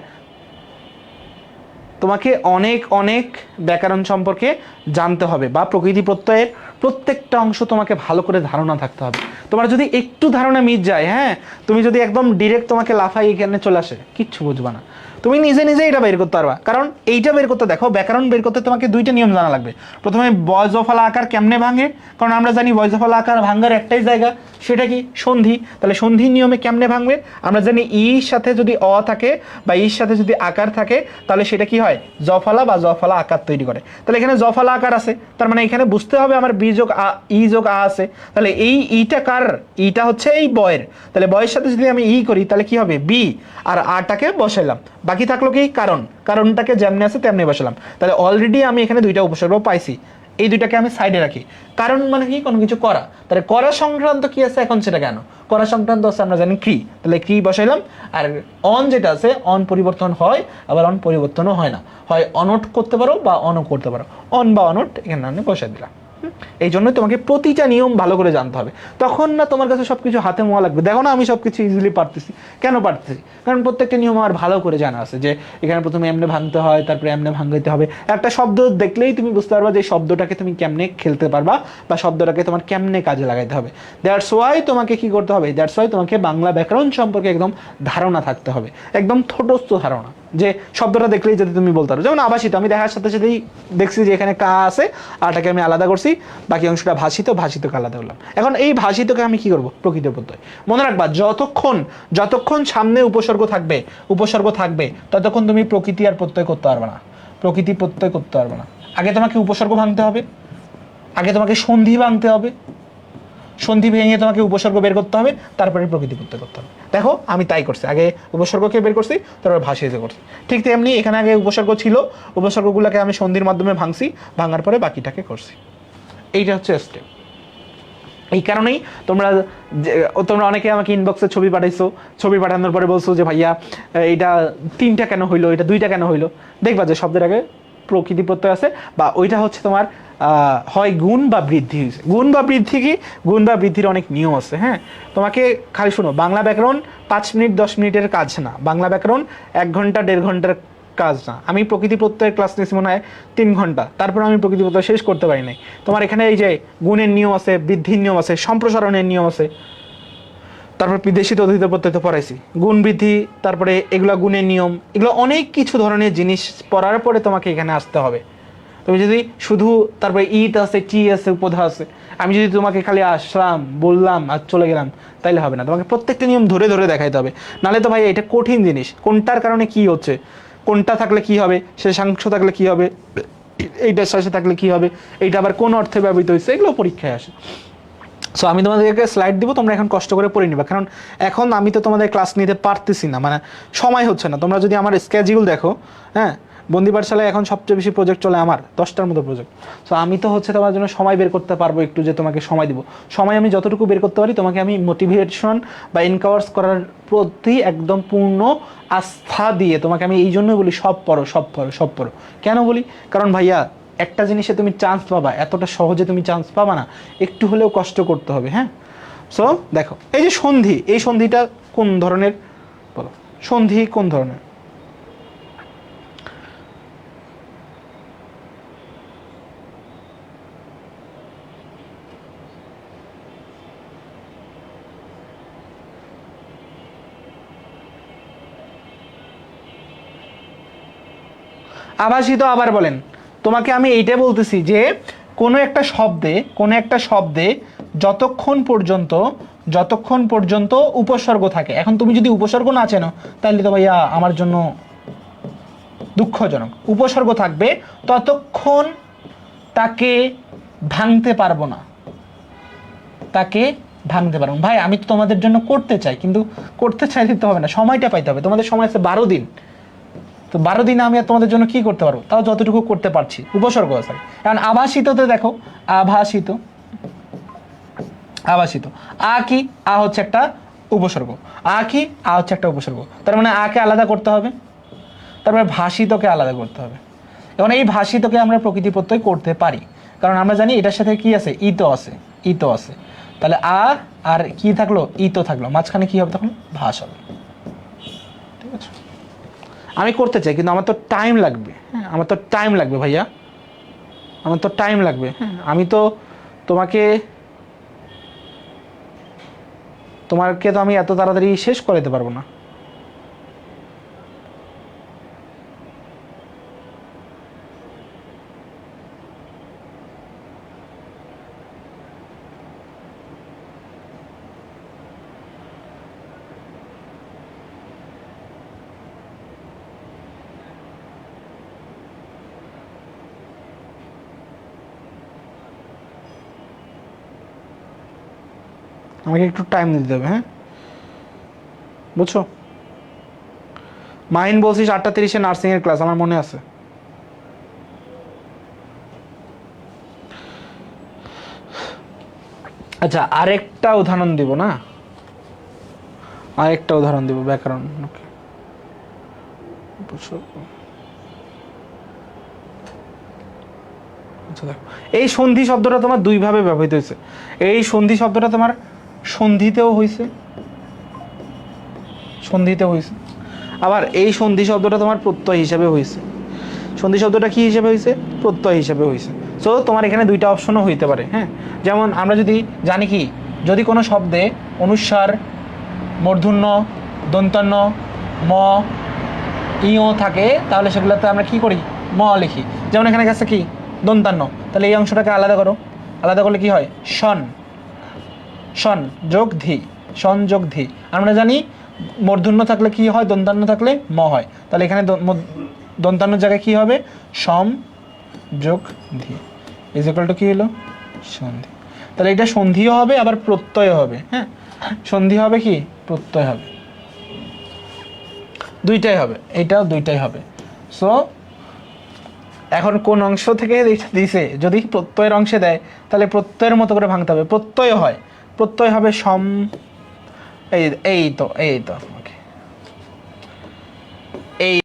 তোমাকে অনেক অনেক ব্যাকরণ সম্পর্কে জানতে হবে, বা প্রকৃতি প্রত্যয়ের প্রত্যেকটা অংশ তোমাকে ভালো করে ধারণা থাকতে হবে। তোমার যদি একটু ধারণা মিট যায়, হ্যাঁ তুমি যদি একদম ডিরেক্ট তোমাকে লাফাই এখানে চলে আসে কিচ্ছু বুঝবা না, তুমি নিজে নিজে এটা বের করতে পারবা। কারণ এইটা বের করতে দেখো, ব্যাকরণ বের করতে তোমাকে 2টা নিয়ম জানা লাগবে। প্রথমে বজ্রফলা আকার কেমনে ভাঙে, কারণ আমরা জানি বজ্রফলা আকার ভাঙার একটাই জায়গা, সেটা কি সন্ধি। তাহলে সন্ধি নিয়মে কেমনে ভাঙবে, আমরা জানি ইর সাথে যদি অ থাকে বা ইর সাথে যদি আকার থাকে তাহলে সেটা কি হয় জফলা বা জফলা আকার তৈরি করে। তাহলে এখানে জফলা আকার আছে, তার মানে এখানে বুঝতে হবে আমার বি যোগ আ ই যোগ আ আছে। তাহলে এই ইটা কার, ইটা হচ্ছে এই বয়ের, তাহলে বয়ের সাথে যদি আমি ই করি তাহলে কি হবে বি, আর আটাকে বসাইলাম, বাকি থাকলো কি কারণ, কারণটাকে যেমনি আছে তেমনি বসালাম। তাহলে অলরেডি আমি এখানে 2টা উপসর্গ পাইছি, এই 2টাকে আমি সাইডে রাখি। কারণ মানে কি কোনো কিছু করা, তাহলে করা সংক্রান্ত কি আছে এখন সেটা কেন, করা সংক্রান্ত আছে আমরা জানি ক্রি, তাহলে ক্রি বসাইলাম। আর অন যেটা আছে অন পরিবর্তন হয়, আবার অন পরিবর্তনও হয় না, হয় অনট করতে পারো বা অনও করতে পারো, অন বা অনট এখানে আমি বসাই দিলাম। এই জন্যই তোমাকে প্রতিটা নিয়ম ভালো করে জানতে হবে, তখন না তোমার কাছে সবকিছু হাতে মোয়া লাগবে। দেখো না আমি সবকিছু ইজিলি পারতেছি, কেন পারতেছি, কারণ প্রত্যেকটা নিয়ম আমার ভালো করে জানা আছে, যে এখানে প্রথমে এমনে ভাঙতে হয়, তারপরে এমনে ভাঙাইতে হবে। একটা শব্দ দেখলেই তুমি বুঝতে পারবা যে শব্দটাকে তুমি কেমনে খেলতে পারবা, বা শব্দটাকে তোমার কেমনে কাজে লাগাইতে হবে। দ্যাটস ওয়াই তোমাকে কি করতে হবে, দ্যাটস ওয়াই তোমাকে বাংলা ব্যাকরণ সম্পর্কে একদম ধারণা থাকতে হবে, একদম ছোটস্থ ধারণা, যে শব্দটা দেখলেই যদি তুমি বলতে পারো। যেমন আভাসিত, আমি দেখার সাথে সাথেই দেখছি যে এখানে কা আছে, আটাকে আমি আলাদা করছি, বাকি অংশটা ভাষিত, ভাষিতকে আলাদা করলাম। এখন এই ভাষিতকে আমি কি করব প্রকৃত প্রত্যয়। মনে রাখবা যতক্ষণ যতক্ষণ সামনে উপসর্গ থাকবে, উপসর্গ থাকবে ততক্ষণ তুমি প্রকৃতি আর প্রত্যয় করতে পারবে না, প্রকৃতি প্রত্যয় করতে পারবে না। আগে তোমাকে উপসর্গ ভাঙতে হবে, আগে তোমাকে সন্ধি ভাঙতে হবে, সন্ধি ভেঙে তোমাকে উপসর্গ বের করতে হবে, তারপরে প্রকৃতি প্রত্যয় করতে হবে। দেখো আমি তাই করছি, আগে উপসর্গকে বের করছি, তারপরে ভাষিত করছি। ঠিক তেমনি এখানে আগে উপসর্গ ছিল, উপসর্গগুলোকে আমি সন্ধির মাধ্যমে ভাঙছি, ভাঙার পরে বাকিটাকে করছি। এইটা হচ্ছে স্টেপ। এই কারণেই তোমরা অনেকে আমাকে ইনবক্সে ছবি পাঠাইছো, ছবি পাঠানোর পরে বলছো যে ভাইয়া এটা 3টা কেন হইলো, এটা 2টা কেন হইলো। দেখবা যে শব্দের আগে প্রকৃতি প্রত্যয় আছে, বা ওইটা হচ্ছে তোমার হয় গুণ বা বৃদ্ধি হয়েছে। গুণ বা বৃদ্ধি কি, গুণ বা বৃদ্ধির অনেক নিয়ম আছে। হ্যাঁ, তোমাকে খালি শোনো, বাংলা ব্যাকরণ 5 মিনিট 10 মিনিটের কাজ না, বাংলা ব্যাকরণ 1 ঘন্টা 1.5 ঘন্টার কাজ না। আমি প্রকৃতি প্রত্যয়ের ক্লাস নিয়েছি মনে হয় 3 ঘন্টা, তারপর আমি প্রকৃতি প্রত্যয় শেষ করতে পারি নাই। তোমার এখানে এই যে গুণের নিয়ম আছে, বৃদ্ধির নিয়ম আছে, সম্প্রসারণের নিয়ম আছে, তারপর বিদেশি তদ্ধিত প্রত্যয় তো পড়াইছি, গুণ বৃদ্ধি, তারপরে এগুলো গুণের নিয়ম, এগুলো অনেক কিছু ধরনের জিনিস পড়ার পরে তোমাকে এখানে আসতে হবে। তুমি যদি শুধু তারপরে ইট আছে, টি আছে, উপধা আছে, আমি যদি তোমাকে খালি আসলাম বললাম আর চলে গেলাম, তাইলে হবে না। তোমাকে প্রত্যেকটা নিয়ম ধরে ধরে দেখাইতে হবে, নাহলে তো ভাই এটা কঠিন জিনিস। কোনটার কারণে কি হচ্ছে, কোনটা থাকলে কি হবে, শেষাংশ থাকলে কি হবে, এইটার শেষে থাকলে কি হবে, এইটা আবার কোন অর্থে ব্যবহৃত হয়েছে, এগুলো পরীক্ষায় আসে। সো আমি তোমাদেরকে স্লাইড দিব, তোমরা এখন কষ্ট করে পড়ে নিবা, কারণ এখন আমি তো তোমাদের ক্লাস নিতে পারতেছি না, মানে সময় হচ্ছে না। তোমরা যদি আমার স্কেডিউল দেখো, হ্যাঁ, বন্দি পাঠশালায় এখন সবচেয়ে বেশি প্রজেক্ট চলে আমার 10টার মতো প্রজেক্ট। সো আমি তো হচ্ছে তোমার জন্য সময় বের করতে পারবো একটু, যে তোমাকে সময় দিব। সময় আমি যতটুকু বের করতে পারি, তোমাকে আমি মোটিভেশন বা এনকাওয়ার্স করার প্রতি একদম পূর্ণ আস্থা দিয়ে তোমাকে আমি এই জন্যই বলি সব পড়ো, সব পড়ো, সব পড়ো। কেন বলি, কারণ ভাইয়া একটা জিনিসে তুমি চান্স পাবা, এতটা সহজে তুমি চান্স পাবা না, একটু হলেও কষ্ট করতে হবে। হ্যাঁ, সো দেখো এই যে সন্ধি, এই সন্ধিটা কোন ধরনের বলো, সন্ধি কোন ধরনের? আভাসিত আবার বলেন। তোমাকে আমি এইটাই বলতেছি যে কোনো একটা শব্দে যতক্ষণ পর্যন্ত উপসর্গ থাকে। এখন তুমি যদি উপসর্গ না চেনো, তাহলে তো ভাইয়া আমার জন্য দুঃখজনক। উপসর্গ থাকবে ততক্ষণ তাকে ভাঙতে পারবো না, ভাই আমি তো তোমাদের জন্য করতে চাই, কিন্তু করতে চাইলে তো হবে না, সময়টা পাইতে হবে। তোমাদের সময় আছে 12 দিন, তো 12 দিনে আমি আর তোমাদের জন্য কি করতে পারবো, তাও যতটুকু করতে পারছি উপসর্গ আছে। কারণ আভাসিততে দেখো, আভাসিত আ কি, আ হচ্ছে একটা উপসর্গ, আ কি, আ হচ্ছে একটা উপসর্গ, তার মানে আকে আলাদা করতে হবে, তারপরে ভাষিতকে আলাদা করতে হবে। এখন এই ভাষিতকে আমরা প্রকৃতি প্রত্যয় করতে পারি, কারণ আমরা জানি এটার সাথে কি আছে, ইতো আছে। তাহলে আ আর কি থাকলো, ইতো থাকলো, মাঝখানে কি হবে তখন, ভাষ হবে। ঠিক আছে, আমি করতে চাই, কিন্তু আমার তো টাইম লাগবে। হ্যাঁ, আমার তো টাইম লাগবে ভাইয়া, আমার তো টাইম লাগবে। হ্যাঁ, আমি তো তোমাকে তো আমি এত তাড়াতাড়ি শেষ করে দিতে পারবো না। আমাকে একটু টাইম দিতে হবে। হ্যাঁ, বুঝছো? মাহিন বলছিস 8:30 নার্সিং এর ক্লাস, আমার মনে আছে। আচ্ছা, আরেকটা উদাহরণ দিব না, ব্যাকরণ। এই সন্ধি শব্দটা তোমার দুইভাবে ব্যবহৃত হয়েছে। এই সন্ধি শব্দটা তোমার সন্ধিতেও হয়েছে, আবার এই সন্ধি শব্দটা তোমার প্রত্যয় হিসাবে হয়েছে। সন্ধি শব্দটা কি হিসাবে হয়েছে, প্রত্যয় হিসাবে হয়েছে। সো তোমার এখানে দুইটা অপশনও হইতে পারে। হ্যাঁ, যেমন আমরা যদি জানি কি, যদি কোনো শব্দে অনুস্বার, মূর্ধন্য, দন্তান্ন, ম, ইও থাকে, তাহলে সেগুলোতে আমরা কি করি, ম লিখি। যেমন এখানে গেছে কি, দন্তান্ন, তাহলে এই অংশটাকে আলাদা করো, আলাদা করলে কি হয়, শন যোগ ধি, শন যোগ ধি। আমরা জানি মূর্ধন্য থাকলে কি হয়, দন্তান্ন থাকলে ম হয়, তাহলে এখানে দন্তান্নর জায়গায় কি হবে, সম যোগ ধি ইজ ইকুয়াল টু কি হলো, সন্ধি। তাহলে এটা সন্ধিও হবে আবার প্রত্যয় হবে। হ্যাঁ, সন্ধি হবে কি প্রত্যয় হবে, দুইটাই হবে, এটাও দুইটাই হবে। সো এখন কোন অংশ থেকে দিছে, যদি প্রত্যয়ের অংশে দেয় তাহলে প্রত্যয়ের মতো করে ভাঙতে হবে। প্রত্যয় হয়, প্রত্যয় হবে সম, এই এই তো ওকে, এই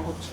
হচ্ছে।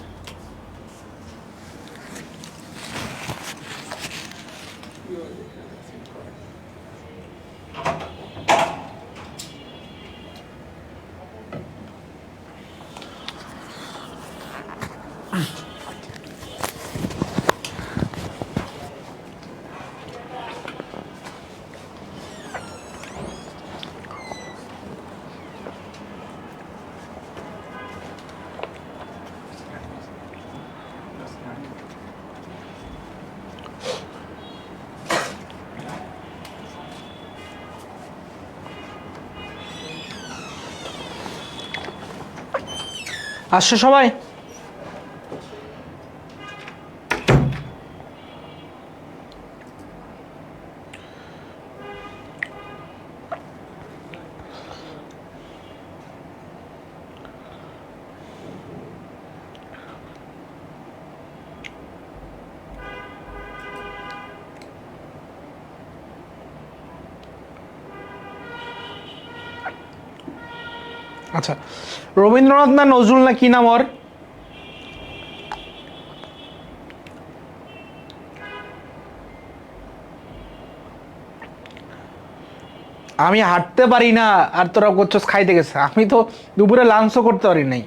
আসছো সবাই? আচ্ছা, রবীন্দ্রনাথ না নজরুল না কি নাম ওর? আমি হাঁটতে পারি না আর তোরা করছস খাইতে গেছে। আমি তো দুপুরে লাঞ্চও করতে পারি নাই,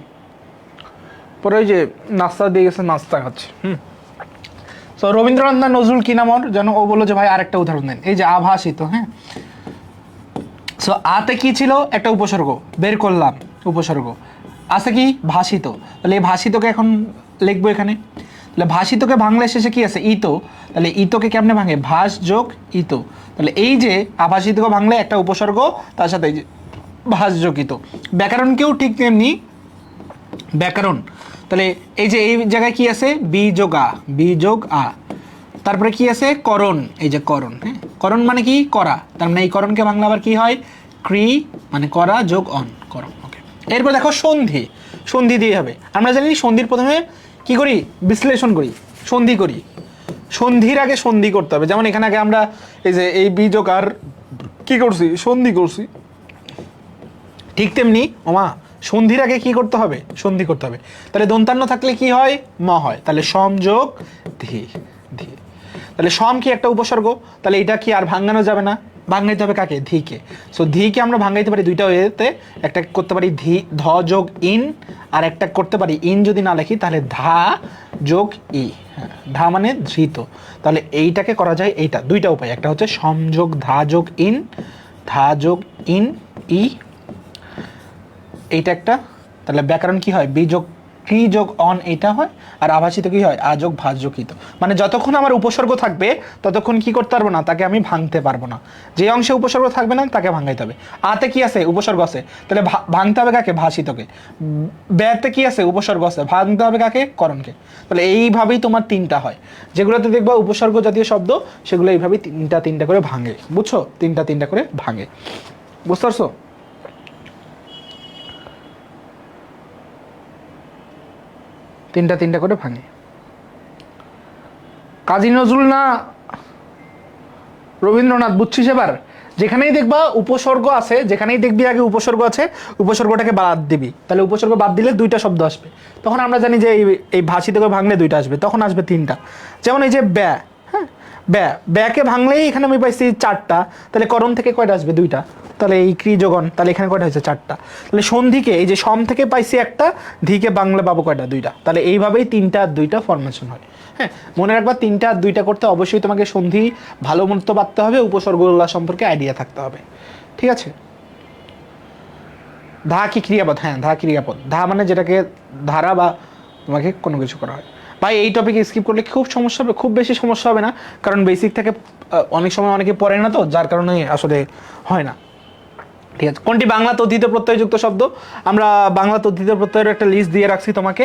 পরে ওই যে নাস্তা দিয়ে গেছে, নাস্তা খাচ্ছে। তো রবীন্দ্রনাথ না নজরুল কি নাম ওর যেন? ও বললো যে ভাই আরেকটা উদাহরণ দেন। এই যে আভাসিত, হ্যাঁ, সো আতে কি ছিল? একটা উপসর্গ বের করলাম, উপসর্গ আছে কি? ভাসিত। তাহলে এই ভাসিতকে এখন লিখবো এখানে। তাহলে ভাসিতকে ভাঙলে শেষে কি আছে? ইতো। তাহলে ইতোকে কেমনে ভাঙে? ভাস যোগ ইতো। তাহলে এই যে আভাসিতকে ভাঙলে একটা উপসর্গ, তার সাথে এই যে ভাস যোগ ইতো। ব্যাকরণকেও ঠিক তেমনি, ব্যাকরণ। তাহলে এই যে এই জায়গায় কি আছে? বি যোগ আ, বি যোগ আ। তারপরে কি আছে? করণ। এই যে করণ, হ্যাঁ, করণ মানে কি? করা। তার মানে এই করণকে বাংলা আবার কি হয়? ক্রি, মানে করা যোগ অন, করণ। ওকে, এরপর দেখো সন্ধি। সন্ধি দিয়ে হবে। আমরা জানি সন্ধির প্রথমে কি করি? বিশ্লেষণ করি, সন্ধি করি। সন্ধির আগে সন্ধি করতে হবে। যেমন এখানে আগে আমরা এই যে এই বি যোগ আর কি করছি? সন্ধি করছি। ঠিক তেমনি ওমা সন্ধির আগে কি করতে হবে? সন্ধি করতে হবে। তাহলে দন্তান্ন থাকলে কি হয়? ম হয়। তাহলে সম যোগ ধি, ধি। তাহলে সম কি? একটা উপসর্গ। তাহলে এটা কি আর ভাঙানো যাবে না? ভাঙাইতে হবে কাকে? ধিকে। সো ধিকে আমরা ভাঙাইতে পারি দুইটা ওয়েতে। একটা করতে পারি ধি, ধ যোগ ইন, আর একটা করতে পারি ইন যদি না লিখি তাহলে ধা যোগ ই। হ্যাঁ, ধা মানে ধৃত। তাহলে এইটাকে করা যায় এইটা দুইটা উপায়। একটা হচ্ছে সংযোগ ধা যোগ ইন, ধা যোগ ইন ই, এইটা একটা। তাহলে ব্যাকরণ কি হয়? বি যোগ ক্রি যোগ অন, এটা হয়। আর আভাসিত কি হয়? আ যোগ ভাস যোগ ইত। মানে যতক্ষণ আমার উপসর্গ থাকবে ততক্ষণ কি করতে পারবো না? তাকে আমি ভাঙতে পারবো না। যে অংশে উপসর্গ থাকবে না তাকে ভাঙাইতে হবে। আতে কি আছে? উপসর্গ আছে, তাহলে ভাঙতে হবে কাকে? ভাসিতকে। ব্যতে কি আছে? উপসর্গ আছে, ভাঙতে হবে কাকে? করণকে। তাহলে এইভাবেই তোমার তিনটা হয়। যেগুলোতে দেখবা উপসর্গ জাতীয় শব্দ সেগুলো এইভাবেই তিনটা তিনটা করে ভাঙে। বুঝছো? তিনটা তিনটা করে ভাঙে। বুঝতে পারছো? তিনটা তিনটা করে ভাঙে। কাজী নজরুল না রবীন্দ্রনাথ, বুঝছিস এবার? যেখানেই দেখবা উপসর্গ আছে, যেখানেই দেখবি আগে উপসর্গ আছে, উপসর্গটাকে বাদ দিবি। তাহলে উপসর্গ বাদ দিলে দুইটা শব্দ আসবে। তখন আমরা জানি যে এই ভাষিত করে ভাঙলে দুইটা আসবে, তখন আসবে তিনটা। যেমন এই যে ব্যা, হ্যাঁ, ব্যা, ব্যকে ভাঙলেই এখানে আমি পাইছি চারটা। তাহলে করণ থেকে কয়টা আসবে? দুইটা। তাহলে এই ক্রিযোগণ, তাহলে এখানে কয়টা হয়েছে? চারটা। তাহলে সন্ধিকে এই যে সম থেকে পাইছি একটা, ধিকে বাংলা পাবো কয়টা? দুইটা। তাহলে এইভাবেই তিনটা আর দুইটা ফরমেশন হয়। হ্যাঁ, মনে রাখবা তিনটা আর দুইটা করতে অবশ্যই তোমাকে সন্ধি ভালো মতো বাঁধতে হবে, উপসর্গগুলো সম্পর্কে আইডিয়া থাকতে হবে। ঠিক আছে? ধা কি ক্রিয়াপদ? হ্যাঁ, ধা ক্রিয়াপদ। ধা মানে যেটাকে ধারা বা তোমাকে কোনো কিছু করা হয়। ভাই এই টপিকে স্কিপ করলে খুব সমস্যা হবে, খুব বেশি সমস্যা হবে না, কারণ বেসিক থেকে অনেক সময় অনেকে পড়ে না, তো যার কারণে আসলে হয় না। ঠিক আছে, কোনটি বাংলা তদ্ধিত প্রত্যয়যুক্ত শব্দ? আমরা বাংলা তদ্ধিত প্রত্যয়ের একটা লিস্ট দিয়ে রাখছি তোমাকে।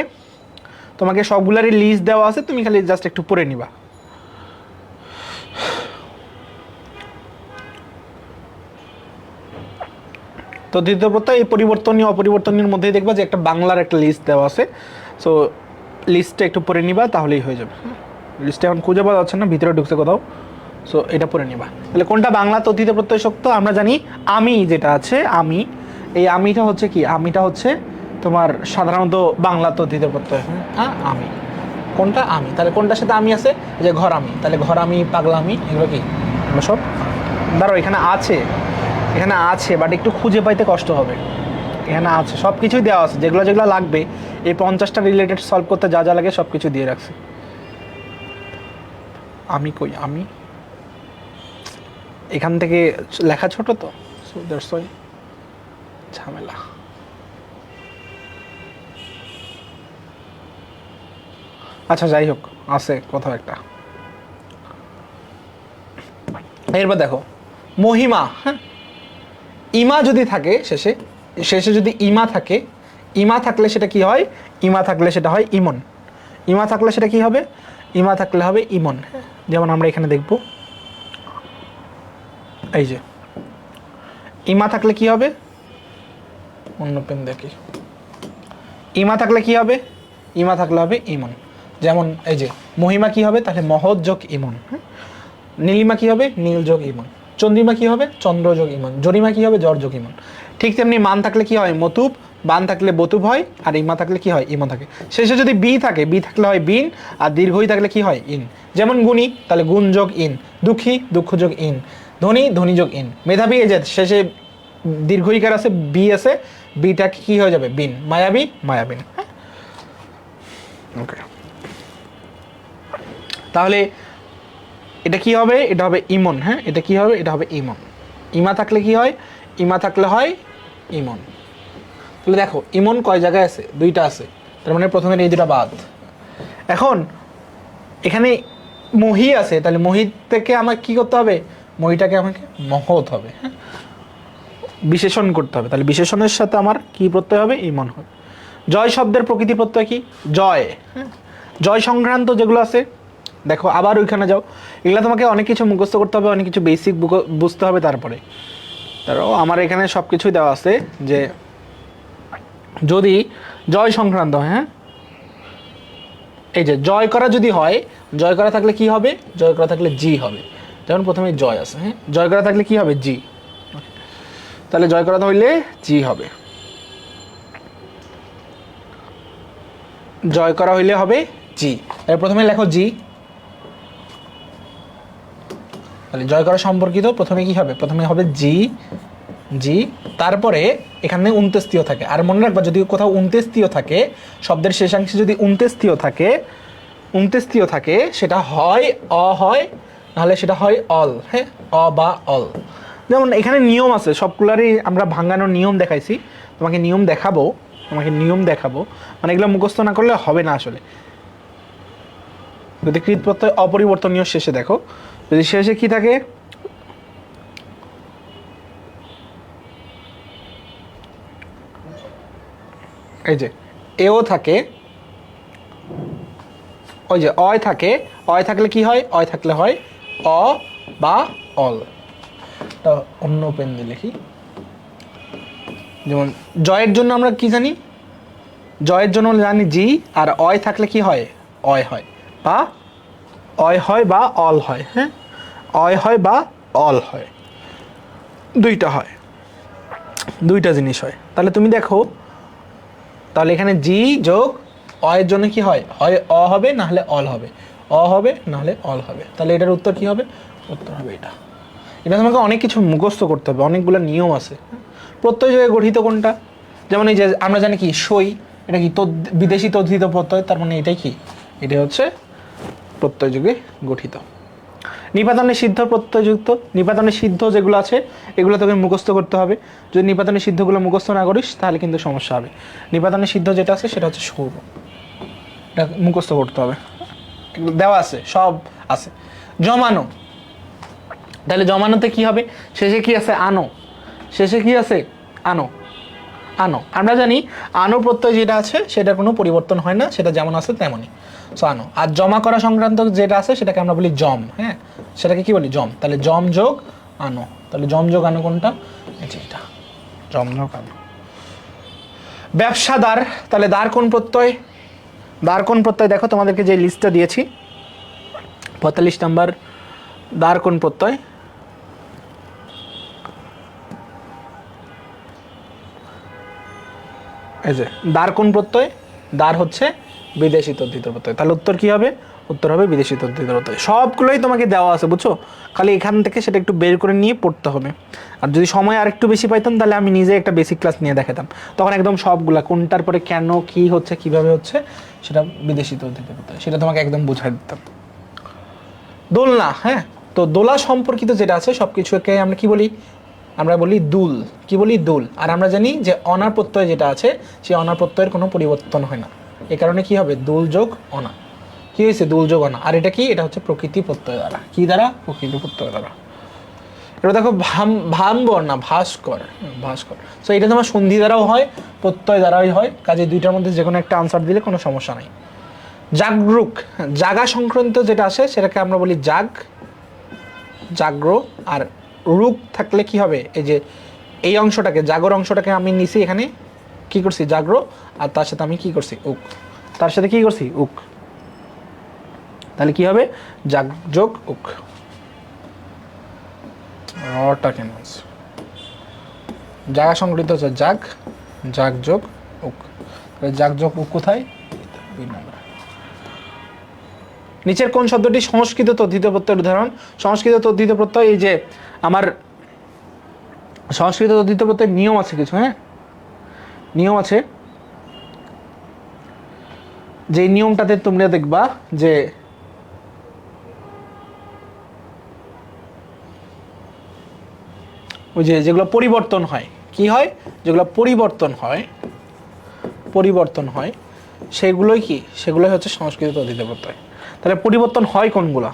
তোমাকে সবগুলারই লিস্ট দেওয়া আছে, তুমি খালি জাস্ট একটু পড়ে নিবা। তদ্ধিত প্রত্যয় এই পরিবর্তনীয় অপরিবর্তনীয় মধ্যেই দেখবা যে একটা বাংলার একটা লিস্ট দেওয়া আছে। সো লিস্টটা একটু পড়ে নিবা, তাহলেই হয়ে যাবে। লিস্টটা এখন খুঁজে পাওয়া যাচ্ছে না, ভিতরে ঢুকছে কোথাও। সো এটা পড়ে নিবা। তাহলে কোনটা বাংলা তদ্ধিত প্রত্যয় শক্ত? আমরা জানি আমি, যেটা আছে আমি, এই আমিটা হচ্ছে কি? আমিটা হচ্ছে তোমার সাধারণত বাংলা তদ্ধিত প্রত্যয়। হ্যাঁ, আমি। কোনটা? আমি। তাহলে কোনটার সাথে আমি আছে? যে ঘর আমি। তাহলে ঘর আমি, পাগলামি, এগুলো কি? এগুলো সব দাঁড়াও, এখানে আছে, এখানে আছে, বাট একটু খুঁজে পাইতে কষ্ট হবে। এখানে আছে, সব কিছুই দেওয়া আছে, যেগুলো যেগুলো লাগবে এই 50টা রিলেটেড সলভ করতে যা যা লাগে সব কিছু দিয়ে রাখছি। আমি কই? আমি এখান থেকে লেখা ছোট তো, সো দ্যাটস ওয়াই ঝামেলা। আচ্ছা যাই হোক, আছে কোথাও একটা। এরপর দেখো মহিমা। হ্যাঁ, ইমা যদি থাকে শেষে, শেষে যদি ইমা থাকে, ইমা থাকলে সেটা কি হয়? ইমা থাকলে সেটা হয় ইমন। ইমা থাকলে সেটা কি হবে? ইমা থাকলে হবে ইমন। যেমন আমরা এখানে দেখব, এই যে ইমা থাকলে কি হবে? অন্য পেন দেখি। ইমা থাকলে কি হবে? ইমা থাকলে হবে ইমন। যেমন এই যে মহিমা কি হবে? তাহলে মহৎ যোগ ইমন। নীলিমা কি হবে? নীল যোগ ইমন। চন্দ্রিমা কি হবে? চন্দ্র যোগ ইমন। জরিমা কি হবে? জ্বর যোগ ইমন। ঠিক তেমনি মান থাকলে কি হয় মতুব, বান থাকলে বতুব হয়, আর ইমা থাকলে কি হয় ইমা থাকে। শেষে যদি বি থাকে, বি থাকলে হয় বিন, আর দীর্ঘই থাকলে কি হয় ইন। যেমন গুণী তাহলে গুণ যোগ ইন, দুঃখী দুঃখ যোগ ইন, ধনী ধনী যোগ ইন, মেধাবী এই যে শেষে দীর্ঘইকার আছে বি আছে, বিটা কি হয়ে যাবে বিন, মায়াবী মায়াবিন। ওকে, তাহলে এটা কি হবে, এটা হবে ইমন। হ্যাঁ, এটা কি হবে, এটা হবে ইমন। ইমা থাকলে কি হয়, ইমা থাকলে হয় ইমন। তাহলে দেখো ইমন কয় জায়গায় আছে, দুইটা আছে, তার মানে প্রথমে এই দুটা বাদ। এখন এখানে মহি আছে, তাহলে মহি থেকে আমার কি করতে হবে, মহিটাকে আমাকে মহৎ হবে। হ্যাঁ, বিশেষণ করতে হবে, তাহলে বিশেষণের সাথে আমার কি প্রত্যয় হবে, ইমন হবে। জয় শব্দের প্রকৃতি প্রত্যয় কি, জয়। হ্যাঁ, জয় সংক্রান্ত যেগুলো আছে দেখো আবার ওইখানে যাও, এগুলো তোমাকে অনেক কিছু মুখস্থ করতে হবে, অনেক কিছু বেসিক বুঝতে হবে। তারপরে ধরো আমার এখানে সব কিছুই দেওয়া আছে যে যদি জয় সংক্রান্ত হয়, হ্যাঁ এই যে জয় করা যদি হয়, জয় করা থাকলে কি হবে, জয় করা থাকলে জি হবে। যেমন প্রথমে জয় আছে, হ্যাঁ জয় করা থাকলে কি হবে জি, তাহলে জয় করা হইলে জি হবে, জয় করা হইলে হবে জি। তাহলে প্রথমে লেখো জি, তাহলে জয় করা সম্পর্কিত প্রথমে কি হবে, প্রথমে হবে জি, জি, তারপরে এখানে উনতেস্তীয় থাকে। আর মনে রাখবা যদি কোথাও উনতেস্তীয় থাকে, শব্দের শেষাংশে যদি উনতেস্তীয় থাকে সেটা হয় অ হয়, নাহলে সেটা হয় অল। হ্যাঁ, অ বা অল। যেমন এখানে নিয়ম আছে, সবগুলারই আমরা ভাঙানোর নিয়ম দেখাইছি, তোমাকে নিয়ম দেখাবো, মানে এগুলো মুখস্থ না করলে হবে না আসলে। যদি কৃত প্রত্যয় অপরিবর্তনীয় শেষে দেখো, যদি শেষে কি থাকে, এই যে এও থাকে, ওই যে অয় থাকে, অয় থাকলে কি হয়, অয় থাকলে হয় অ বা অল। অন্য পেন দিয়ে লিখি, যেমন জয়ের জন্য আমরা কি জানি, জয়ের জন্য জানি জি, আর অয় থাকলে কি হয় অয় হয়, বা অয় হয় বা অল হয়। হ্যাঁ, অয় হয় বা অল হয়, দুইটা হয়, দুইটা জিনিস হয়। তাহলে তুমি দেখো, তাহলে এখানে জি যোগ অয়ের জন্য কি হয়, হয় অ হবে না হলে অল হবে, অ হবে না হলে অল হবে। তাহলে এটার উত্তর কি হবে, উত্তর হবে এটা। এটা তোমাকে অনেক কিছু মুখস্থ করতে হবে, অনেকগুলো নিয়ম আছে। প্রত্যয় যোগে গঠিত কোনটা, যেমন এই যে আমরা জানি কি সই, এটা কি বিদেশি তদ্ধিত প্রত্যয়, তার মানে এটাই কি, এটা হচ্ছে প্রত্যয় যোগে গঠিত। নিপাতনের সিদ্ধ প্রত্যয়যুক্ত, নিপাতনের সিদ্ধ যেগুলো আছে এগুলো তোকে মুখস্থ করতে হবে। যদি নিপাতনের সিদ্ধগুলো মুখস্থ না করিস তাহলে কিন্তু সমস্যা হবে। নিপাতনের সিদ্ধ যেটা আছে সেটা হচ্ছে সৌর, এটা মুখস্থ করতে হবে, দেওয়া আছে সব আছে। জমানো, তাহলে জমানোতে কি হবে, শেষে কি আছে আনো, শেষে কি আছে আনো, আনো আমরা জানি আনো প্রত্যয় যেটা আছে সেটা কোনো পরিবর্তন হয় না, সেটা যেমন আছে তেমনই, সো আনো। আর জমা করা সংক্রান্ত যেটা আছে সেটাকে আমরা বলি জম। হ্যাঁ, সেটাকে কি বলি জম। তাহলে জম যোগ আনো, তাহলে জম যোগ আনো কোনটা, এটা জম যোগ আনো। ব্যবসাদার, তাহলে দার কোন প্রত্যয়, দার কোন প্রত্যয় দেখো তোমাদেরকে যে লিস্টটা দিয়েছি 45 নম্বর, দার কোন প্রত্যয়, এই যে দার কোন প্রত্যয়, দার হচ্ছে বিদেশি তদ্ধিত প্রত্যয়। তাহলে উত্তর কি হবে, উত্তর হবে বিদেশি তদ্ধিত প্রত্যয়। সবগুলোই তোমাকে দেওয়া আছে বুঝছো, খালি এখান থেকে সেটা একটু বের করে নিয়ে পড়তে হবে। আর যদি সময় আর একটু বেশি পাইতাম তাহলে আমি নিজে একটা বেসিক ক্লাস নিয়ে দেখাতাম, তখন একদম সবগুলা কোনটার পরে কেন কি হচ্ছে কিভাবে হচ্ছে সেটা বিদেশি তদ্ধিত প্রত্যয়, সেটা তোমাকে একদম বুঝাই দিতাম। দোলনা, হ্যাঁ তো দোলা সম্পর্কিত যেটা আছে সব কিছুকে আমরা কি বলি, আমরা বলি দুল, কি বলি দুল। আর আমরা জানি যে অনার প্রত্যয় যেটা আছে সেই অনার প্রত্যয়ের কোনো পরিবর্তন হয় না, এই কারণে কি হবে দুল যোগ অনা, কি হয়েছে দুল যোগ অনা। আর এটা কি, এটা হচ্ছে প্রকৃতি প্রত্যয় দ্বারা, কি দ্বারা, প্রকৃতি প্রত্যয় দ্বারা। এটা দেখো ভাম্বর না ভাস্কর, ভাস্কর। সো এটা তোমার সন্ধি দ্বারাও হয়, প্রত্যয় দ্বারাই হয়, কাজে দুইটার মধ্যে যে কোনো একটা আনসার দিলে কোনো সমস্যা নাই। জাগরুক, জাগা সংক্রান্ত যেটা আসে সেটাকে আমরা বলি জাগ, জাগ্র। আর রুক থাকলে কি হবে, এই যে এই অংশটাকে জাগর অংশটাকে আমি নিছি এখানে কি করছি জাগ্র, আর তার সাথে আমি কি করছি উক, তার সাথে কি করছি উক, তাহলে কি হবে জাগ যোগ উক। রটা কেন জাগা সংগঠিত হচ্ছে জাগ, জাগ যোগ উক। জাগ যোগ উক কোথায়? নিচের কোন শব্দটি সংস্কৃত তদ্ধিত প্রত্যয়ের উদাহরণ? সংস্কৃত তদ্ধিত প্রত্যয়, এই যে আমার সংস্কৃত তদ্ধিত প্রত্যয়ের নিয়ম আছে কিছু, হ্যাঁ নিয়ম আছে, যে নিয়মটাতে তোমরা দেখবা যে ওই যে যেগুলো পরিবর্তন হয়, কি হয়, যেগুলো পরিবর্তন হয়, পরিবর্তন হয় সেগুলোই কি, সেগুলোই হচ্ছে সংস্কৃত তদ্ধিত প্রত্যয়। তাহলে পরিবর্তন হয় কোনগুলা?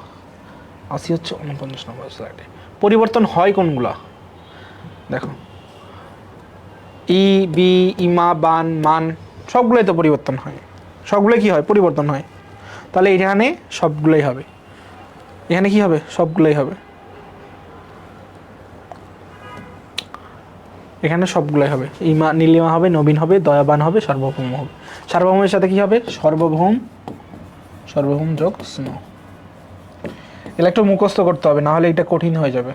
আসি হচ্ছে 49 নম্বর স্লাইডে। পরিবর্তন হয় কোনগুলা দেখো, ই, বি, ইমা, বান, মান সবগুলোই তো পরিবর্তন হয়, সবগুলোই কি হয়, পরিবর্তন হয়। তাহলে এখানে সবগুলোই হবে, এখানে কি হবে, সবগুলোই হবে, এখানে সবগুলোই হবে। ইমা নীলিমা হবে, নবীন হবে, দয়াবান হবে, সার্বভৌম হবে। সার্বভৌমের সাথে কি হবে, সর্বভৌম, সর্বভৌম যোগ স্নো। এগুলো একটু মুখস্থ করতে হবে, না হলে এটা কঠিন হয়ে যাবে।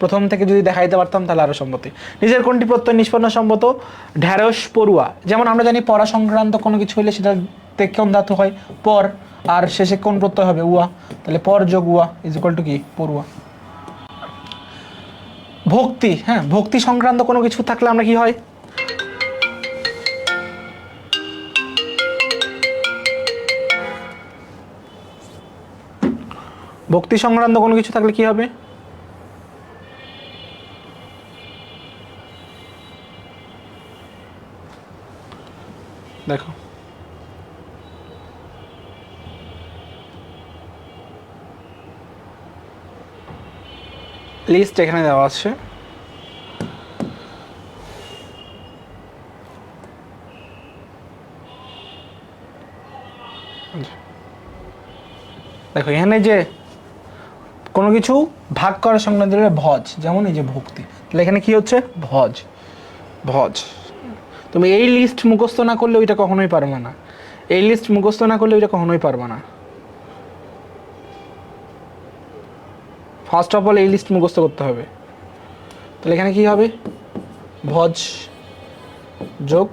প্রথম থেকে যদি দেখাইতে পারতাম তাহলে আরো সম্মতি। নিজের কোনটি প্রত্যয় নিষ্পন্ন সম্মত? ঢ্যাঁড়স পড়ুয়া। যেমন আমরা জানি পড়া সংক্রান্ত কোনো কিছু হলে সেটা কোন ধাতু হয়, পর, আর শেষে কোন প্রত্যয় হবে, উয়া। তাহলে পর যোগ উয়া ইজ ইকুয়াল টু কি, পড়ুয়া। ভক্তি, হ্যাঁ ভক্তি সংক্রান্ত কোনো কিছু থাকলে আমরা কি হয়, ভক্তি সংক্রান্ত কোনো কিছু থাকলে কি হবে, দেখো লিস্ট এখানে দেওয়া আছে। দেখো এখানে যে কোনো কিছু ভাগ করার সংক্রান্ত ভজ, যেমন এই যে ভক্তি, তাহলে এখানে কি হচ্ছে, ভজ, ভজ। তুমি এই লিস্ট মুখস্থ না করলে ওইটা কখনোই পারবে না, এই লিস্ট মুখস্থ না করলে ওইটা কখনোই পারবে না। ফার্স্ট অফ অল এই লিস্ট মুখস্থ করতে হবে। তাহলে এখানে কি হবে, ভজ যোগ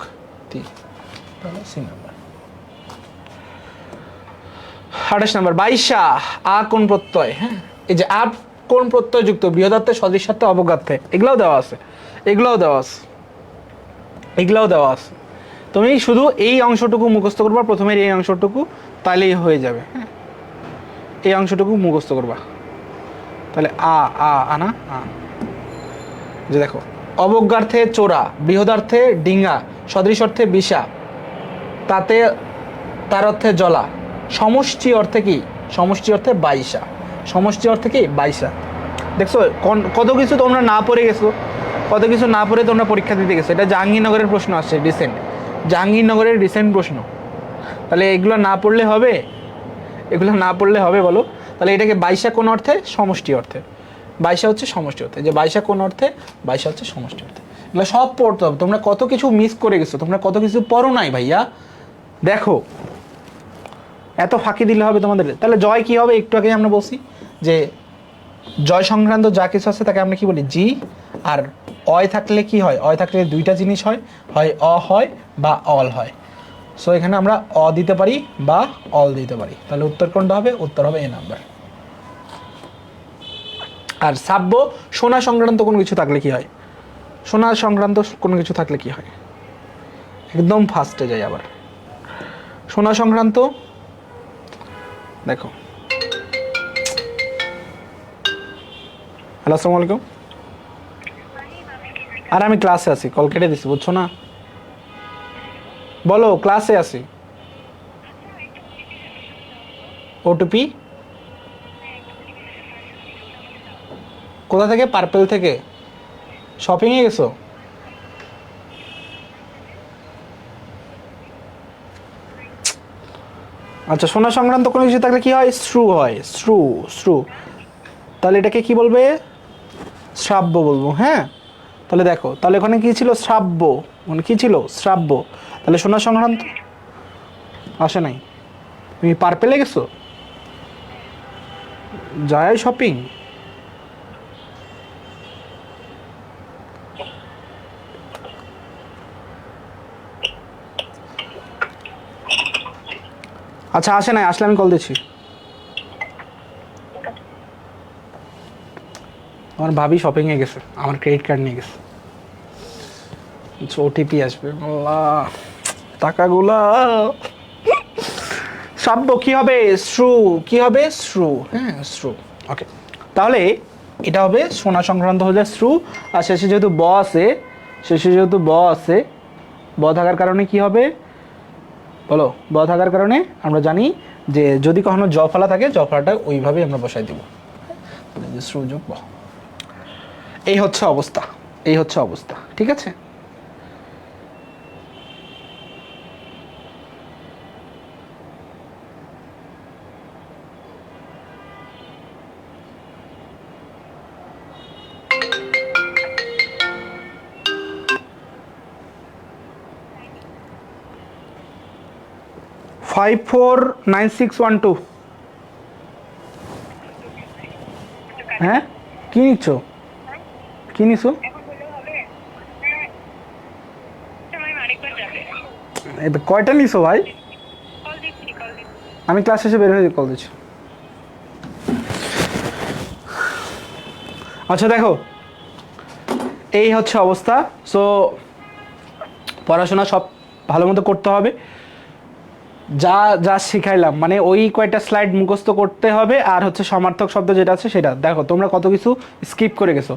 তি, তাহলে সি নাম্বার। 28 নম্বর, বাইশা আ কোন প্রত্যয়, হ্যাঁ এই যে আ কোন প্রত্যয় যুক্ত, বৃহদার্থে, সদৃশার্থে, অবজ্ঞার্থে, এগুলাও দেওয়া আছে, এগুলাও দেওয়া আছে, এগুলাও দেওয়া আছে। তুমি শুধু এই অংশটুকু মুখস্থ করবা, প্রথমের এই অংশটুকু, তাহলেই হয়ে যাবে, হ্যাঁ এই অংশটুকু মুখস্থ করবা। তাহলে আ আ আনা আ, যে দেখো অবজ্ঞার্থে চোরা, বৃহদার্থে ডিঙ্গা, সদৃশ অর্থে বিশা, তাতে তার অর্থে জলা, সমষ্টি অর্থে কি, সমষ্টি অর্থে বাইশা, সমষ্টি অর্থে কি বাইশা। দেখছো কত কিছু তোমরা না পড়ে গেছো, কত কিছু না পড়ে তোমরা পরীক্ষা দিতে গেছো। এটা জাহাঙ্গীরনগরের প্রশ্ন আসছে রিসেন্ট, জাহাঙ্গীরনগরের রিসেন্ট প্রশ্ন। তাহলে এগুলো না পড়লে হবে, এগুলো না পড়লে হবে বলো। তাহলে এটাকে বাইশা কোন অর্থে, সমষ্টি অর্থে, বাইশা হচ্ছে সমষ্টি অর্থে, যে বাইশা কোন অর্থে, বাইশা হচ্ছে সমষ্টি অর্থে। এগুলো সব পড়তে হবে। তোমরা কত কিছু মিস করে গেছো, তোমরা কত কিছু পড়ো নাই ভাইয়া, দেখো এত ফাঁকি দিলে হবে তোমাদের। তাহলে জয় কি হবে, একটু আগে আমরা বলছি যে জয় সংক্রান্ত যা কিছু আছে তাকে আমরা কি বলি, জি। আর অয় থাকলে কি হয়, অয় থাকলে দুইটা জিনিস হয়, হয় অ হয় বা অল হয়। সো এখানে আমরা অ দিতে পারি বা অল দিতে পারি। তাহলে উত্তর কোনটা হবে, উত্তর হবে এ নাম্বার। আর সাব্য সোনা সংক্রান্ত কোনো কিছু থাকলে কি হয়, সোনা সংক্রান্ত কোনো কিছু থাকলে কি হয়, একদম ফার্স্টে যাই আবার। সোনা সংক্রান্ত দেখো, হ্যালো আসসালামু আলাইকুম, আর আমি ক্লাসে আছি, কল কেটে দিচ্ছি বুঝছো না, বলো ক্লাসে আছি। ওটিপি কোথা থেকে, পার্পেল থেকে, শপিংয়ে গেছো? আচ্ছা সোনা সংক্রান্ত কোনো কিছু থাকলে কি হয়, শ্রু হয়, শ্রু, শ্রু। তাহলে এটাকে কি বলবে, শ্রাব্য বলবো, হ্যাঁ। তাহলে দেখো, তাহলে ওখানে কি ছিল, শ্রাব্য, মানে কি ছিল, শ্রাব্য। তাহলে সোনা সংক্রান্ত আসে নাই, তুমি পার্পেলে গেছো, যায় শপিং। আচ্ছা আসে নাই, আসলে আমি কল দিচ্ছি। আমার ভাবি শপিংয়ে গেছে, আমার ক্রেডিট কার্ড নিয়ে গেছে। ওটিপি আসবে, আল্লাহ টাকাগুলা। শব্দ কি হবে? শ্রু। কি হবে? শ্রু। হ্যাঁ শ্রু। ওকে, তাহলে এটা হবে সোনা সংক্রান্ত হলে শ্রু। আর শেষে যেহেতু ব আছে, ব থাকার কারণে কি হবে বলো? ব থাকার কারণে আমরা জানি যে যদি কখনো জ ফলা থাকে, জ ফলাটা ওইভাবেই আমরা বসাই দিব। শ্রু যোগ ব। এই হচ্ছে অবস্থা, এই হচ্ছে অবস্থা, ঠিক আছে? Five four nine six one two. হ্যাঁ কি নিচ্ছ? কি নিছো? কয়টা নিছো ভাই? আমি ক্লাস শেষে বের হয়ে কল দিচ্ছি। আচ্ছা দেখো, এই হচ্ছে অবস্থা। সো পড়াশোনা সব ভালো মতো করতে হবে। যা যা শিখাইলাম মানে ওই কয়টা স্লাইড মুখস্থ করতে হবে। আর হচ্ছে সমার্থক শব্দ যেটা আছে সেটা দেখো, তোমরা কত কিছু স্কিপ করে গেছো।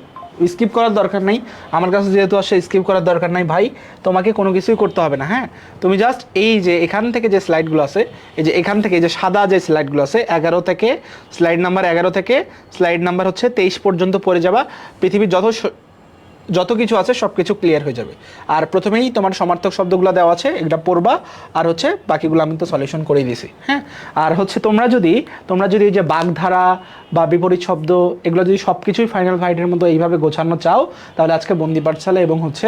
স্কিপ করার দরকার নেই, আমার কাছে যেহেতু আসে স্কিপ করার দরকার নাই ভাই। তোমাকে কোনো কিছুই করতে হবে না। হ্যাঁ, তুমি জাস্ট এই যে এখান থেকে যে স্লাইডগুলো আছে, এই যে এখান থেকে যে সাদা যে স্লাইডগুলো আছে 11 থেকে স্লাইড নাম্বার 11 থেকে স্লাইড নাম্বার হচ্ছে 23 পর্যন্ত পড়ে যাবা। পৃথিবীর যত কিছু আছে সব কিছু ক্লিয়ার হয়ে যাবে। আর প্রথমেই তোমার সমার্থক শব্দগুলো দেওয়া আছে, এটা পড়বা। আর হচ্ছে বাকিগুলো আমি তো সলিউশন করেই দিয়েছি। হ্যাঁ, আর হচ্ছে তোমরা যদি এই যে বাগধারা বা বিপরীত শব্দ এগুলো যদি সব কিছুই ফাইনাল ফাইটের মতো এইভাবে গোছানো চাও, তাহলে আজকে বন্দি পাঠশালা এবং হচ্ছে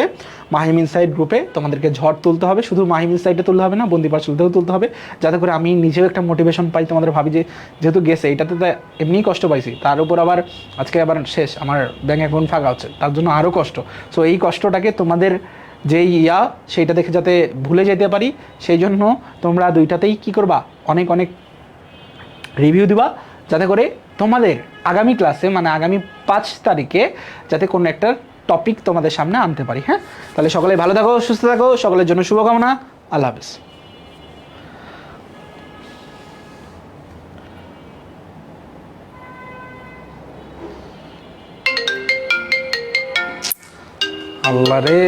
মাহিম ইনসাইড গ্রুপে তোমাদেরকে ঝড় তুলতে হবে। শুধু মাহিম ইনসাইডে তুলতে হবে না, বন্দি পাঠশালাতেও তুলতে হবে, যাতে করে আমি নিজেও একটা মোটিভেশন পাই। তোমাদের ভাবি যে যেহেতু গেছে এটাতে তো এমনিই কষ্ট পাইছি, তার উপর আবার আজকে আবার শেষ, আমার ব্যাঙ্ক অ্যাকাউন্ট ফাঁকা হচ্ছে, তার জন্য আরও কষ্ট। সো এই কষ্টটাকে তোমাদের যেই সেইটা দেখে যাতে ভুলে যেতে পারি, সেই জন্য তোমরা দুইটাতেই কি করবা, অনেক অনেক রিভিউ দিবা, যাতে করে তোমাদের আগামী ক্লাসে মানে আগামী 5 তারিখে যাতে কোনো একটা টপিক তোমাদের সামনে আনতে পারি। হ্যাঁ, তাহলে সকলে ভালো থাকো, সুস্থ থাকো, সকলের জন্য শুভকামনা। আল্লাহ হাফেজ। আল্লাহ রে।